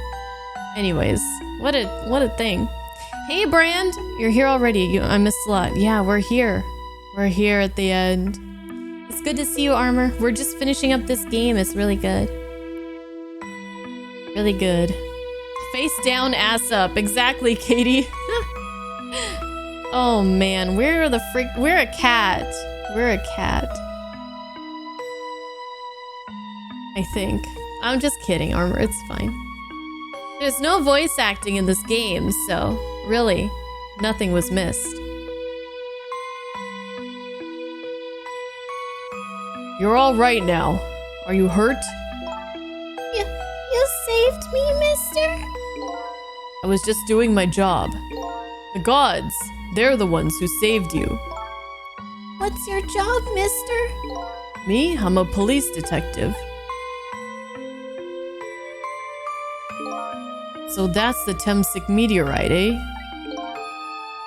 Anyways, what a thing. Hey Brand, you're here already. I missed a lot. Yeah, we're here. We're here at the end. It's good to see you, Armor. We're just finishing up this game. It's really good. Really good. Face down, ass up. Exactly, Katie. Oh man, we're a cat. We're a cat. I think. I'm just kidding, Armor. It's fine. There's no voice acting in this game, so really, nothing was missed. You're all right now. Are you hurt? You saved me, mister? I was just doing my job. The gods, they're the ones who saved you. What's your job, mister? Me? I'm a police detective. So that's the Temsic meteorite, eh?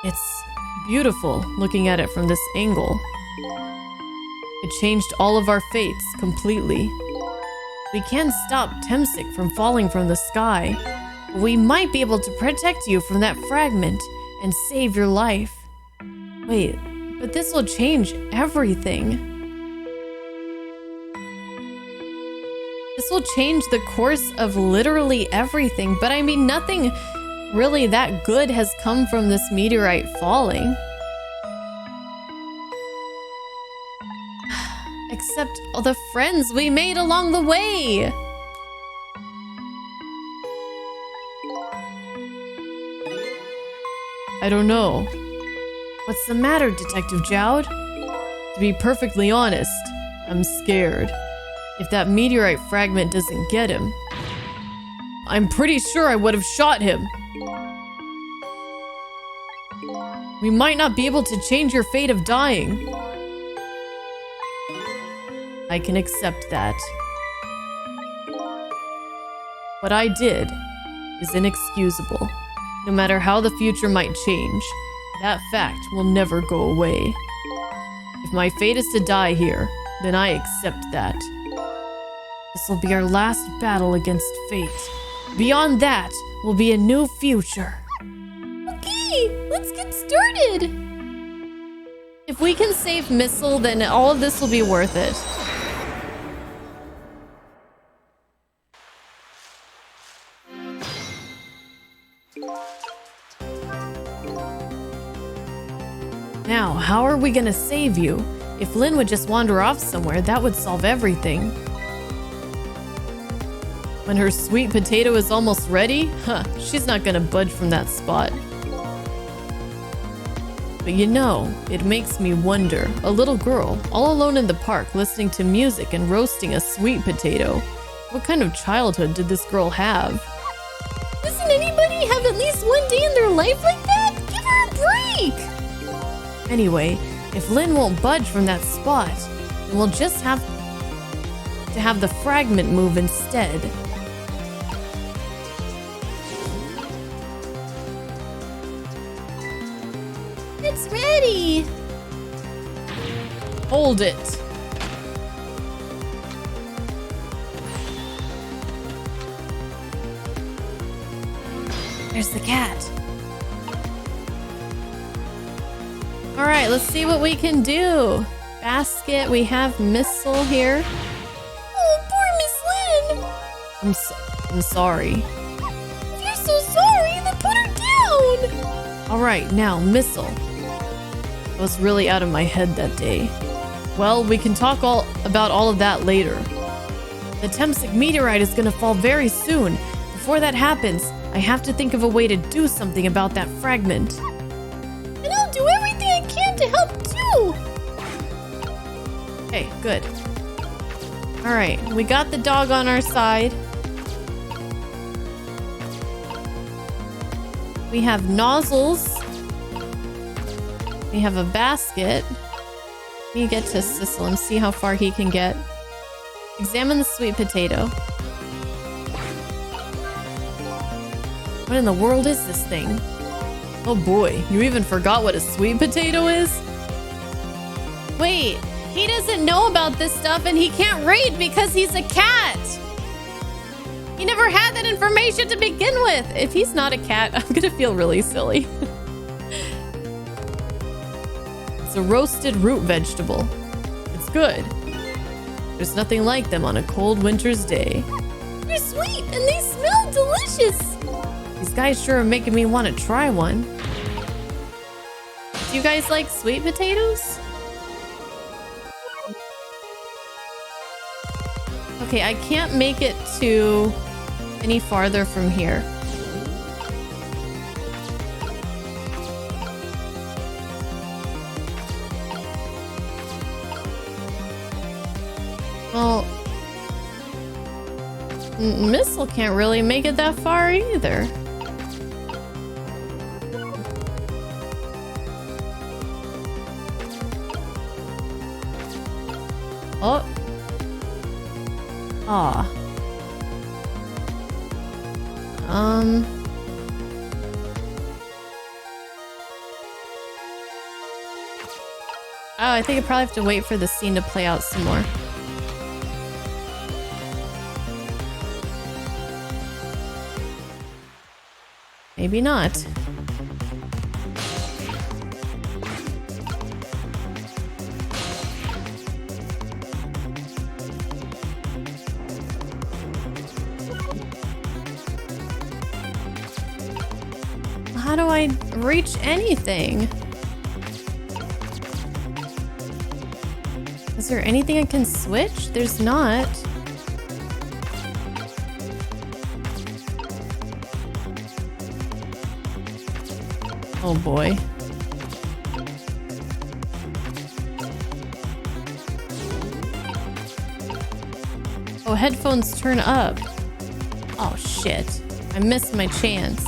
It's beautiful looking at it from this angle. It changed all of our fates completely. We can't stop Temsic from falling from the sky, but we might be able to protect you from that fragment and save your life. Wait, but this will change everything. This will change the course of literally everything, but I mean, nothing really that good has come from this meteorite falling. Except all the friends we made along the way. I don't know. What's the matter, Detective Jowd? To be perfectly honest, I'm scared. If that meteorite fragment doesn't get him, I'm pretty sure I would have shot him. We might not be able to change your fate of dying. I can accept that. What I did is inexcusable. No matter how the future might change, that fact will never go away. If my fate is to die here, then I accept that. This will be our last battle against fate. Beyond that will be a new future. Okay, let's get started. If we can save Missile, then all of this will be worth it. Now, how are we gonna save you? If Lynn would just wander off somewhere, that would solve everything. When her sweet potato is almost ready, she's not gonna budge from that spot. But you know, it makes me wonder. A little girl, all alone in the park, listening to music and roasting a sweet potato. What kind of childhood did this girl have? Doesn't anybody have at least one day in their life like that? Give her a break! Anyway, if Lynn won't budge from that spot, then we'll just have to have the fragment move instead. It's ready! Hold it. There's the cat. All right, let's see what we can do. Basket, we have Missile here. Oh, poor Miss Lynn! I'm sorry. If you're so sorry, then put her down! All right, now, Missile. I was really out of my head that day. Well, we can talk about all of that later. The Temsic meteorite is gonna fall very soon. Before that happens, I have to think of a way to do something about that fragment. And I'll do everything I can to help too! Okay, good. All right, we got the dog on our side. We have nozzles. We have a basket. Let me get to Sissel and see how far he can get. Examine the sweet potato. What in the world is this thing? Oh boy, you even forgot what a sweet potato is? Wait, he doesn't know about this stuff and he can't read because he's a cat! He never had that information to begin with! If he's not a cat, I'm gonna feel really silly. It's a roasted root vegetable. It's good. There's nothing like them on a cold winter's day. They're sweet and they smell delicious! These guys sure are making me want to try one. Do you guys like sweet potatoes? Okay, I can't make it to any farther from here. Well, Missile can't really make it that far either. Oh. Ah. Oh, I think I probably have to wait for the scene to play out some more. Maybe not. How do I reach anything? Is there anything I can switch? There's not. Oh boy. Oh, headphones turn up. Oh shit. I missed my chance.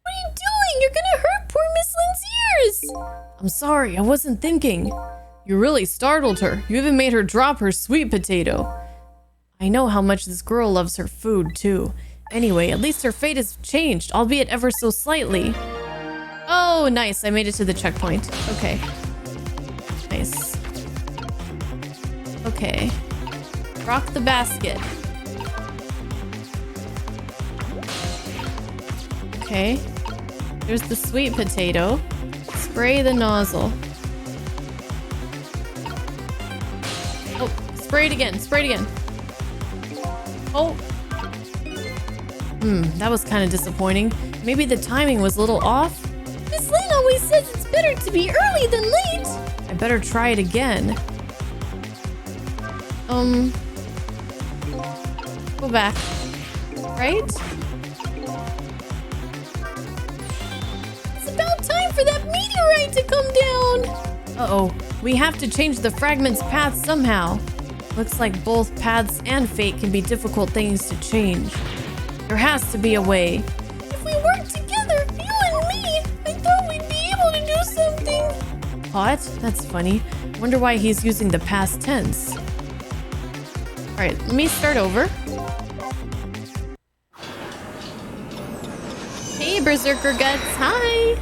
What are you doing? You're gonna hurt poor Miss Lynn's ears! I'm sorry, I wasn't thinking. You really startled her. You even made her drop her sweet potato. I know how much this girl loves her food, too. Anyway, at least her fate has changed, albeit ever so slightly. Oh, nice. I made it to the checkpoint. Okay. Nice. Okay. Rock the basket. Okay. There's the sweet potato. Spray the nozzle. Oh, spray it again. Spray it again. Oh. That was kind of disappointing. Maybe the timing was a little off. Miss Lynn always says it's better to be early than late. I better try it again. Go back. Right? It's about time for that meteorite to come down. Uh-oh. We have to change the fragment's path somehow. Looks like both paths and fate can be difficult things to change. There has to be a way. If we work together, you and me, I thought we'd be able to do something. What? That's funny. Wonder why he's using the past tense. Alright, let me start over. Hey, Berserker Guts. Hi!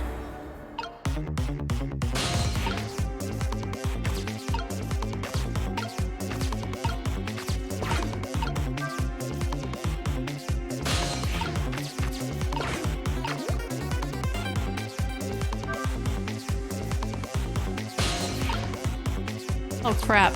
Oh, crap.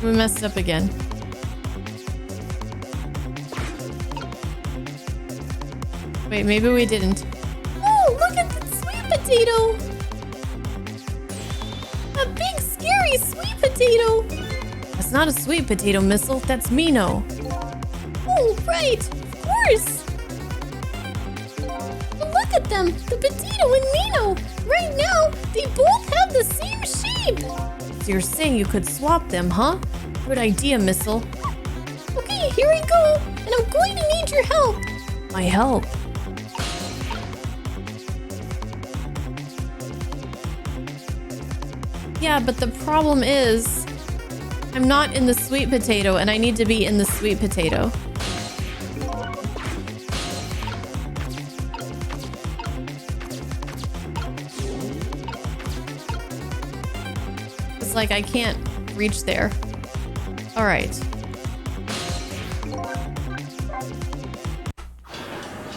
We messed up again. Wait, maybe we didn't. Oh, look at that sweet potato! A big, scary sweet potato! That's not a sweet potato, Missile. That's Mino. Oh, right! Of course! But look at them! The potato and Mino! Right now, they both have the same shape! So you're saying you could swap them, huh? Good idea, Missile. Okay, here I go! And I'm going to need your help! My help? Yeah, but the problem is I'm not in the sweet potato and I need to be in the sweet potato. It's like I can't reach there. All right.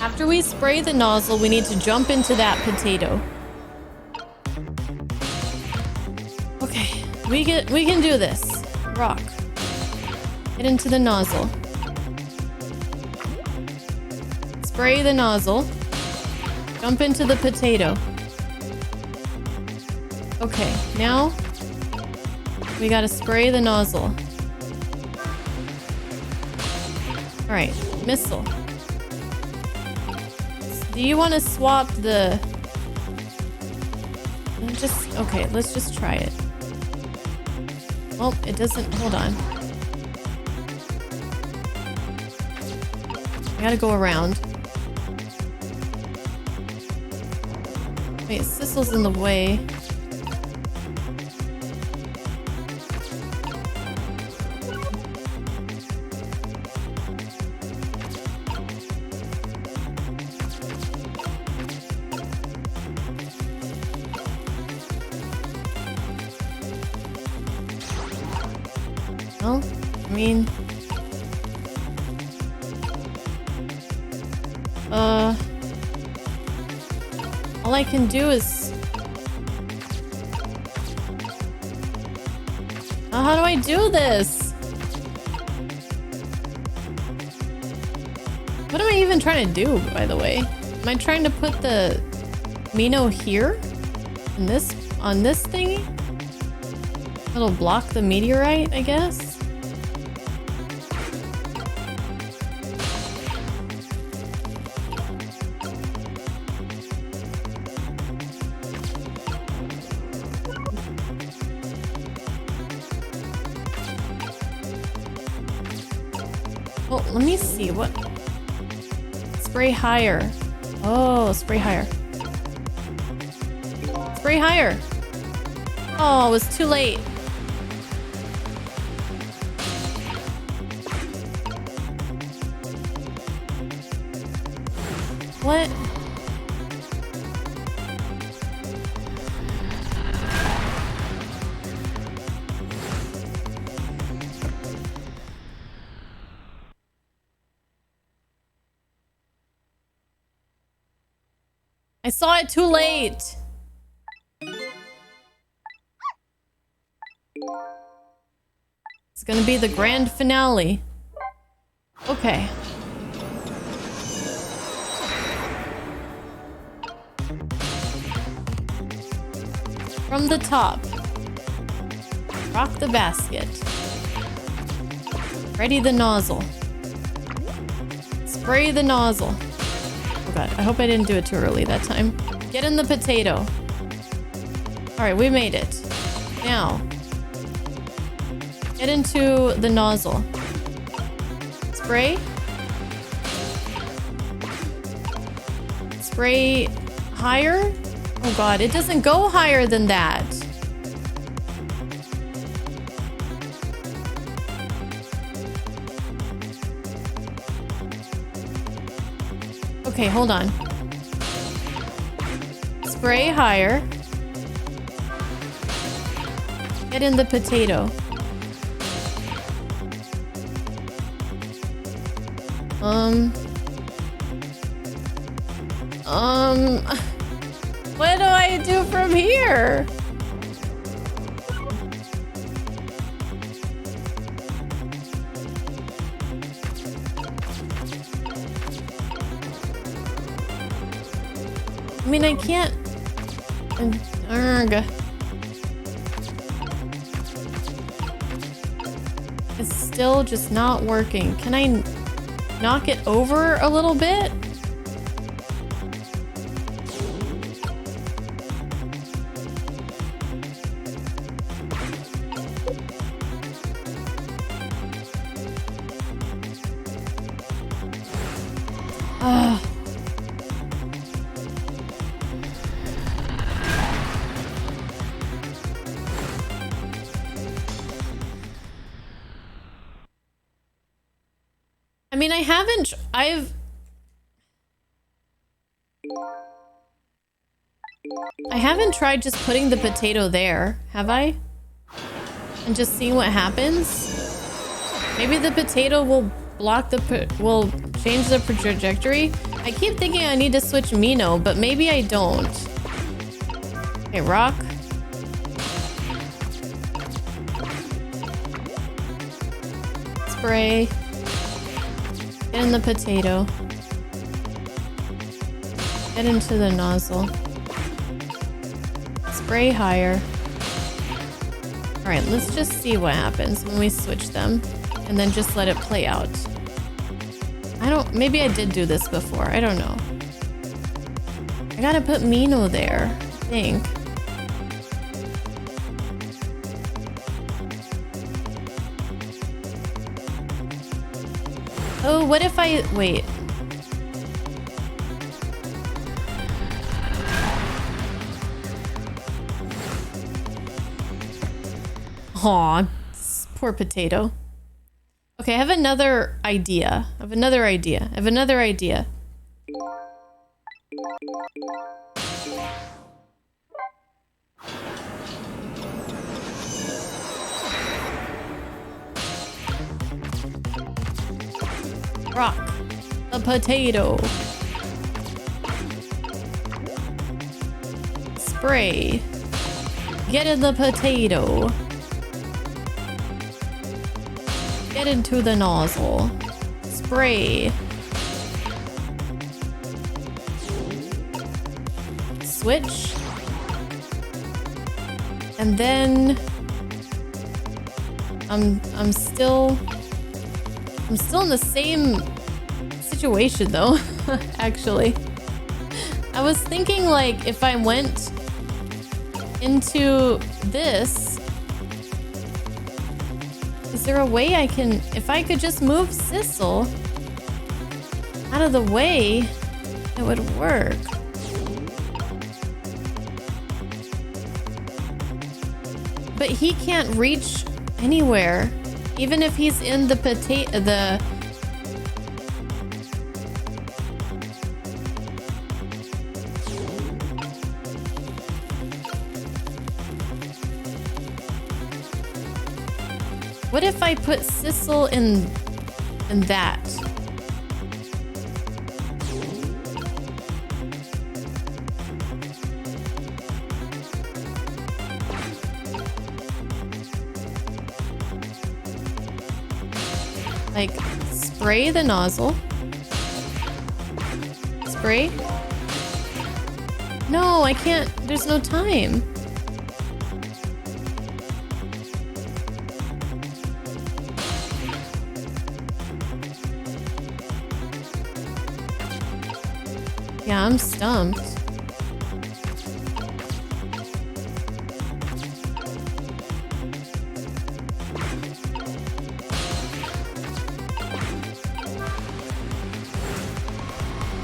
After we spray the nozzle, we need to jump into that potato. Okay, we can do this. Rock. Get into the nozzle. Spray the nozzle. Jump into the potato. Okay, now we gotta spray the nozzle. Alright, Missile. Do you want to swap the... Okay, let's just try it. Well, it doesn't... Hold on. I gotta go around. Wait, Sissel's in the way. Well, I mean... all I can do is... how do I do this? What am I even trying to do, by the way? Am I trying to put the Mino here? In this, on this thingy? It'll block the meteorite, I guess? Well, let me see what... Spray higher. Oh, spray higher. Spray higher. Oh, it was too late. What? I saw it too late. It's gonna be the grand finale. Okay. From the top. Rock the basket. Ready the nozzle. Spray the nozzle. Oh god, I hope I didn't do it too early that time. Get in the potato. Alright, we made it. Now. Get into the nozzle. Spray. Spray higher? Oh god, it doesn't go higher than that. Okay, hold on. Spray higher. Get in the potato. What do I do from here? I mean, I can't... Arrgh. It's still just not working. Can I knock it over a little bit? I mean, I haven't tried just putting the potato there, have I? And just seeing what happens? Maybe the potato will block will change the trajectory. I keep thinking I need to switch Mino, but maybe I don't. Okay, rock. Spray. Get in the potato. Get into the nozzle. Spray higher. Alright, let's just see what happens when we switch them. And then just let it play out. Maybe I did do this before. I don't know. I gotta put Mino there, I think. Oh, what if I... Wait. Aw, poor potato. Okay, I have another idea. I have another idea. Rock the potato. Spray. Get in the potato. Get into the nozzle. Spray. Switch. And then I'm still in the same situation though, actually. I was thinking like if I went into this, is there a way I can, if I could just move Sissel out of the way, it would work. But he can't reach anywhere, even if he's in the potato, What if I put Sissel in that? Like, spray the nozzle. Spray? No, I can't. There's no time. Yeah, I'm stumped.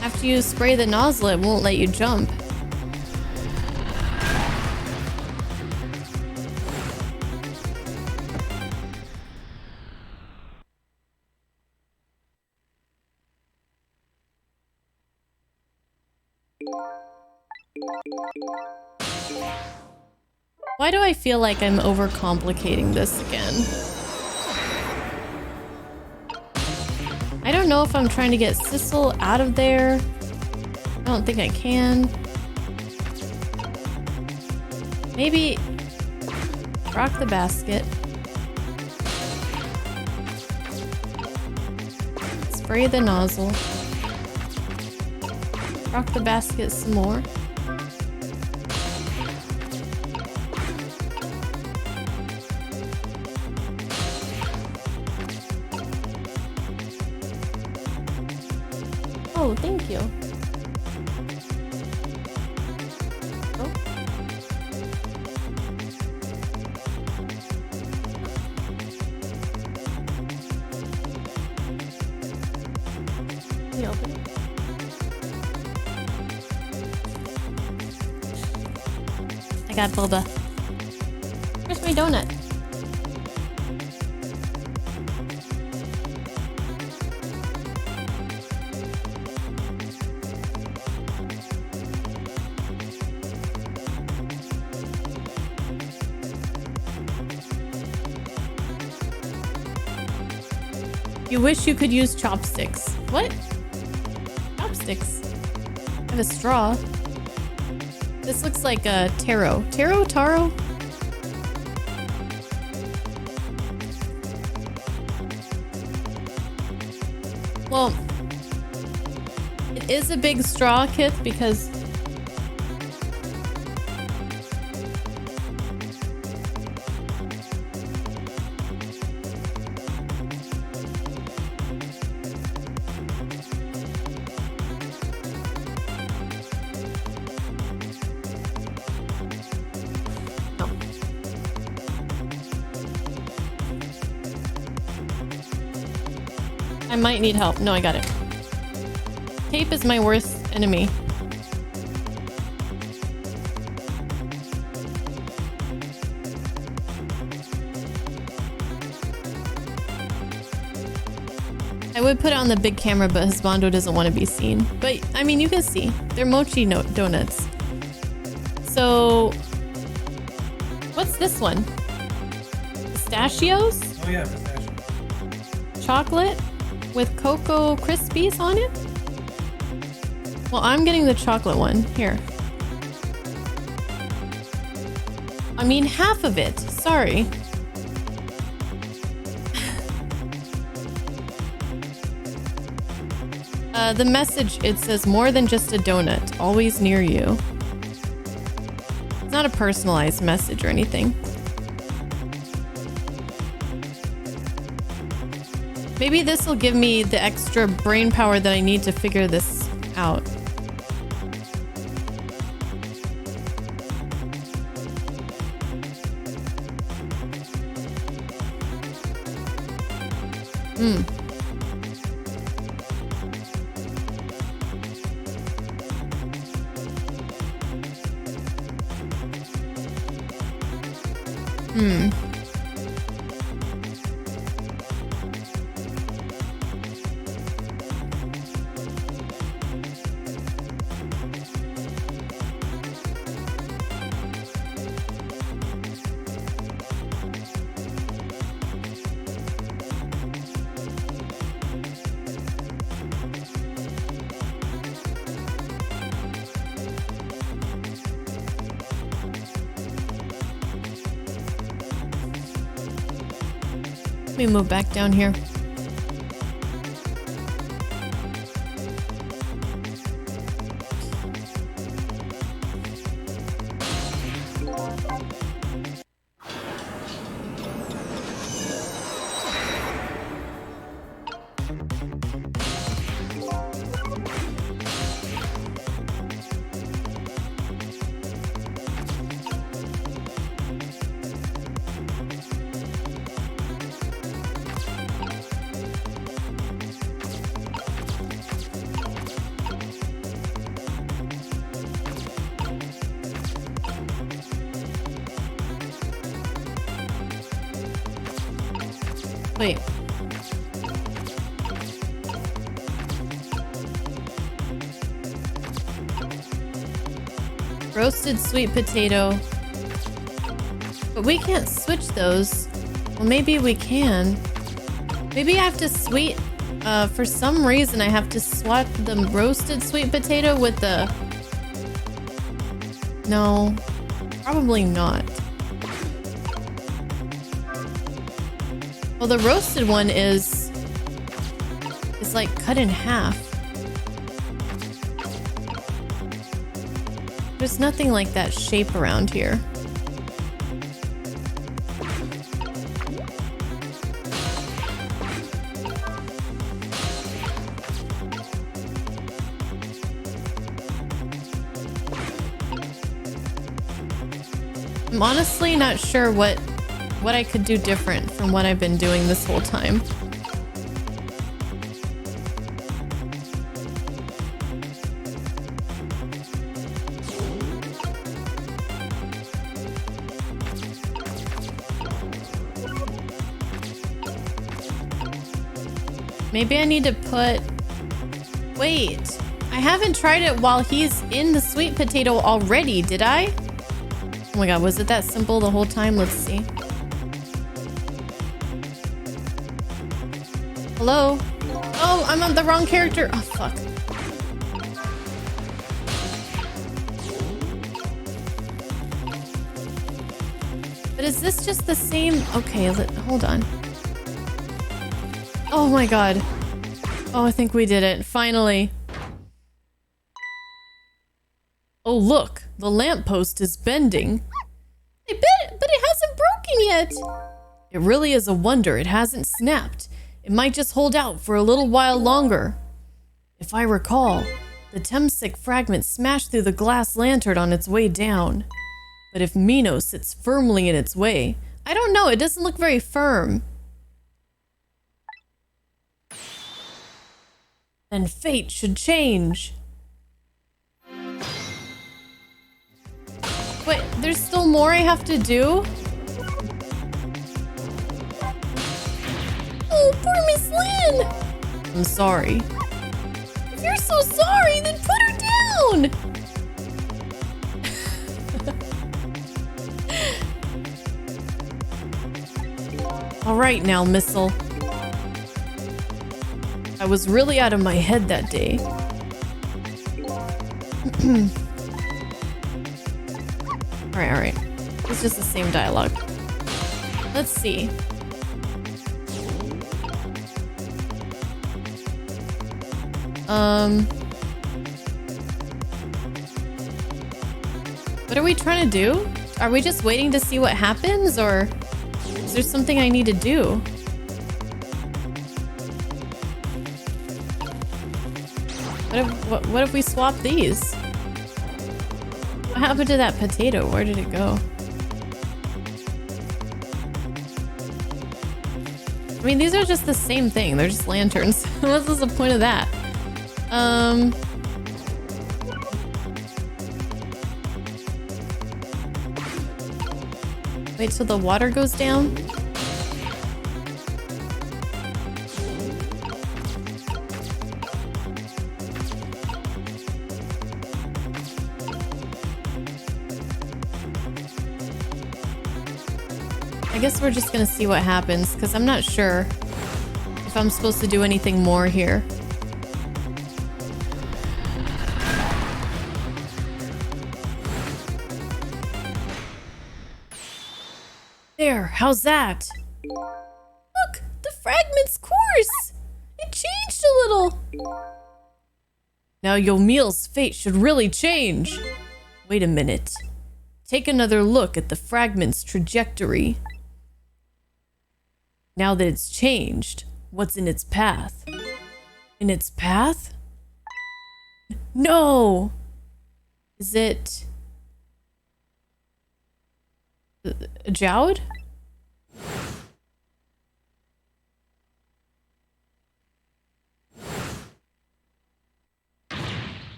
After you spray the nozzle, it won't let you jump. Why do I feel like I'm overcomplicating this again? I don't know if I'm trying to get Sissel out of there. I don't think I can. Maybe rock the basket. Spray the nozzle. Rock the basket some more. Oh, thank you. Oh. Can you open it? I got boba. Where's my donut? You wish you could use chopsticks. What? Chopsticks? I have a straw. This looks like a taro. Taro? Well, it is a big straw, Kith, because I might need help. No, I got it. Tape is my worst enemy. I would put it on the big camera, but Husbando doesn't want to be seen. But, I mean, you can see. They're mochi donuts. So, what's this one? Pistachios? Oh yeah, pistachio. Chocolate? with Cocoa Krispies on it? Well, I'm getting the chocolate one. Here. I mean, half of it. Sorry. The message, it says more than just a donut, always near you. It's not a personalized message or anything. Maybe this will give me the extra brain power that I need to figure this out. Let me move back down here. Wait. Roasted sweet potato. But we can't switch those. Well, maybe we can. Maybe I have to for some reason I have to swap the roasted sweet potato with the... No, probably not. Well, the roasted one is like cut in half. There's nothing like that shape around here. I'm honestly not sure what I could do different from what I've been doing this whole time. Maybe I need to put... Wait, I haven't tried it while he's in the sweet potato already, did I? Oh my god, was it that simple the whole time? Let's see. Hello? Oh, I'm on the wrong character. Oh, fuck. But is this just the same? Okay, hold on. Oh my god. Oh, I think we did it. Finally. Oh, look. The lamppost is bending. I bet, but it hasn't broken yet. It really is a wonder it hasn't snapped. It might just hold out for a little while longer. If I recall, the Temsic fragment smashed through the glass lantern on its way down. But if Mino sits firmly in its way, I don't know, it doesn't look very firm. Then fate should change. Wait, there's still more I have to do? Oh, poor Miss Lynn! I'm sorry. If you're so sorry, then put her down! All right now, Missile. was really out of my head that day. Alright. It's just the same dialogue. Let's see. What are we trying to do? Are we just waiting to see what happens, or is there something I need to do? What if we swap these? What happened to that potato? Where did it go? I mean, these are just the same thing. They're just lanterns. What was the point of that? Wait till the water goes down. I guess we're just gonna see what happens, because I'm not sure if I'm supposed to do anything more here. There, how's that? Look, the fragment's course. It changed a little. Now Yomiel's fate should really change. Wait a minute. Take another look at the fragment's trajectory. Now that it's changed, what's in its path? In its path? No! Is it... a Jowd?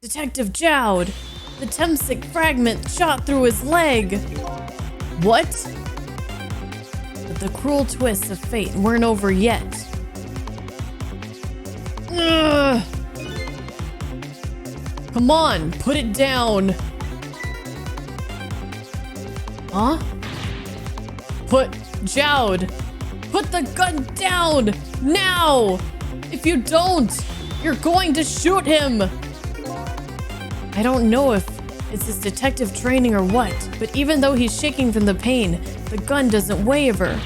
Detective Jowd! The Temsic fragment shot through his leg! What? But the cruel twists of fate weren't over yet. Ugh. Come on, put it down! Huh? Jowd! Put the gun down! Now! If you don't, you're going to shoot him! I don't know if it's his detective training or what, but even though he's shaking from the pain, the gun doesn't waver.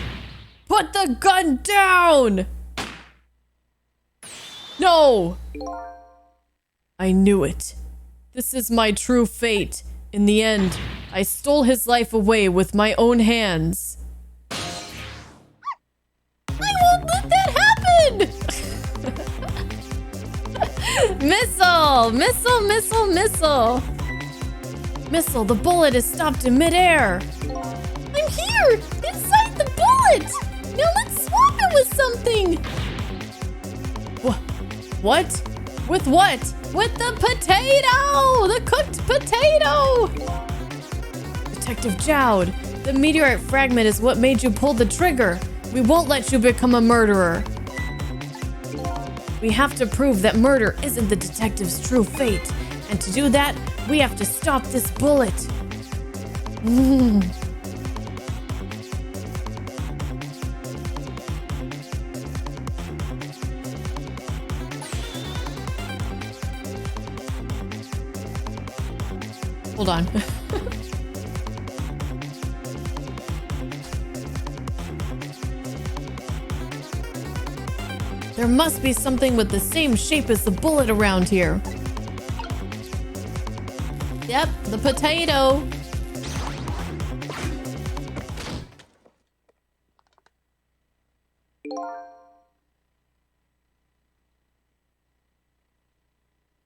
Put the gun down! No! I knew it. This is my true fate. In the end, I stole his life away with my own hands. I won't let that happen! Missile! Missile, missile, missile! Missile, the bullet is stopped in midair! I'm here! Inside the bullet! Now let's swap it with something! What? With what? With the potato! The cooked potato! Detective Jowd, the meteorite fragment is what made you pull the trigger. We won't let you become a murderer. We have to prove that murder isn't the detective's true fate. And to do that, we have to stop this bullet. Hold on. There must be something with the same shape as the bullet around here. Yep, the potato.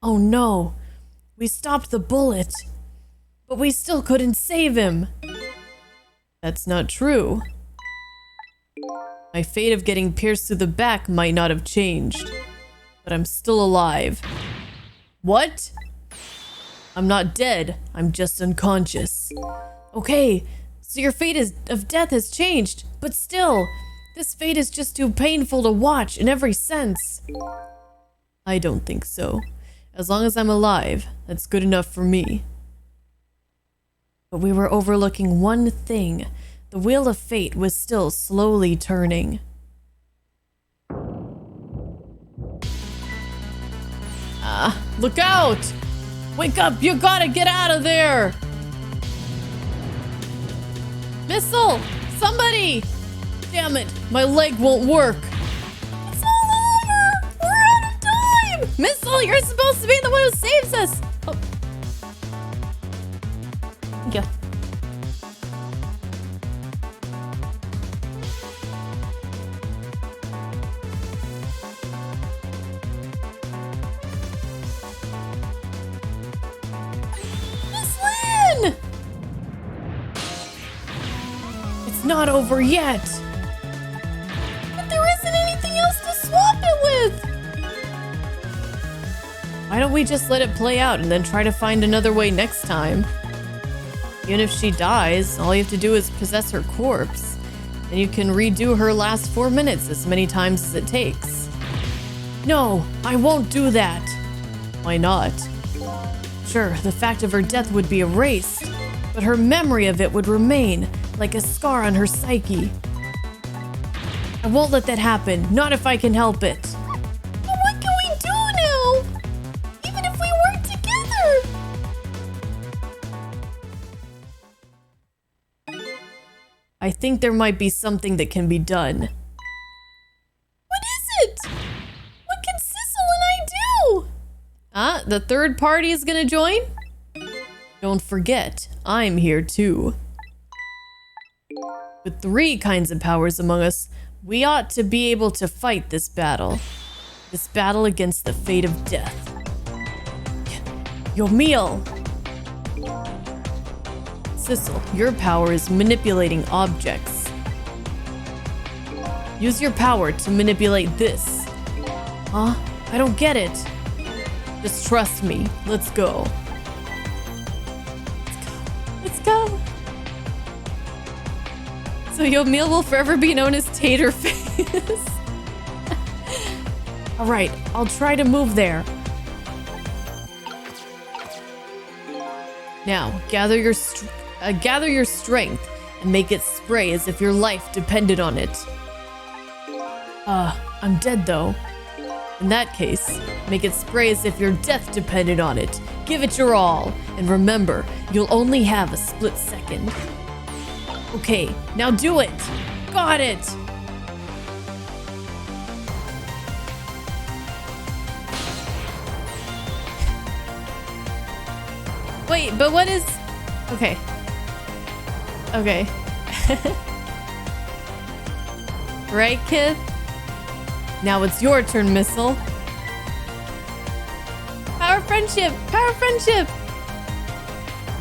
Oh no, we stopped the bullet, but we still couldn't save him. That's not true. My fate of getting pierced through the back might not have changed, but I'm still alive. What? I'm not dead, I'm just unconscious. Okay, so your fate of death has changed, but still, this fate is just too painful to watch in every sense. I don't think so. As long as I'm alive, that's good enough for me. But we were overlooking one thing. The wheel of fate was still slowly turning. Look out! Wake up! You gotta get out of there! Missile! Somebody! Damn it! My leg won't work! It's all over! We're out of time! Missile, you're supposed to be the one who saves us! Oh. Thank you. It's not over yet. But there isn't anything else to swap it with. Why don't we just let it play out and then try to find another way next time? Even if she dies, all you have to do is possess her corpse. And you can redo her last 4 minutes as many times as it takes. No, I won't do that. Why not? Sure, the fact of her death would be erased, but her memory of it would remain, like a scar on her psyche. I won't let that happen, not if I can help it. But what can we do now? Even if we work together? I think there might be something that can be done. What is it? What can Sissel and I do? The third party is gonna join? Don't forget, I'm here too. With 3 kinds of powers among us, we ought to be able to fight this battle. This battle against the fate of death. Yomiel! Sissel, your power is manipulating objects. Use your power to manipulate this. Huh? I don't get it. Just trust me. Let's go. Let's go. So Yomiel will forever be known as Tater Face. All right, I'll try to move there. Now, gather your strength and make it spray as if your life depended on it. I'm dead though. In that case, make it spray as if your death depended on it. Give it your all, and remember, you'll only have a split second. Okay, now do it! Got it! Wait, but what is... Okay. Okay. Right, kid? Now it's your turn, Missile. Power friendship! Power friendship!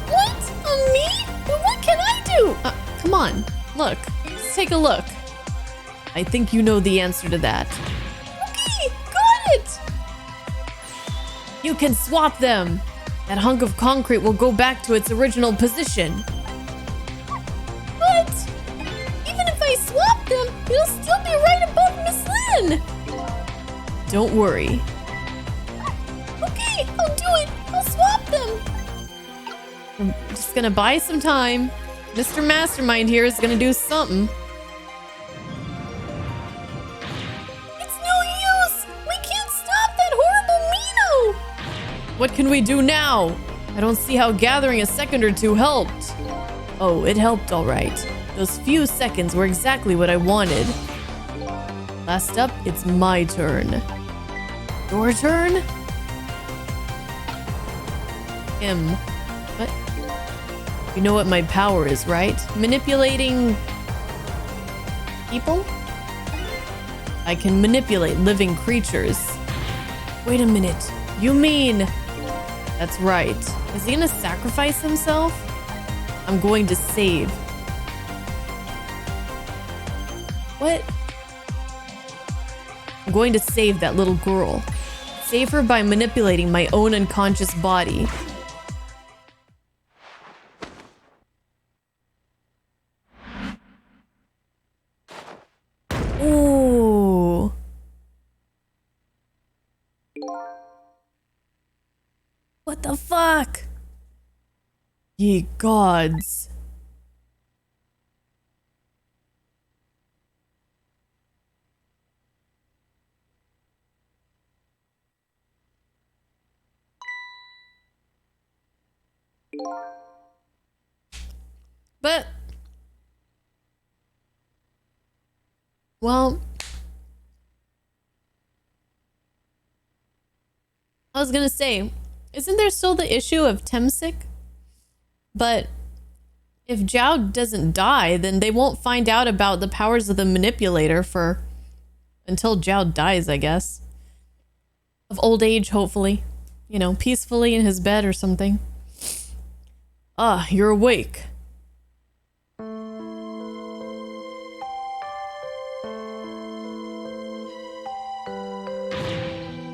What? On me? But what can I do? Come on. Look. Let's take a look. I think you know the answer to that. Okay, got it! You can swap them! That hunk of concrete will go back to its original position. But even if I swap them, it'll still be right above Miss Lynn. Don't worry. Okay, I'll do it. I'll swap them. I'm just gonna buy some time. Mr. Mastermind here is gonna do something. It's no use. We can't stop that horrible Mino. What can we do now? I don't see how gathering a second or two helped. Oh, it helped all right. Those few seconds were exactly what I wanted. Last up, it's my turn. Your turn? What? You know what my power is, right? Manipulating... people? I can manipulate living creatures. Wait a minute. You mean... That's right. Is he gonna sacrifice himself? I'm going to save. What? I'm going to save that little girl. Save her by manipulating my own unconscious body. Ooh. What the fuck? Ye gods. But, well, I was gonna say, isn't there still the issue of Temsic? But if Zhao doesn't die, then they won't find out about the powers of the manipulator until Zhao dies, I guess. Of old age, hopefully. You know, peacefully in his bed or something. Ah, you're awake.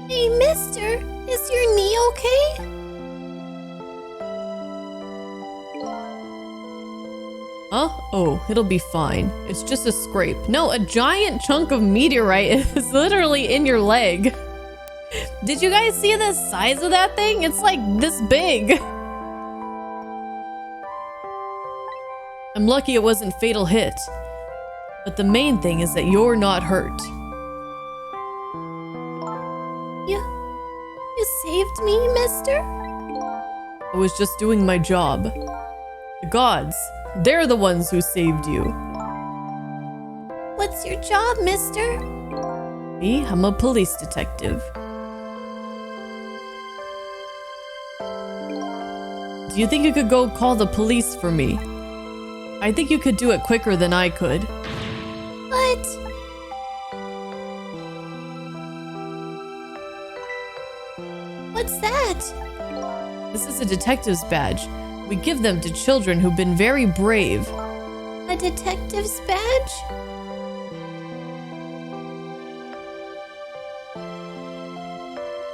Hey, mister, is your knee okay? Huh? Oh, it'll be fine. It's just a scrape. No, a giant chunk of meteorite is literally in your leg. Did you guys see the size of that thing? It's like this big. I'm lucky it wasn't fatal hit. But the main thing is that you're not hurt. You saved me, mister? I was just doing my job. The gods, they're the ones who saved you. What's your job, mister? Me? I'm a police detective. Do you think you could go call the police for me? I think you could do it quicker than I could. But... What's that? This is a detective's badge. We give them to children who've been very brave. A detective's badge?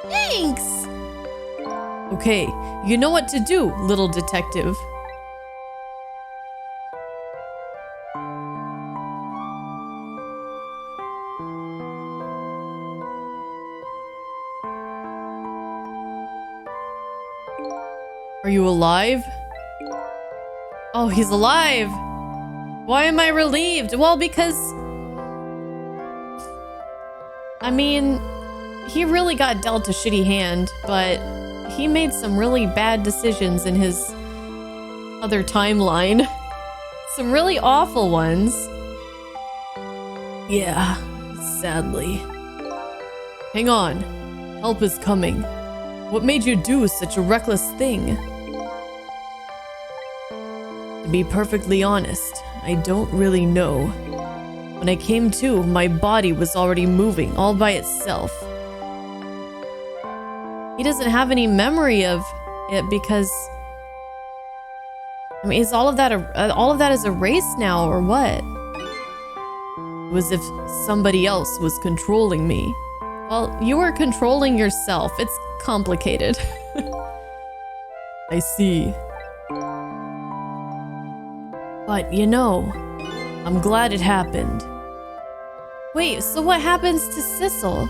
Thanks! Okay, you know what to do, little detective. Are you alive? Oh, he's alive! Why am I relieved? Well, because... I mean, he really got dealt a shitty hand, but he made some really bad decisions in his other timeline. Some really awful ones. Yeah, sadly. Hang on. Help is coming. What made you do such a reckless thing? To be perfectly honest, I don't really know. When I came to, my body was already moving all by itself. He doesn't have any memory of it because... I mean, is all of that is erased now, or what? It was if somebody else was controlling me. Well, you were controlling yourself. It's complicated. I see. But, you know, I'm glad it happened. Wait, so what happens to Sissel?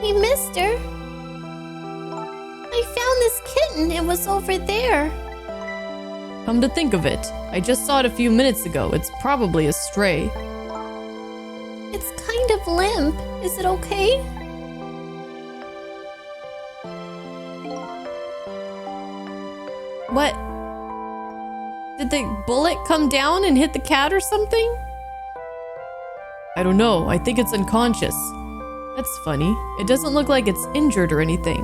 Hey, mister. I found this kitten. It was over there. Come to think of it, I just saw it a few minutes ago. It's probably a stray. It's kind of limp. Is it okay? What? Did the bullet come down and hit the cat or something? I don't know. I think it's unconscious. That's funny. It doesn't look like it's injured or anything.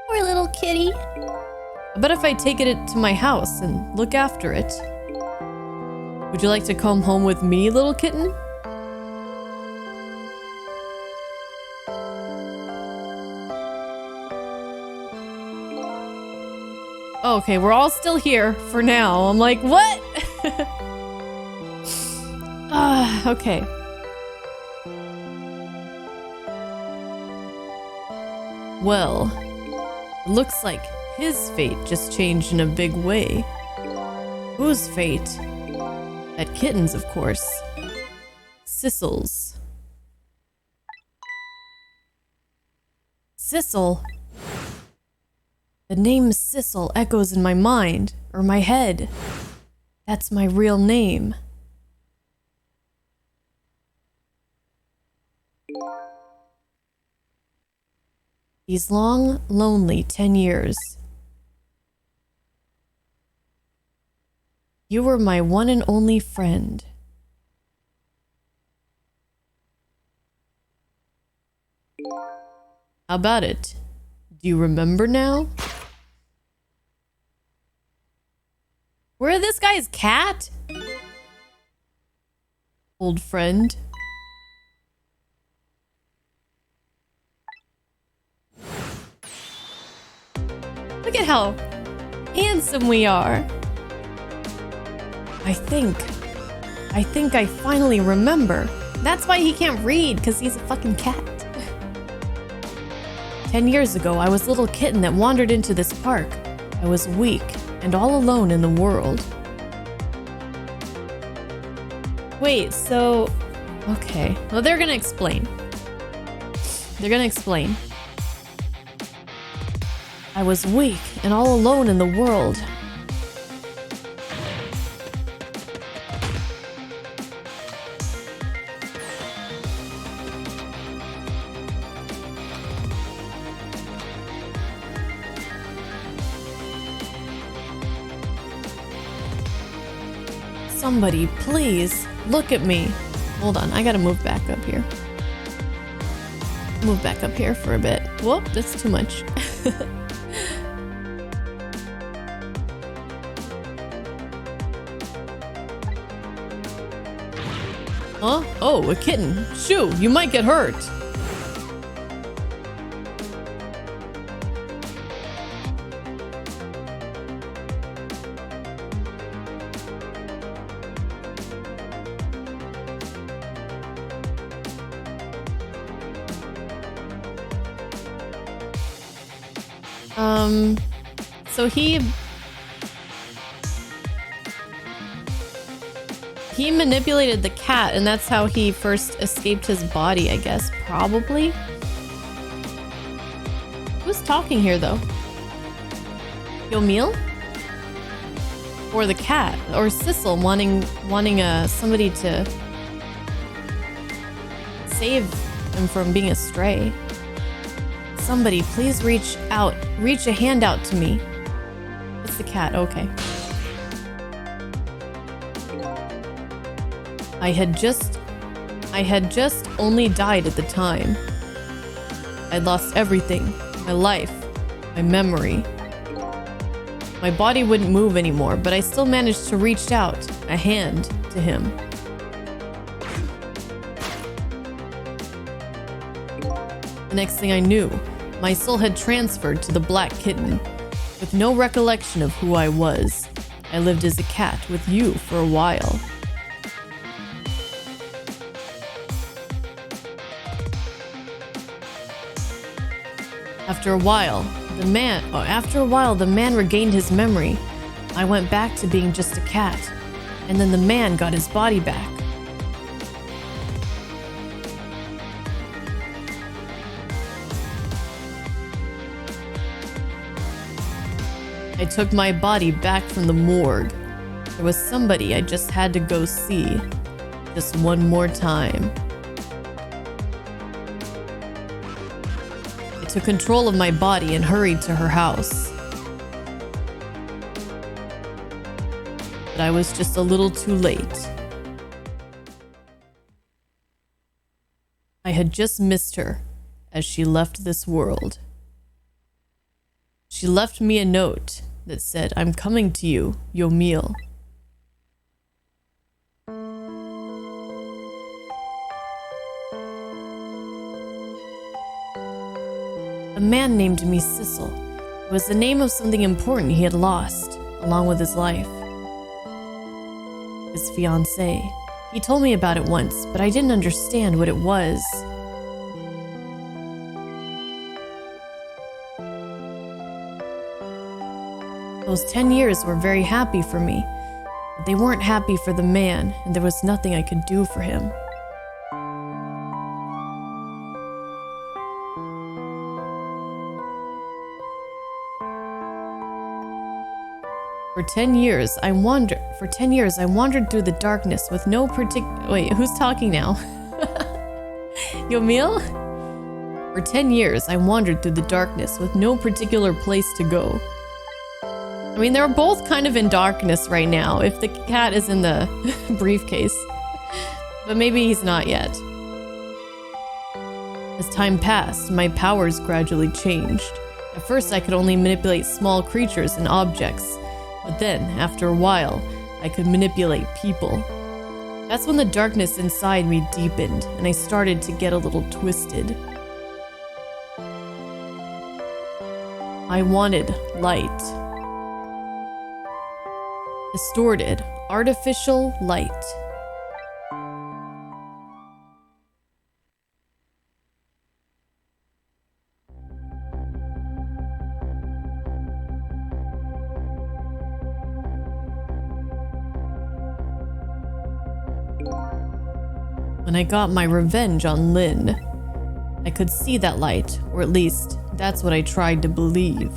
Poor little kitty. I bet if I take it to my house and look after it. Would you like to come home with me, little kitten? Okay, we're all still here for now. I'm like, what? Okay. Well, it looks like his fate just changed in a big way. Whose fate? That kitten's, of course. Sissel's. Sissel. The name Sissel echoes in my mind, or my head. That's my real name. These long, lonely 10 years. You were my one and only friend. How about it? Do you remember now? Where this guy's cat? Old friend. Look at how handsome we are. I think I finally remember. That's why he can't read, because he's a fucking cat. 10 years ago, I was a little kitten that wandered into this park. I was weak and all alone in the world. Wait, so... Okay. Well, they're gonna explain. They're gonna explain. I was weak and all alone in the world. Somebody, please, look at me. Hold on, I gotta move back up here. Move back up here for a bit. Whoop, that's too much. Huh? Oh, a kitten. Shoo, you might get hurt. So he manipulated the cat, and that's how he first escaped his body, I guess. Probably. Who's talking here, though? Yomil? Or the cat? Or Sissel wanting somebody to save him from being astray? Somebody, please reach out. Reach a hand out to me. It's the cat, okay. I had just only died at the time. I'd lost everything. My life. My memory. My body wouldn't move anymore, but I still managed to reach out a hand to him. The next thing I knew, my soul had transferred to the black kitten. With no recollection of who I was, I lived as a cat with you for a while. After a while, the man regained his memory. I went back to being just a cat, and then the man got his body back. I took my body back from the morgue. There was somebody I just had to go see. Just one more time. I took control of my body and hurried to her house. But I was just a little too late. I had just missed her as she left this world. She left me a note that said, "I'm coming to you, Yomil." A man named me Sissel. It was the name of something important he had lost, along with his life. His fiancée. He told me about it once, but I didn't understand what it was. Those 10 years were very happy for me, but they weren't happy for the man, and there was nothing I could do for him. For 10 years, I wandered For 10 years, I wandered through the darkness with no Wait, who's talking now? Yomil? For 10 years, I wandered through the darkness with no particular place to go. I mean, they're both kind of in darkness right now, if the cat is in the briefcase. But maybe he's not yet. As time passed, my powers gradually changed. At first, I could only manipulate small creatures and objects. But then, after a while, I could manipulate people. That's when the darkness inside me deepened, and I started to get a little twisted. I wanted light. Distorted, artificial light. When I got my revenge on Lynn, I could see that light, or at least that's what I tried to believe.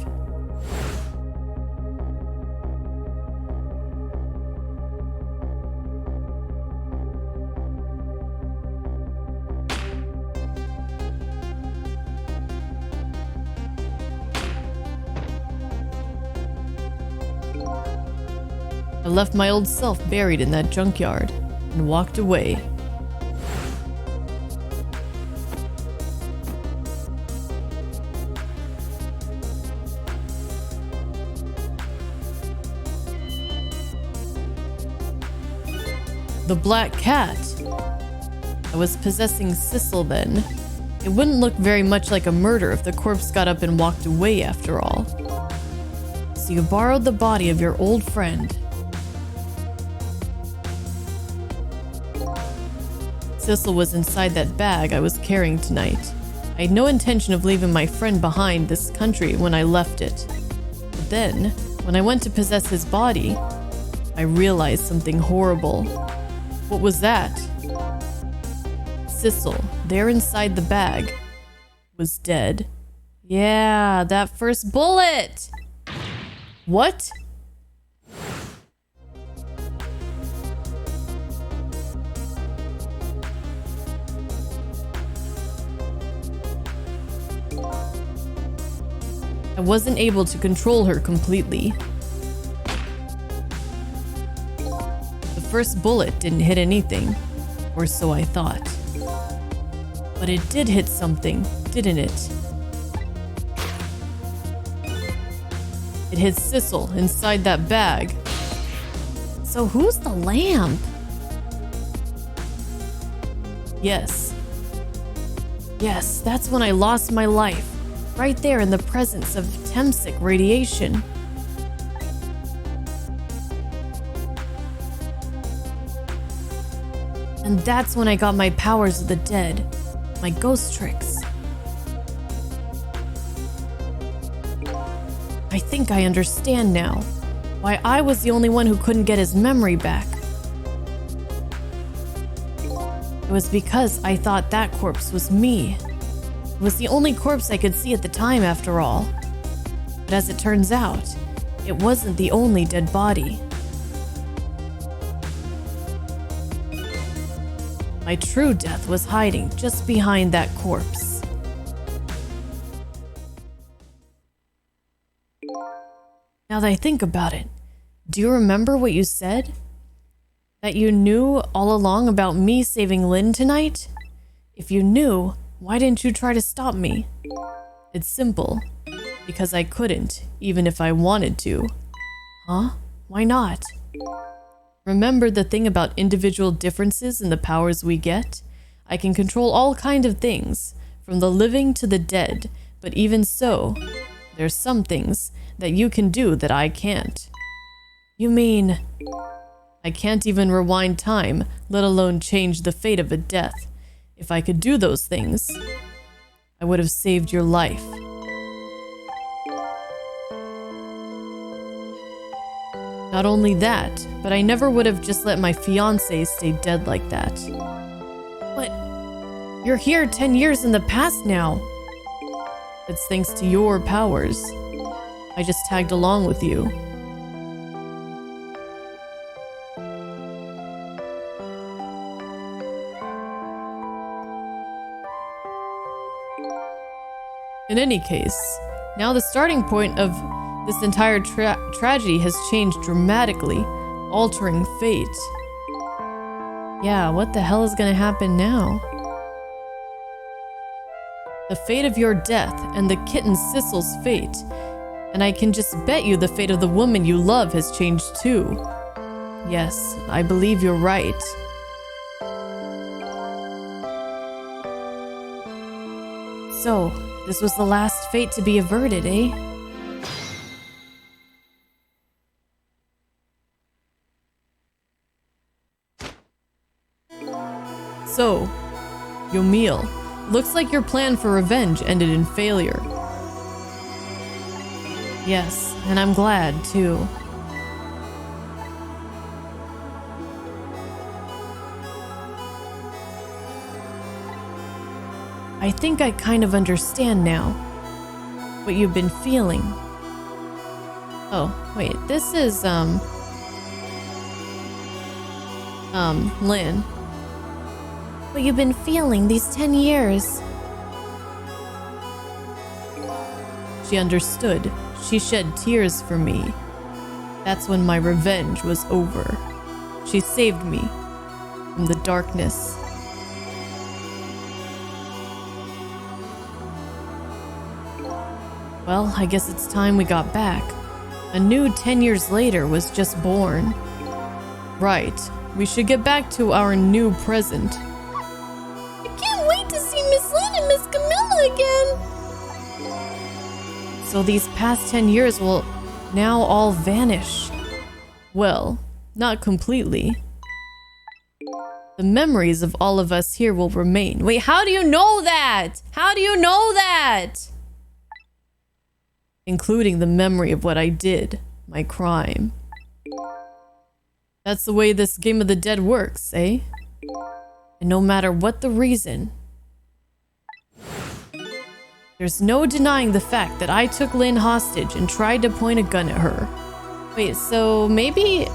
I left my old self buried in that junkyard and walked away. The black cat. I was possessing Sissel then. It wouldn't look very much like a murder if the corpse got up and walked away after all. So you borrowed the body of your old friend. Sissel was inside that bag I was carrying tonight. I had no intention of leaving my friend behind this country when I left it. But then, when I went to possess his body, I realized something horrible. What was that? Sissel, there inside the bag, was dead. Yeah, that first bullet! What? I wasn't able to control her completely. The first bullet didn't hit anything, or so I thought. But it did hit something, didn't it? It hit Sissel inside that bag. So who's the lamp? Yes. Yes, that's when I lost my life. Right there in the presence of Temsic radiation. And that's when I got my powers of the dead, my ghost tricks. I think I understand now why I was the only one who couldn't get his memory back. It was because I thought that corpse was me. It was the only corpse I could see at the time, after all. But as it turns out, it wasn't the only dead body. My true death was hiding just behind that corpse. Now that I think about it, do you remember what you said? That you knew all along about me saving Lynn tonight? If you knew, why didn't you try to stop me? It's simple. Because I couldn't, even if I wanted to. Huh? Why not? Remember the thing about individual differences in the powers we get? I can control all kinds of things, from the living to the dead, but even so, there's some things that you can do that I can't. You mean, I can't even rewind time, let alone change the fate of a death. If I could do those things, I would have saved your life. Not only that, but I never would have just let my fiancé stay dead like that. But you're here 10 years in the past now. It's thanks to your powers. I just tagged along with you. In any case, now the starting point of this entire tragedy has changed dramatically, altering fate. Yeah, what the hell is gonna happen now? The fate of your death and the kitten Sissel's fate. And I can just bet you the fate of the woman you love has changed too. Yes, I believe you're right. So, this was the last fate to be averted, eh? So, Yomil, looks like your plan for revenge ended in failure. Yes, and I'm glad, too. I think I kind of understand now what you've been feeling. Oh, wait, this is, Lynn. What you've been feeling these 10 years. She understood. She shed tears for me. That's when my revenge was over. She saved me from the darkness. Well, I guess it's time we got back. A new 10 years later was just born. Right, we should get back to our new present. I can't wait to see Miss Lynn and Miss Camilla again. So these past 10 years will now all vanish. Well, not completely. The memories of all of us here will remain. Wait, how do you know that? How do you know that? Including the memory of what I did, my crime. That's the way this Game of the Dead works, eh? And no matter what the reason, there's no denying the fact that I took Lynn hostage and tried to point a gun at her. Wait, so maybe...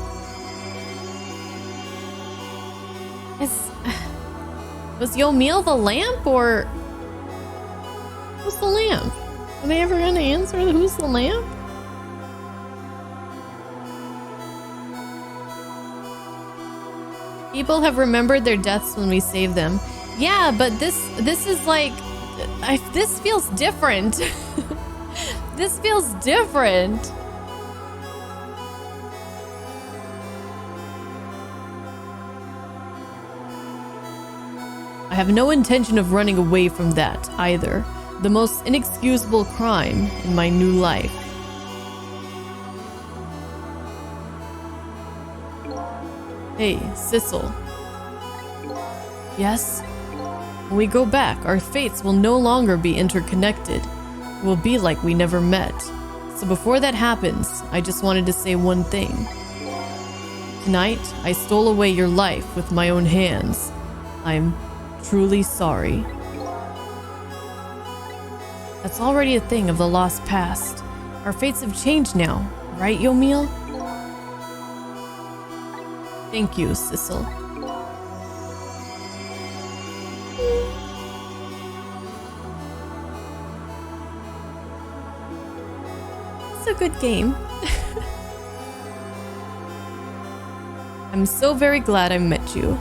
Was Yomil the lamp, or... Who's the lamp? Are they ever gonna answer who's the lamp? People have remembered their deaths when we save them. Yeah, but this is like... this feels different. This feels different. I have no intention of running away from that either. The most inexcusable crime in my new life. Hey, Sissel. Yes? When we go back, our fates will no longer be interconnected. We'll be like we never met. So before that happens, I just wanted to say one thing. Tonight, I stole away your life with my own hands. I'm truly sorry. That's already a thing of the lost past. Our fates have changed now, right, Yomil? Thank you, Sissel. It's a good game. I'm so very glad I met you.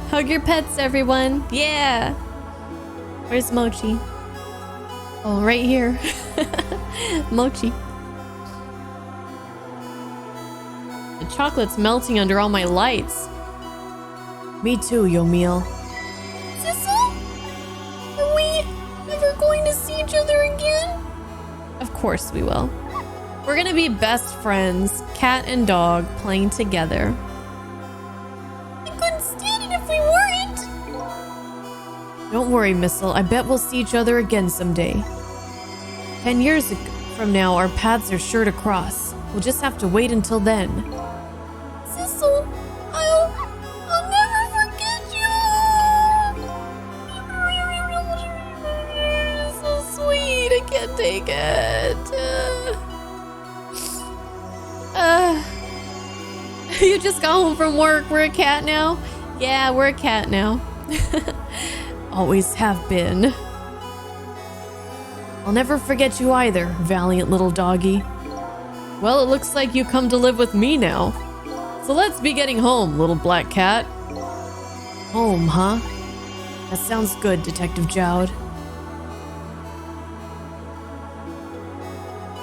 Hug your pets, everyone. Yeah. Where's Mochi? Oh, right here. Mochi. The chocolate's melting under all my lights. Me too, Yomil. Sissel? Are we ever going to see each other again? Of course we will. We're gonna be best friends, cat and dog, playing together. Don't worry, Missile. I bet we'll see each other again someday. 10 years from now, our paths are sure to cross. We'll just have to wait until then. Sissel, I'll never forget you! So sweet. I can't take it. You just got home from work. We're a cat now? Yeah, we're a cat now. Always have been. I'll never forget you either, valiant little doggy. Well, it looks like you come to live with me now. So let's be getting home, little black cat. Home, huh? That sounds good, Detective Jowd.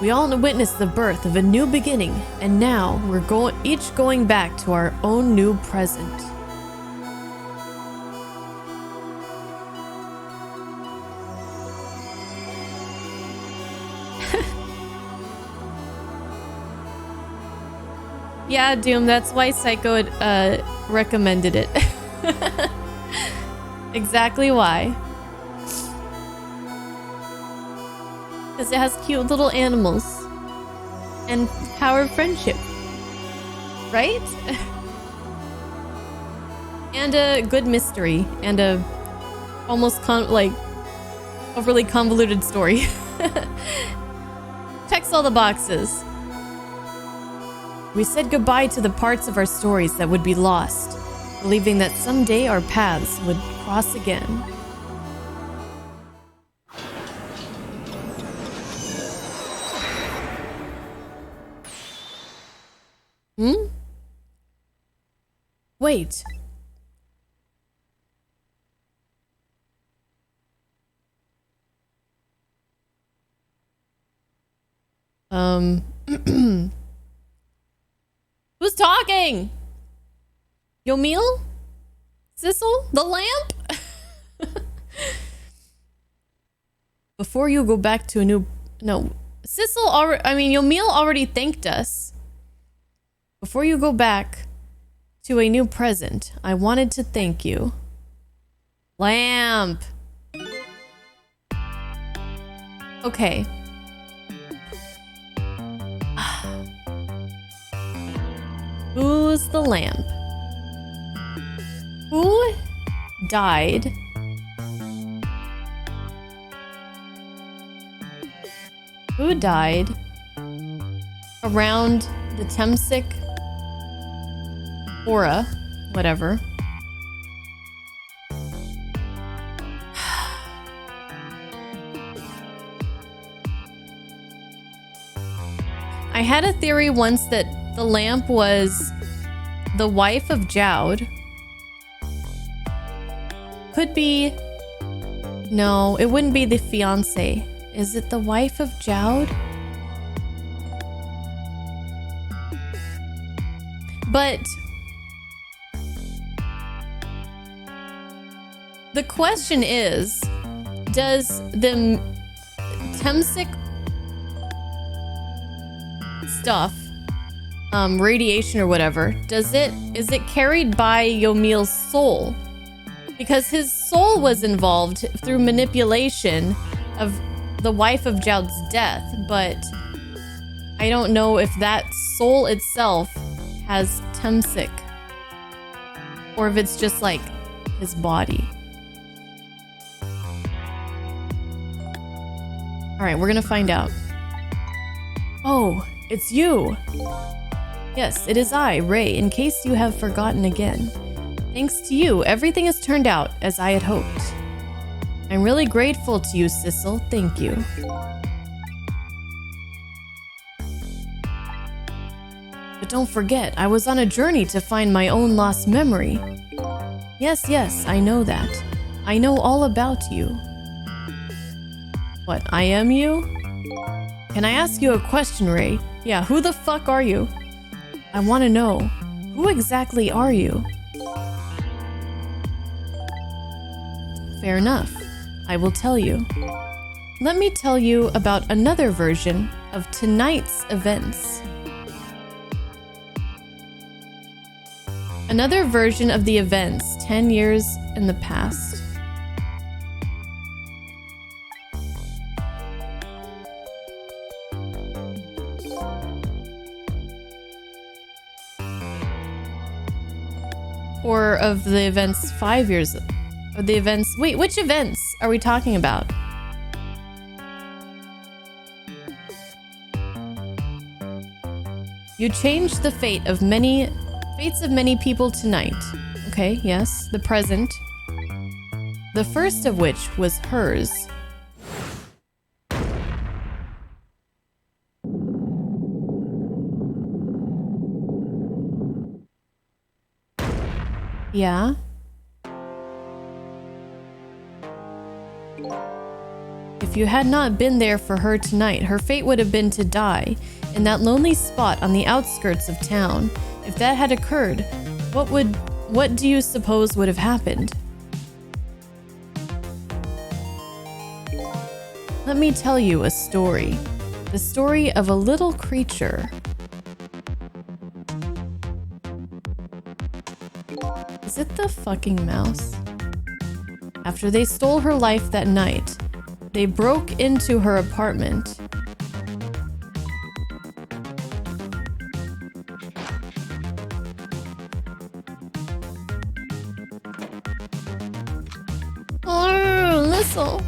We all witnessed the birth of a new beginning, and now we're each going back to our own new present. Yeah, Doom, that's why Psycho recommended it. Exactly why. Because it has cute little animals. And power of friendship. Right? And a good mystery. And a almost overly convoluted story. Checks all the boxes. We said goodbye to the parts of our stories that would be lost, believing that someday our paths would cross again. Wait. Who's talking? Yomil? Sissel? The lamp? Before you go back to a new... No. Sissel already... Yomil already thanked us. Before you go back to a new present, I wanted to thank you. Lamp. Okay. Who's the lamp? Who died? Who died around the Temsic aura, whatever. I had a theory once that the lamp was the wife of Jowd. Could be... No, it wouldn't be the fiance. Is it the wife of Jowd? But... the question is, does the Temsic stuff, radiation or whatever, is it carried by Yomil's soul? Because his soul was involved through manipulation of the wife of Jowd's death, but I don't know if that soul itself has Temsic, or if it's just like his body. All right, we're gonna find out. Oh, it's you. Yes, it is I, Ray, in case you have forgotten again. Thanks to you, everything has turned out as I had hoped. I'm really grateful to you, Sissel. Thank you. But don't forget, I was on a journey to find my own lost memory. Yes, I know that. I know all about you. What, I am you? Can I ask you a question, Ray? Yeah, who the fuck are you? I want to know. Who exactly are you? Fair enough. I will tell you. Let me tell you about another version of tonight's events. Another version of the events 10 years in the past. Or of the events 5 years, or the events, wait, which events are we talking about? You changed the fate of many Fates of many people tonight. Okay, yes, the present. The first of which was hers. Yeah? If you had not been there for her tonight, her fate would have been to die in that lonely spot on the outskirts of town. If that had occurred, what do you suppose would have happened? Let me tell you a story. The story of a little creature. Is it the fucking mouse? After they stole her life that night, they broke into her apartment. Missile.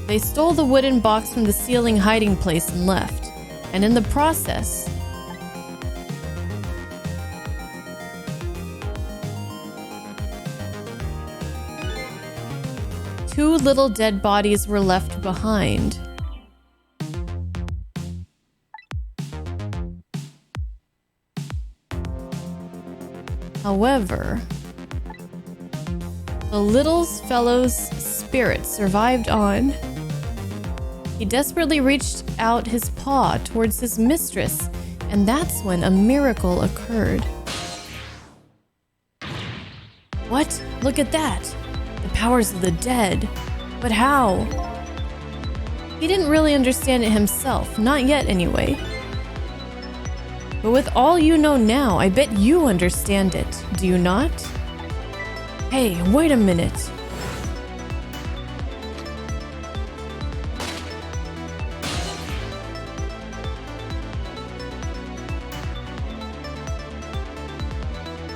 They stole the wooden box from the ceiling hiding place and left. And in the process, two little dead bodies were left behind. However, the little fellow's spirit survived on. He desperately reached out his paw towards his mistress, and that's when a miracle occurred. What? Look at that! The powers of the dead. But how? He didn't really understand it himself, not yet anyway. But with all you know now, I bet you understand it, do you not? Hey, wait a minute.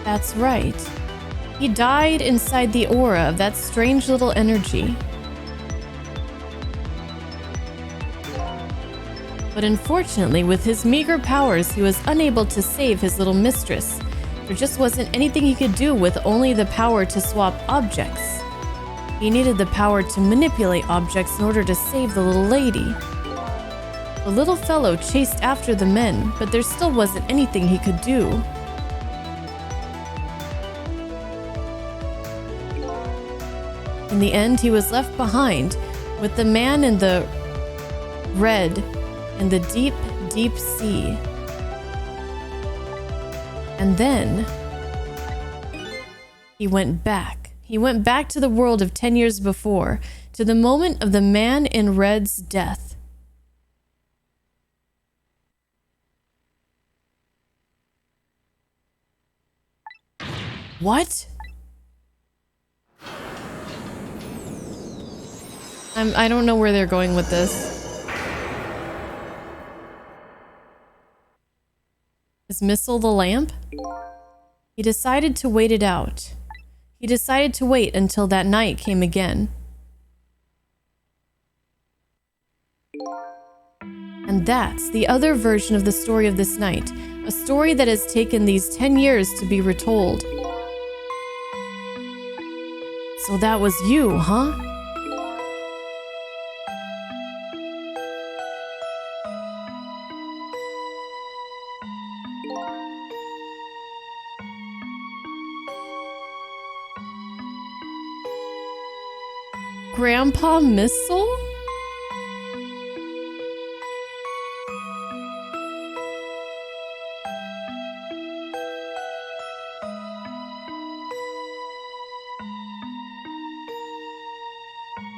That's right. He died inside the aura of that strange little energy. But unfortunately, with his meager powers, he was unable to save his little mistress. There just wasn't anything he could do with only the power to swap objects. He needed the power to manipulate objects in order to save the little lady. The little fellow chased after the men, but there still wasn't anything he could do. In the end, he was left behind with the man in the red in the deep, deep sea. And then he went back. He went back to the world of 10 years before, to the moment of the man in red's death. What? I don't know where they're going with this. Is Missile the lamp? He decided to wait it out. He decided to wait until that night came again. And that's the other version of the story of this night, a story that has taken these 10 years to be retold. So that was you, huh? Grandpa Missile?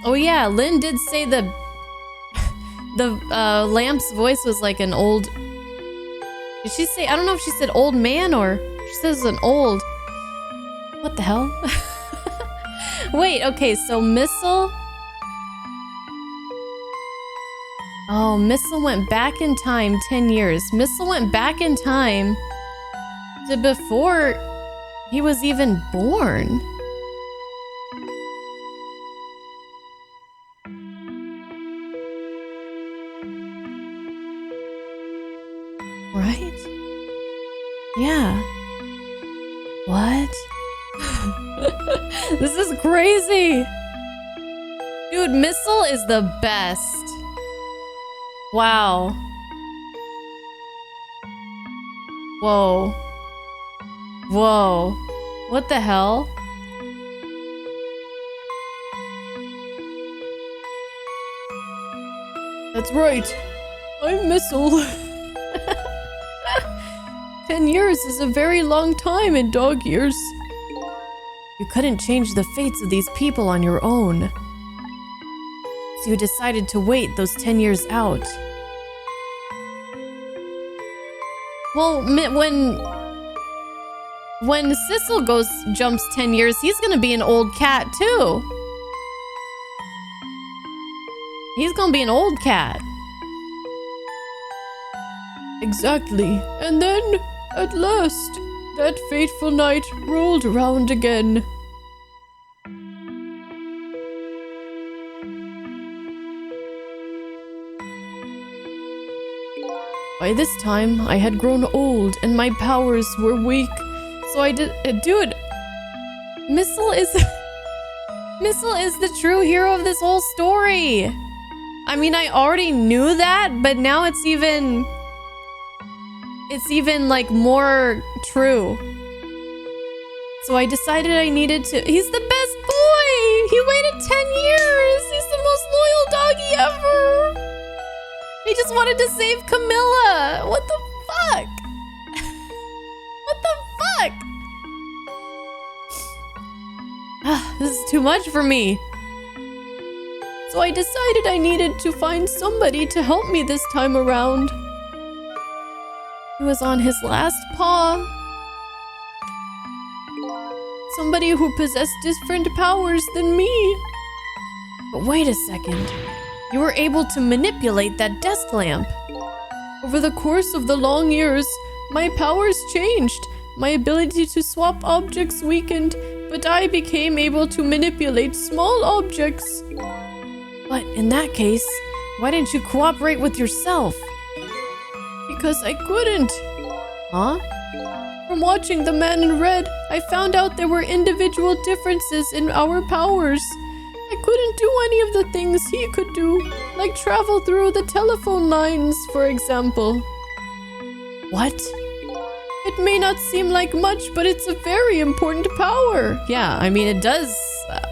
Oh yeah, Lynn did say the lamp's voice was like an old... Did she say... I don't know if she said old man or... She says an old... What the hell? Wait, okay, so Missile... Oh, Missile went back in time 10 years. Missile went back in time to before he was even born. Yeah. What? This is crazy. Dude, Missile is the best. Wow. Whoa. Whoa. What the hell? That's right. I'm Missile. 10 years is a very long time in dog years. You couldn't change the fates of these people on your own. So you decided to wait those 10 years out. Well, when Sissel jumps 10 years, he's gonna be an old cat too. He's gonna be an old cat. Exactly. And then, at last, that fateful night rolled around again. By this time, I had grown old and my powers were weak. So I did... dude, Missile is... Missile is the true hero of this whole story. I mean, I already knew that, but now it's even like more true. So I decided I needed to... He's the best boy! He waited 10 years! He's the most loyal doggy ever! He just wanted to save Camilla! What the fuck? What the fuck? This is too much for me. So I decided I needed to find somebody to help me this time around. He was on his last paw. Somebody who possessed different powers than me. But wait a second. You were able to manipulate that desk lamp. Over the course of the long years, my powers changed. My ability to swap objects weakened, but I became able to manipulate small objects. But in that case, why didn't you cooperate with yourself? Because I couldn't. Huh? From watching The Man in Red, I found out there were individual differences in our powers. I couldn't do any of the things he could do, like travel through the telephone lines, for example. What? It may not seem like much, but it's a very important power. Yeah, I mean, it does.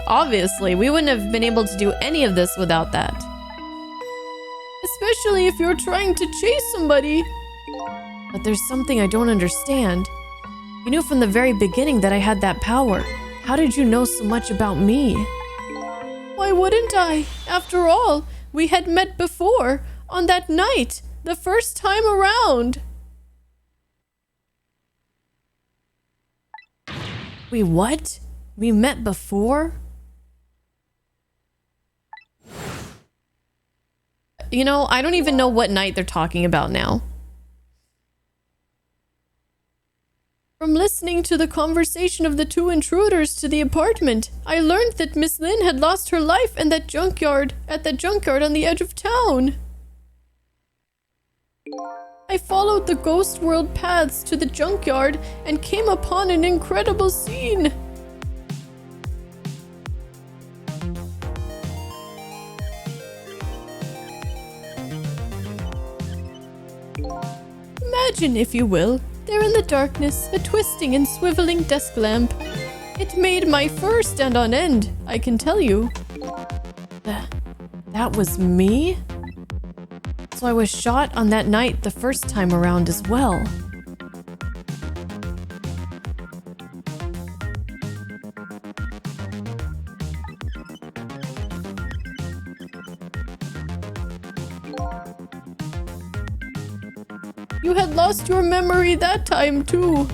Obviously, we wouldn't have been able to do any of this without that. Especially if you're trying to chase somebody. But there's something I don't understand. You knew from the very beginning that I had that power. How did you know so much about me? Why wouldn't I? After all, we had met before, on that night, the first time around. Wait, what? We met before? You know, I don't even know what night they're talking about now. From listening to the conversation of the two intruders to the apartment, I learned that Miss Lynn had lost her life at that junkyard on the edge of town. I followed the ghost world paths to the junkyard and came upon an incredible scene. Imagine, if you will, there in the darkness, a twisting and swiveling desk lamp. It made my fur stand on end, I can tell you. That was me? So I was shot on that night the first time around as well. You had lost your memory that time too.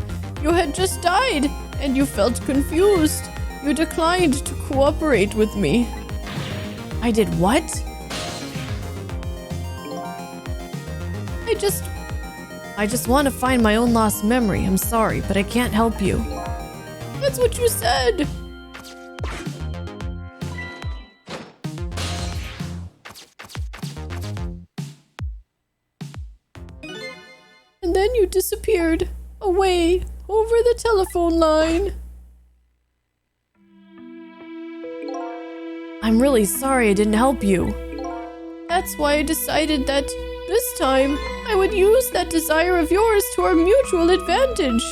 You had just died, and you felt confused. You declined to cooperate with me. I did what? I just want to find my own lost memory. I'm sorry, but I can't help you. That's what you said. And then you disappeared. away over the telephone line. I'm really sorry I didn't help you. That's why I decided that this time I would use that desire of yours to our mutual advantage.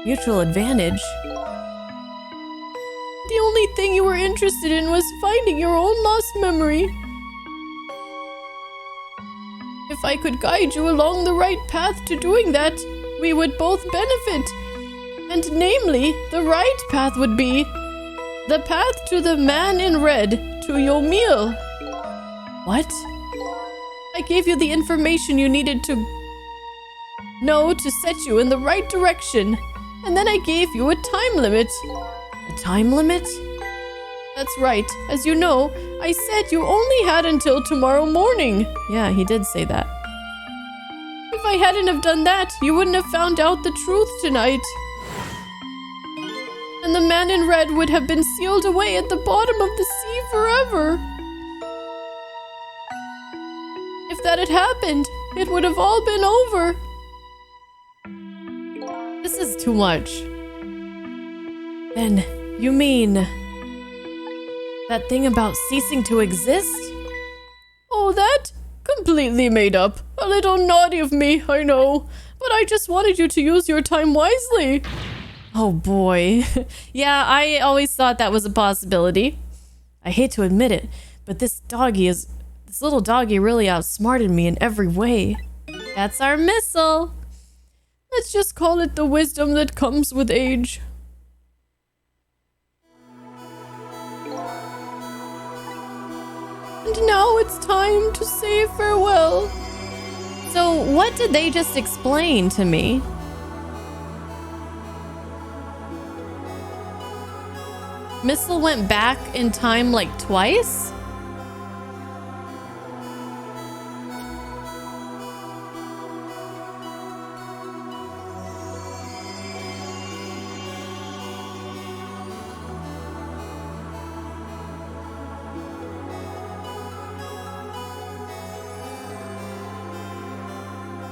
Mutual advantage? The only thing you were interested in was finding your own lost memory. If I could guide you along the right path to doing that, we would both benefit. And namely, the right path would be the path to the man in red, to your meal. What? I gave you the information you needed to know to set you in the right direction, and then I gave you a time limit. A time limit? That's right. As you know, I said you only had until tomorrow morning. Yeah, he did say that. If I hadn't have done that, you wouldn't have found out the truth tonight. And the man in red would have been sealed away at the bottom of the sea forever. If that had happened, it would have all been over. This is too much. Then, you mean that thing about ceasing to exist? Oh, that? Completely made up. A little naughty of me, I know. But I just wanted you to use your time wisely. Oh boy. Yeah, I always thought that was a possibility. I hate to admit it, but this little doggy really outsmarted me in every way. That's our missile. Let's just call it the wisdom that comes with age. And now it's time to say farewell. So what did they just explain to me? Missile went back in time like twice?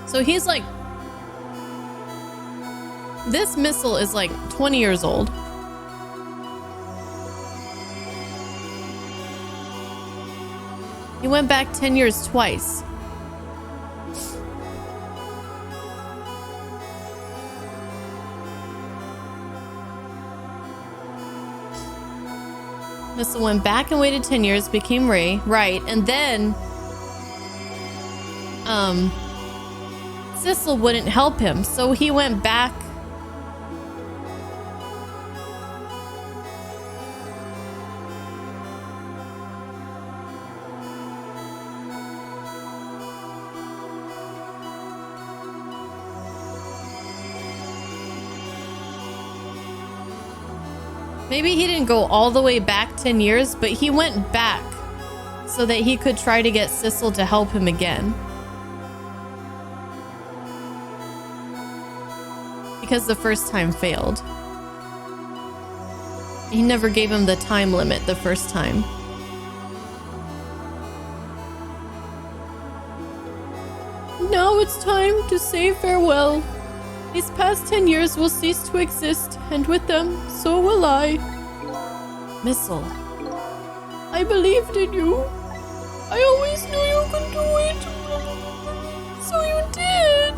So he's like, this missile is like 20 years old. He went back 10 years twice. Missile went back and waited 10 years, became Ray, right, and then Sissel wouldn't help him, so he went back. Maybe he didn't go all the way back 10 years, but he went back so that he could try to get Sissel to help him again. Because the first time failed. He never gave him the time limit the first time. Now it's time to say farewell. These past 10 years will cease to exist, and with them, so will I. Missile. I believed in you. I always knew you could do it. So you did.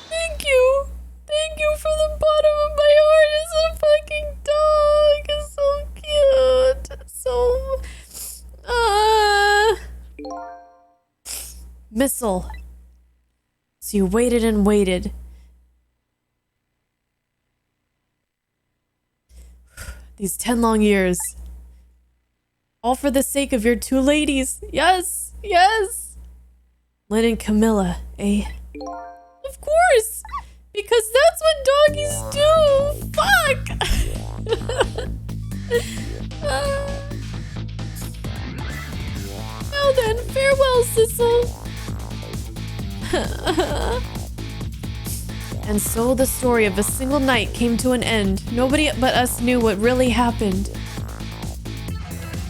Thank you. Thank you from the bottom of my heart. It's a fucking dog. It's so cute. Missile. So you waited and waited. These 10 long years. All for the sake of your two ladies. Yes, yes. Lynn and Camilla, eh? Of course. Because that's what doggies do. Fuck. Now then, farewell, Sissel. And so the story of a single night came to an end. Nobody but us knew what really happened.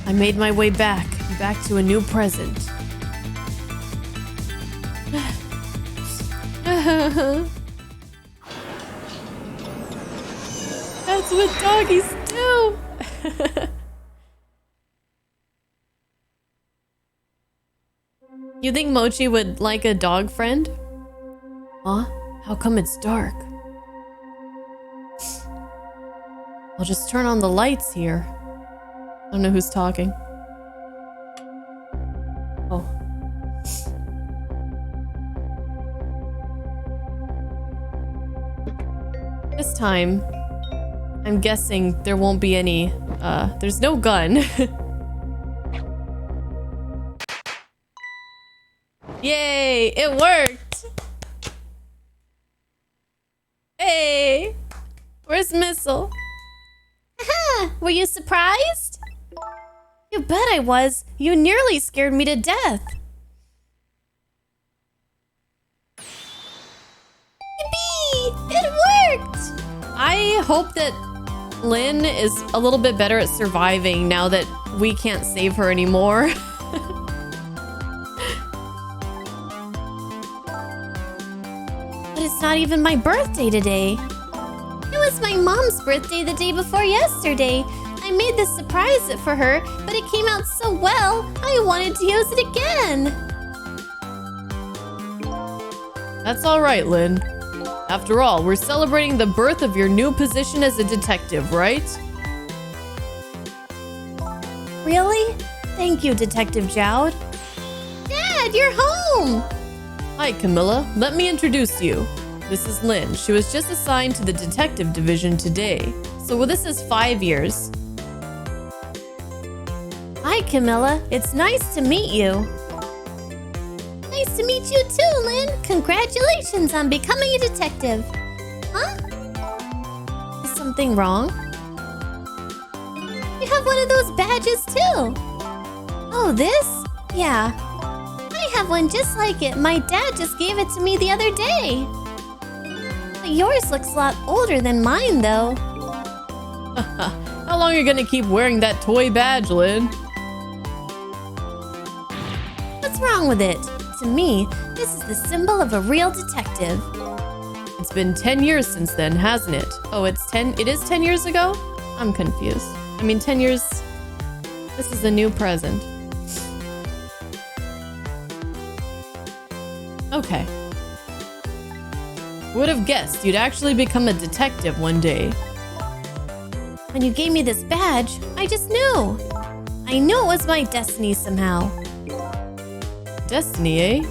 I made my way back to a new present. That's what doggies do. You think Mochi would like a dog friend? Huh? How come it's dark? I'll just turn on the lights here. I don't know who's talking. Oh. This time, I'm guessing there won't be any, there's no gun. Yay, it worked! Hey! Where's Missile? Haha, were you surprised? You bet I was. You nearly scared me to death. Yippee! It worked! I hope that Lynn is a little bit better at surviving now that we can't save her anymore. But it's not even my birthday today. It was my mom's birthday the day before yesterday. I made this surprise for her, but it came out so well, I wanted to use it again. That's all right, Lynn. After all, we're celebrating the birth of your new position as a detective, right? Really? Thank you, Detective Jowd. Dad, you're home! Hi, Camilla. Let me introduce you. This is Lynn. She was just assigned to the detective division today. So this is 5 years. Hi, Camilla. It's nice to meet you. Nice to meet you too, Lynn. Congratulations on becoming a detective. Huh? Is something wrong? You have one of those badges too. Oh, this? Yeah. I have one just like it. My dad just gave it to me the other day. But yours looks a lot older than mine, though. How long are you gonna keep wearing that toy badge, Lynn? What's wrong with it? To me, this is the symbol of a real detective. It's been 10 years since then, hasn't it? Oh, it is 10 years ago? I'm confused. I mean, 10 years... This is a new present. Okay. Would have guessed you'd actually become a detective one day. When you gave me this badge, I just knew. I knew it was my destiny somehow. Destiny, eh?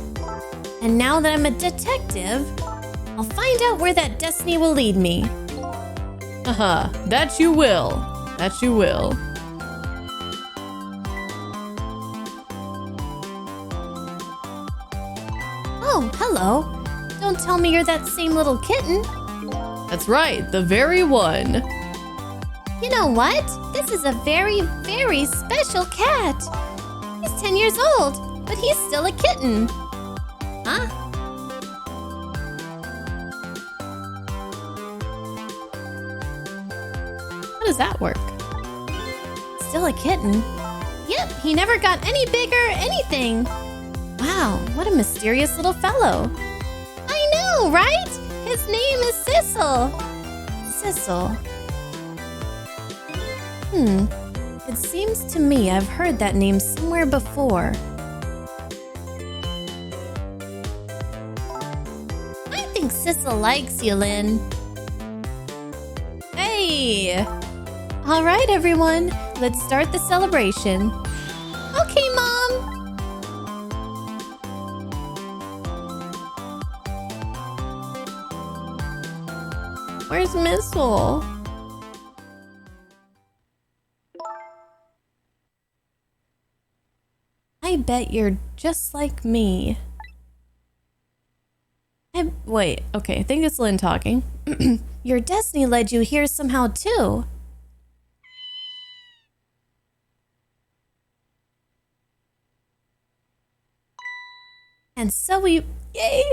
And now that I'm a detective, I'll find out where that destiny will lead me. Haha, that you will. That you will. Oh, hello. Don't tell me you're that same little kitten. That's right, the very one. You know what? This is a very, very special cat. He's 10 years old, but he's still a kitten. Huh? How does that work? Still a kitten? Yep, he never got any bigger, anything. Wow, what a mysterious little fellow. I know, right? His name is Sissel. Sissel. It seems to me I've heard that name somewhere before. I think Sissel likes you, Lynn. Hey! All right, everyone, let's start the celebration. Okay, Mom. Where's Missile? I bet you're just like me. Wait, okay, I think it's Lynn talking. Your destiny led you here somehow, too. And so we... Yay!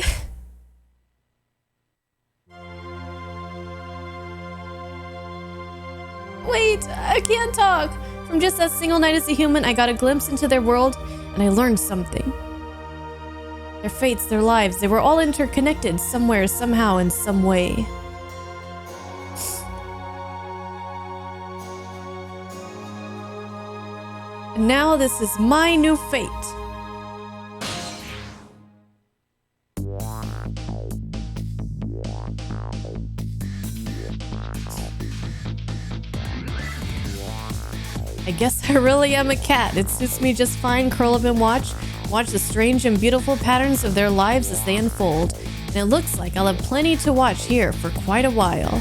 Wait, I can't talk. From just that single night as a human, I got a glimpse into their world, and I learned something. Their fates, their lives, they were all interconnected somewhere, somehow, in some way. And now this is my new fate. I guess I really am a cat. It suits me just fine. Curl up and watch the strange and beautiful patterns of their lives as they unfold. And it looks like I'll have plenty to watch here for quite a while.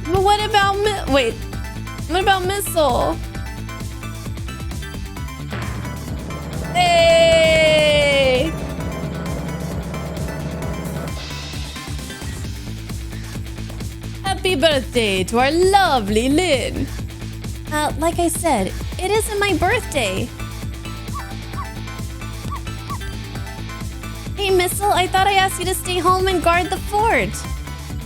But what about what about Missile? Hey! Happy birthday to our lovely Lynn. Like I said, it isn't my birthday. Hey, Missile, I thought I asked you to stay home and guard the fort.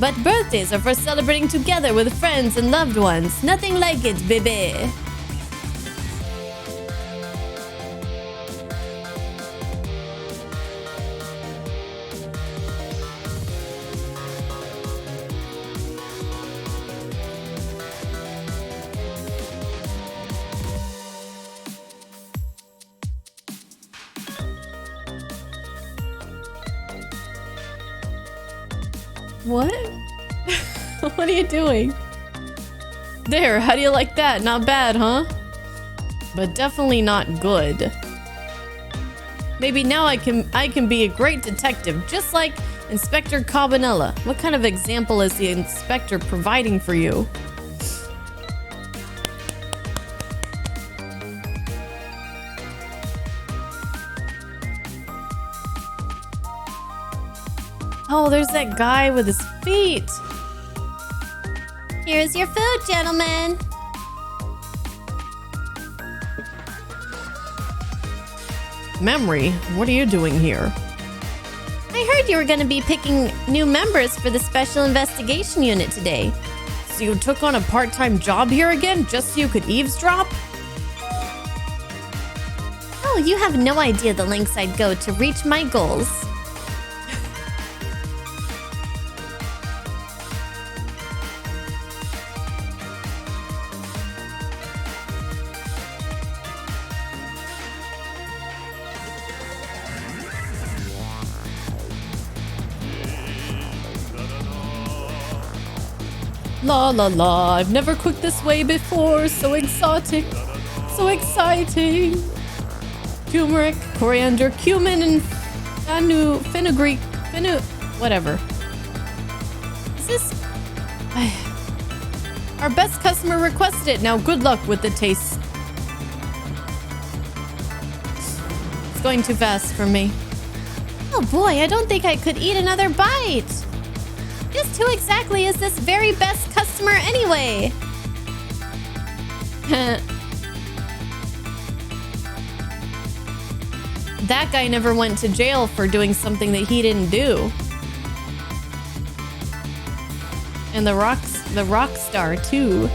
But birthdays are for celebrating together with friends and loved ones. Nothing like it, baby. What? What are you doing? There, how do you like that? Not bad, huh? But definitely not good. Maybe now I can be a great detective, just like Inspector Cabanella. What kind of example is the inspector providing for you? Oh, there's that guy with his feet. Here's your food, gentlemen. Memory, what are you doing here? I heard you were going to be picking new members for the Special Investigation Unit today. So you took on a part-time job here again just so you could eavesdrop? Oh, you have no idea the lengths I'd go to reach my goals. La la la, I've never cooked this way before. So exotic, so exciting. Turmeric, coriander, cumin, and fenugreek, whatever. Is this... Our best customer requested it. Now good luck with the taste. It's going too fast for me. Oh boy, I don't think I could eat another bite. Just who exactly is this very best customer anyway? That guy never went to jail for doing something that he didn't do. And the rock star too.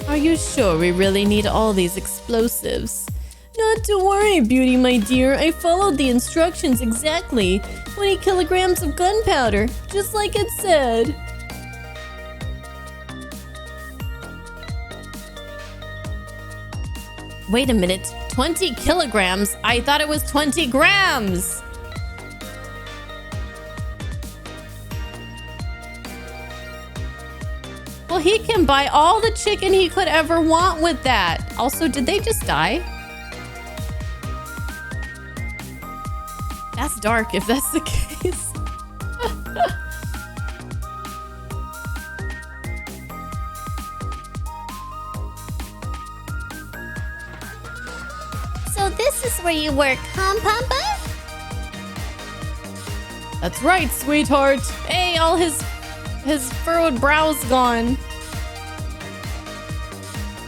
Are you sure we really need all these explosives? Not to worry, Beauty, my dear. I followed the instructions exactly. 20 kilograms of gunpowder, just like it said. Wait a minute. 20 kilograms? I thought it was 20 grams. Well, he can buy all the chicken he could ever want with that. Also, did they just die? That's dark if that's the case. So this is where you work, huh, Papa? That's right, sweetheart. Hey, all his furrowed brow's gone.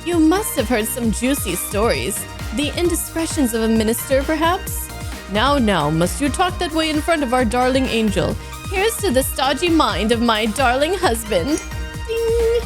You must have heard some juicy stories. The indiscretions of a minister, perhaps? Now, must you talk that way in front of our darling angel? Here's to the stodgy mind of my darling husband. Ding.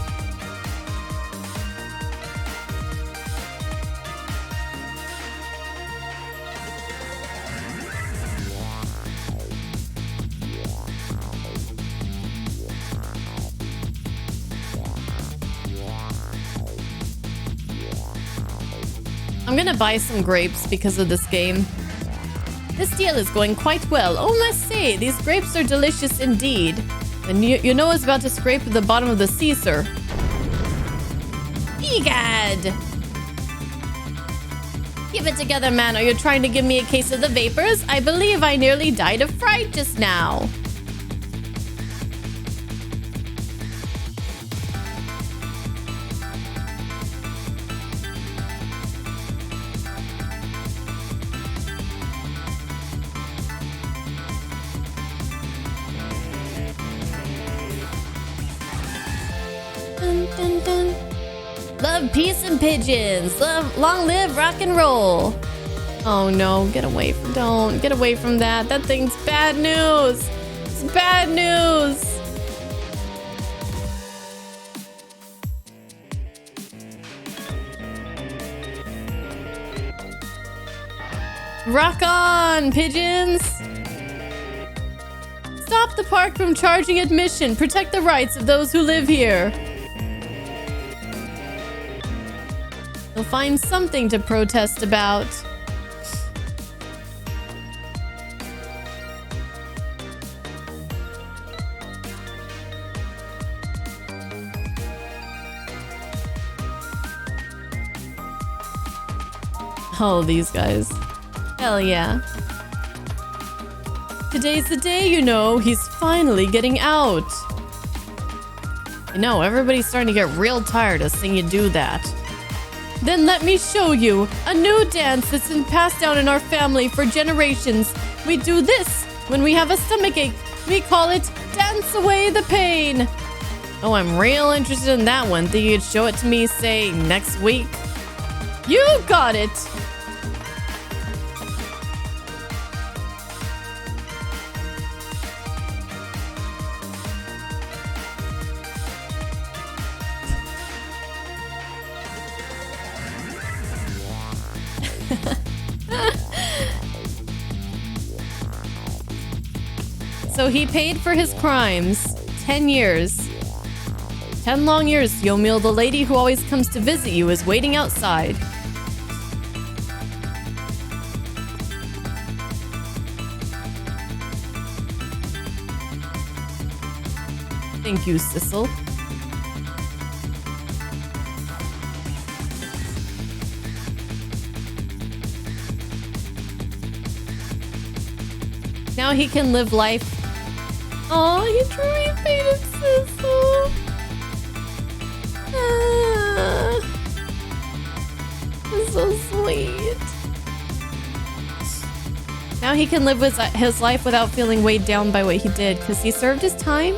I'm gonna buy some grapes because of this game. This deal is going quite well. Oh, must say, these grapes are delicious indeed. And you know it's about to scrape at the bottom of the sea, sir. Egad! Keep it together, man. Are you trying to give me a case of the vapors? I believe I nearly died of fright just now. Dun, dun, dun. Love, peace, and pigeons. Long live rock and roll. Oh no, get away from, don't. Get away from that. That thing's bad news. It's bad news. Rock on, pigeons. Stop the park from charging admission. Protect the rights of those who live here. They'll find something to protest about. Oh, these guys. Hell yeah. Today's the day, you know. He's finally getting out. You know, everybody's starting to get real tired of seeing you do that. Then let me show you a new dance that's been passed down in our family for generations. We do this when we have a stomachache. We call it Dance Away the Pain. Oh, I'm real interested in that one. Think you could show it to me, say, next week? You got it! So he paid for his crimes. 10 years. 10 long years, Yomil. The lady who always comes to visit you is waiting outside. Thank you, Sissel. Now he can live life. Oh, he truly painted Sissel. That's so sweet. Now he can live his life without feeling weighed down by what he did, because he served his time.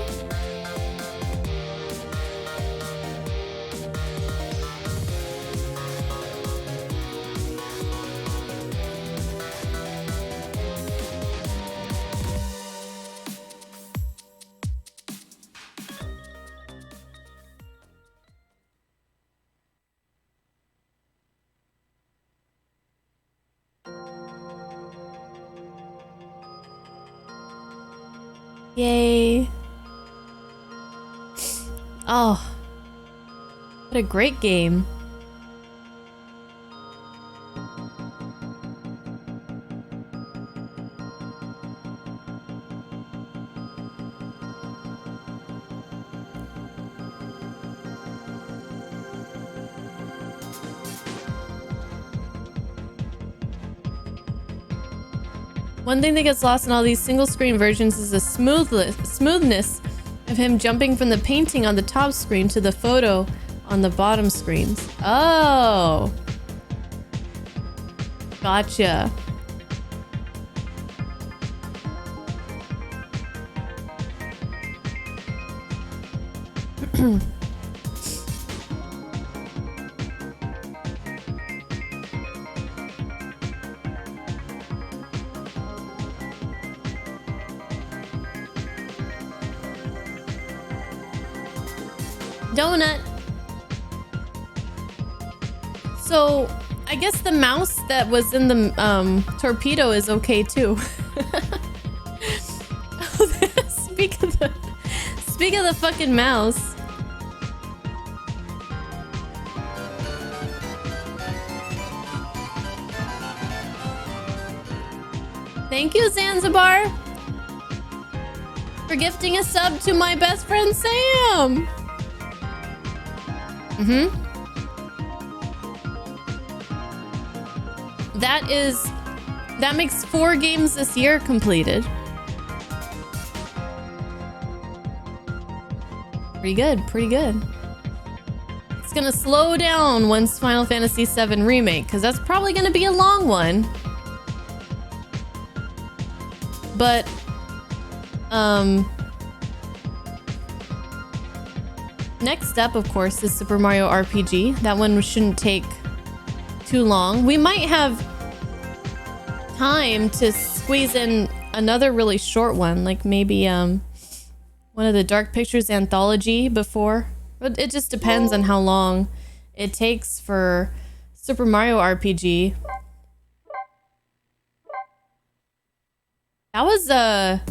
Yay. Oh, what a great game. One thing that gets lost in all these single screen versions is the smoothness of him jumping from the painting on the top screen to the photo on the bottom screens. Oh. Gotcha. Donut. So, I guess the mouse that was in the torpedo is okay too. Speak of the fucking mouse. Thank you, Zanzibar, for gifting a sub to my best friend Sam. That makes 4 games this year completed. Pretty good, pretty good. It's gonna slow down once Final Fantasy VII Remake, because that's probably gonna be a long one. But, next up, of course, is Super Mario RPG. That one shouldn't take too long. We might have time to squeeze in another really short one, like maybe one of the Dark Pictures anthology before. But it just depends on how long it takes for Super Mario RPG. That was a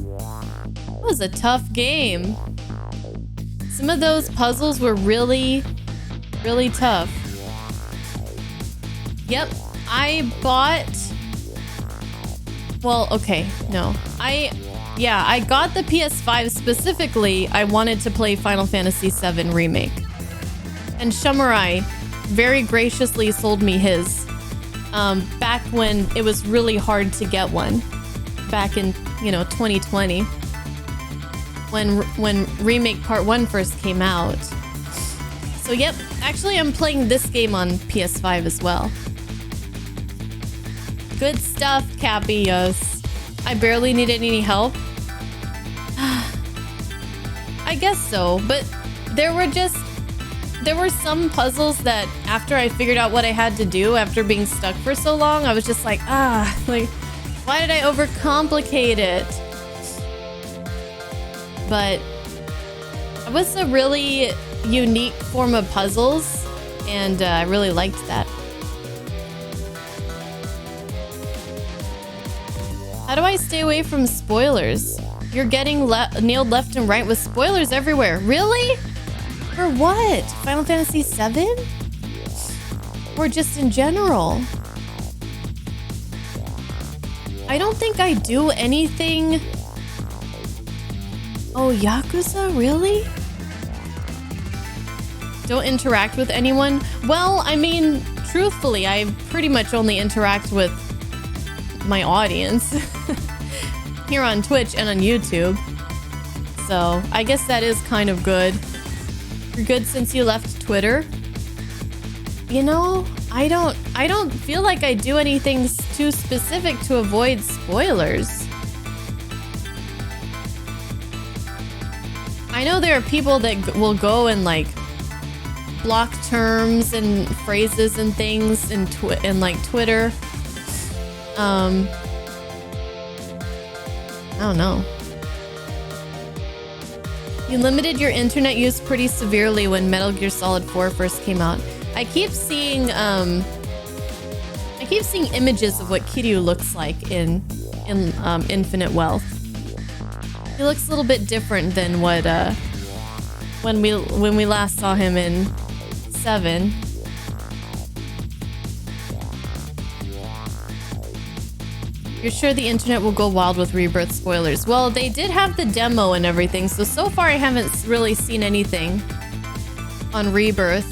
tough game. Some of those puzzles were really, really tough. Yep, I bought... Well, okay, no. I got the PS5 specifically. I wanted to play Final Fantasy VII Remake. And Shamurai very graciously sold me his back when it was really hard to get one. Back in, 2020. When Remake Part 1 first came out. So yep, actually I'm playing this game on PS5 as well. Good stuff, Cappy, yes. I barely needed any help. I guess so, but there were some puzzles that after I figured out what I had to do after being stuck for so long, I was just like, why did I overcomplicate it? But it was a really unique form of puzzles, and I really liked that. How do I stay away from spoilers? You're getting nailed left and right with spoilers everywhere. Really? For what? Final Fantasy VII? Or just in general? I don't think I do anything... Oh, Yakuza? Really? Don't interact with anyone? Well, I mean, truthfully, I pretty much only interact with my audience here on Twitch and on YouTube. So I guess that is kind of good. You're good since you left Twitter. I don't feel like I do anything too specific to avoid spoilers. I know there are people that will go and like block terms and phrases and things in Twitter. I don't know. You limited your internet use pretty severely when Metal Gear Solid 4 first came out. I keep seeing images of what Kiryu looks like in Infinite Wealth. He looks a little bit different than what when we last saw him in 7. You're sure the internet will go wild with Rebirth spoilers? Well, they did have the demo and everything, so far I haven't really seen anything on Rebirth.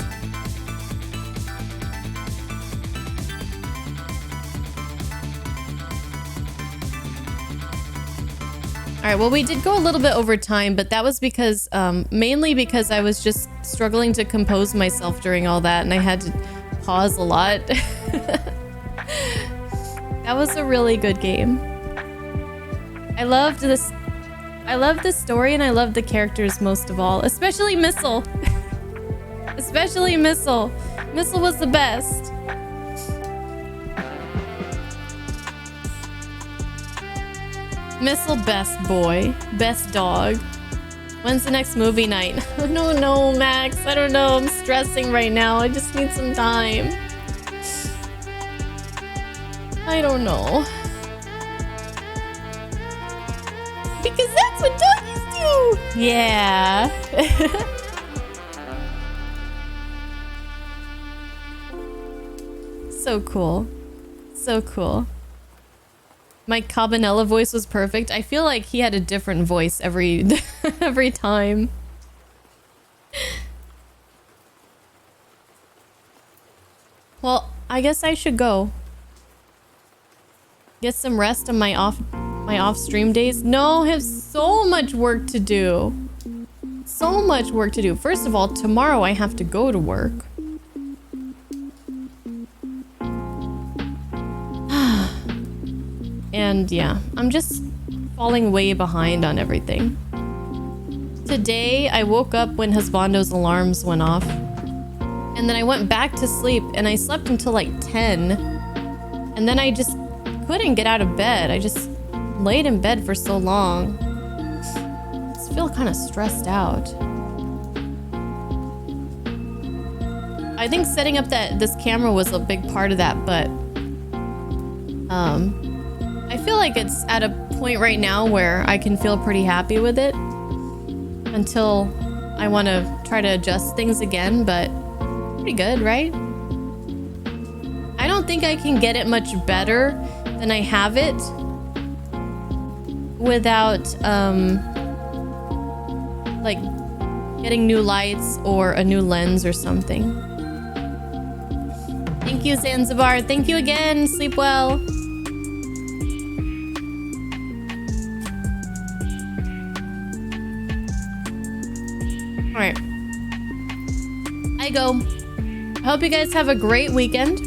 Alright, well, we did go a little bit over time, but that was because, mainly because I was just struggling to compose myself during all that, and I had to pause a lot. That was a really good game. I loved the story, and I loved the characters most of all, especially Missile. Especially Missile. Missile was the best. Missile, best boy, best dog. When's the next movie night? I don't know, Max. I don't know. I'm stressing right now. I just need some time. I don't know. Because that's what doggies do! Yeah. So cool. So cool. My Cabanella voice was perfect. I feel like he had a different voice every every time. Well, I guess I should go. Get some rest on my off stream days. No, I have so much work to do. So much work to do. First of all, tomorrow I have to go to work. And yeah, I'm just falling way behind on everything. Today, I woke up when Husbando's alarms went off. And then I went back to sleep and I slept until like 10. And then I just couldn't get out of bed. I just laid in bed for so long. I just feel kind of stressed out. I think setting up this camera was a big part of that, but I feel like it's at a point right now where I can feel pretty happy with it until I want to try to adjust things again, but pretty good, right? I don't think I can get it much better than I have it without like getting new lights or a new lens or something. Thank you, Zanzibar. Thank you again. Sleep well. All right. I go. I hope you guys have a great weekend.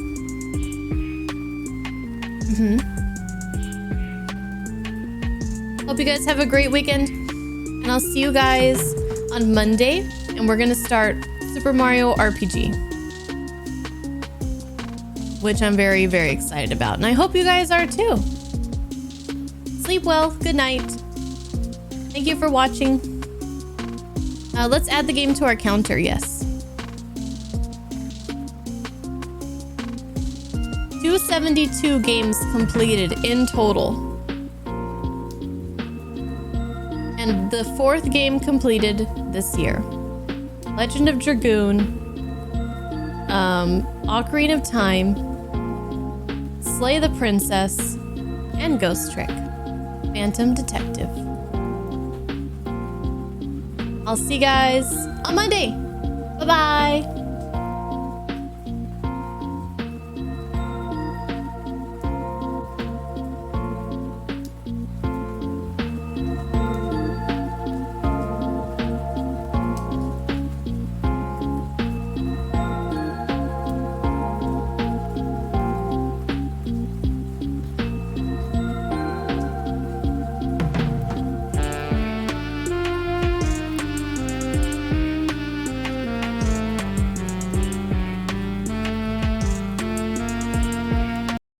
Hope you guys have a great weekend. And I'll see you guys on Monday. And we're going to start Super Mario RPG. Which I'm very, very excited about. And I hope you guys are too. Sleep well. Good night. Thank you for watching. Let's add the game to our counter. Yes. 272 games completed in total. And the 4th game completed this year. Legend of Dragoon. Ocarina of Time. Slay the Princess. And Ghost Trick. Phantom Detective. I'll see you guys on Monday. Bye-bye.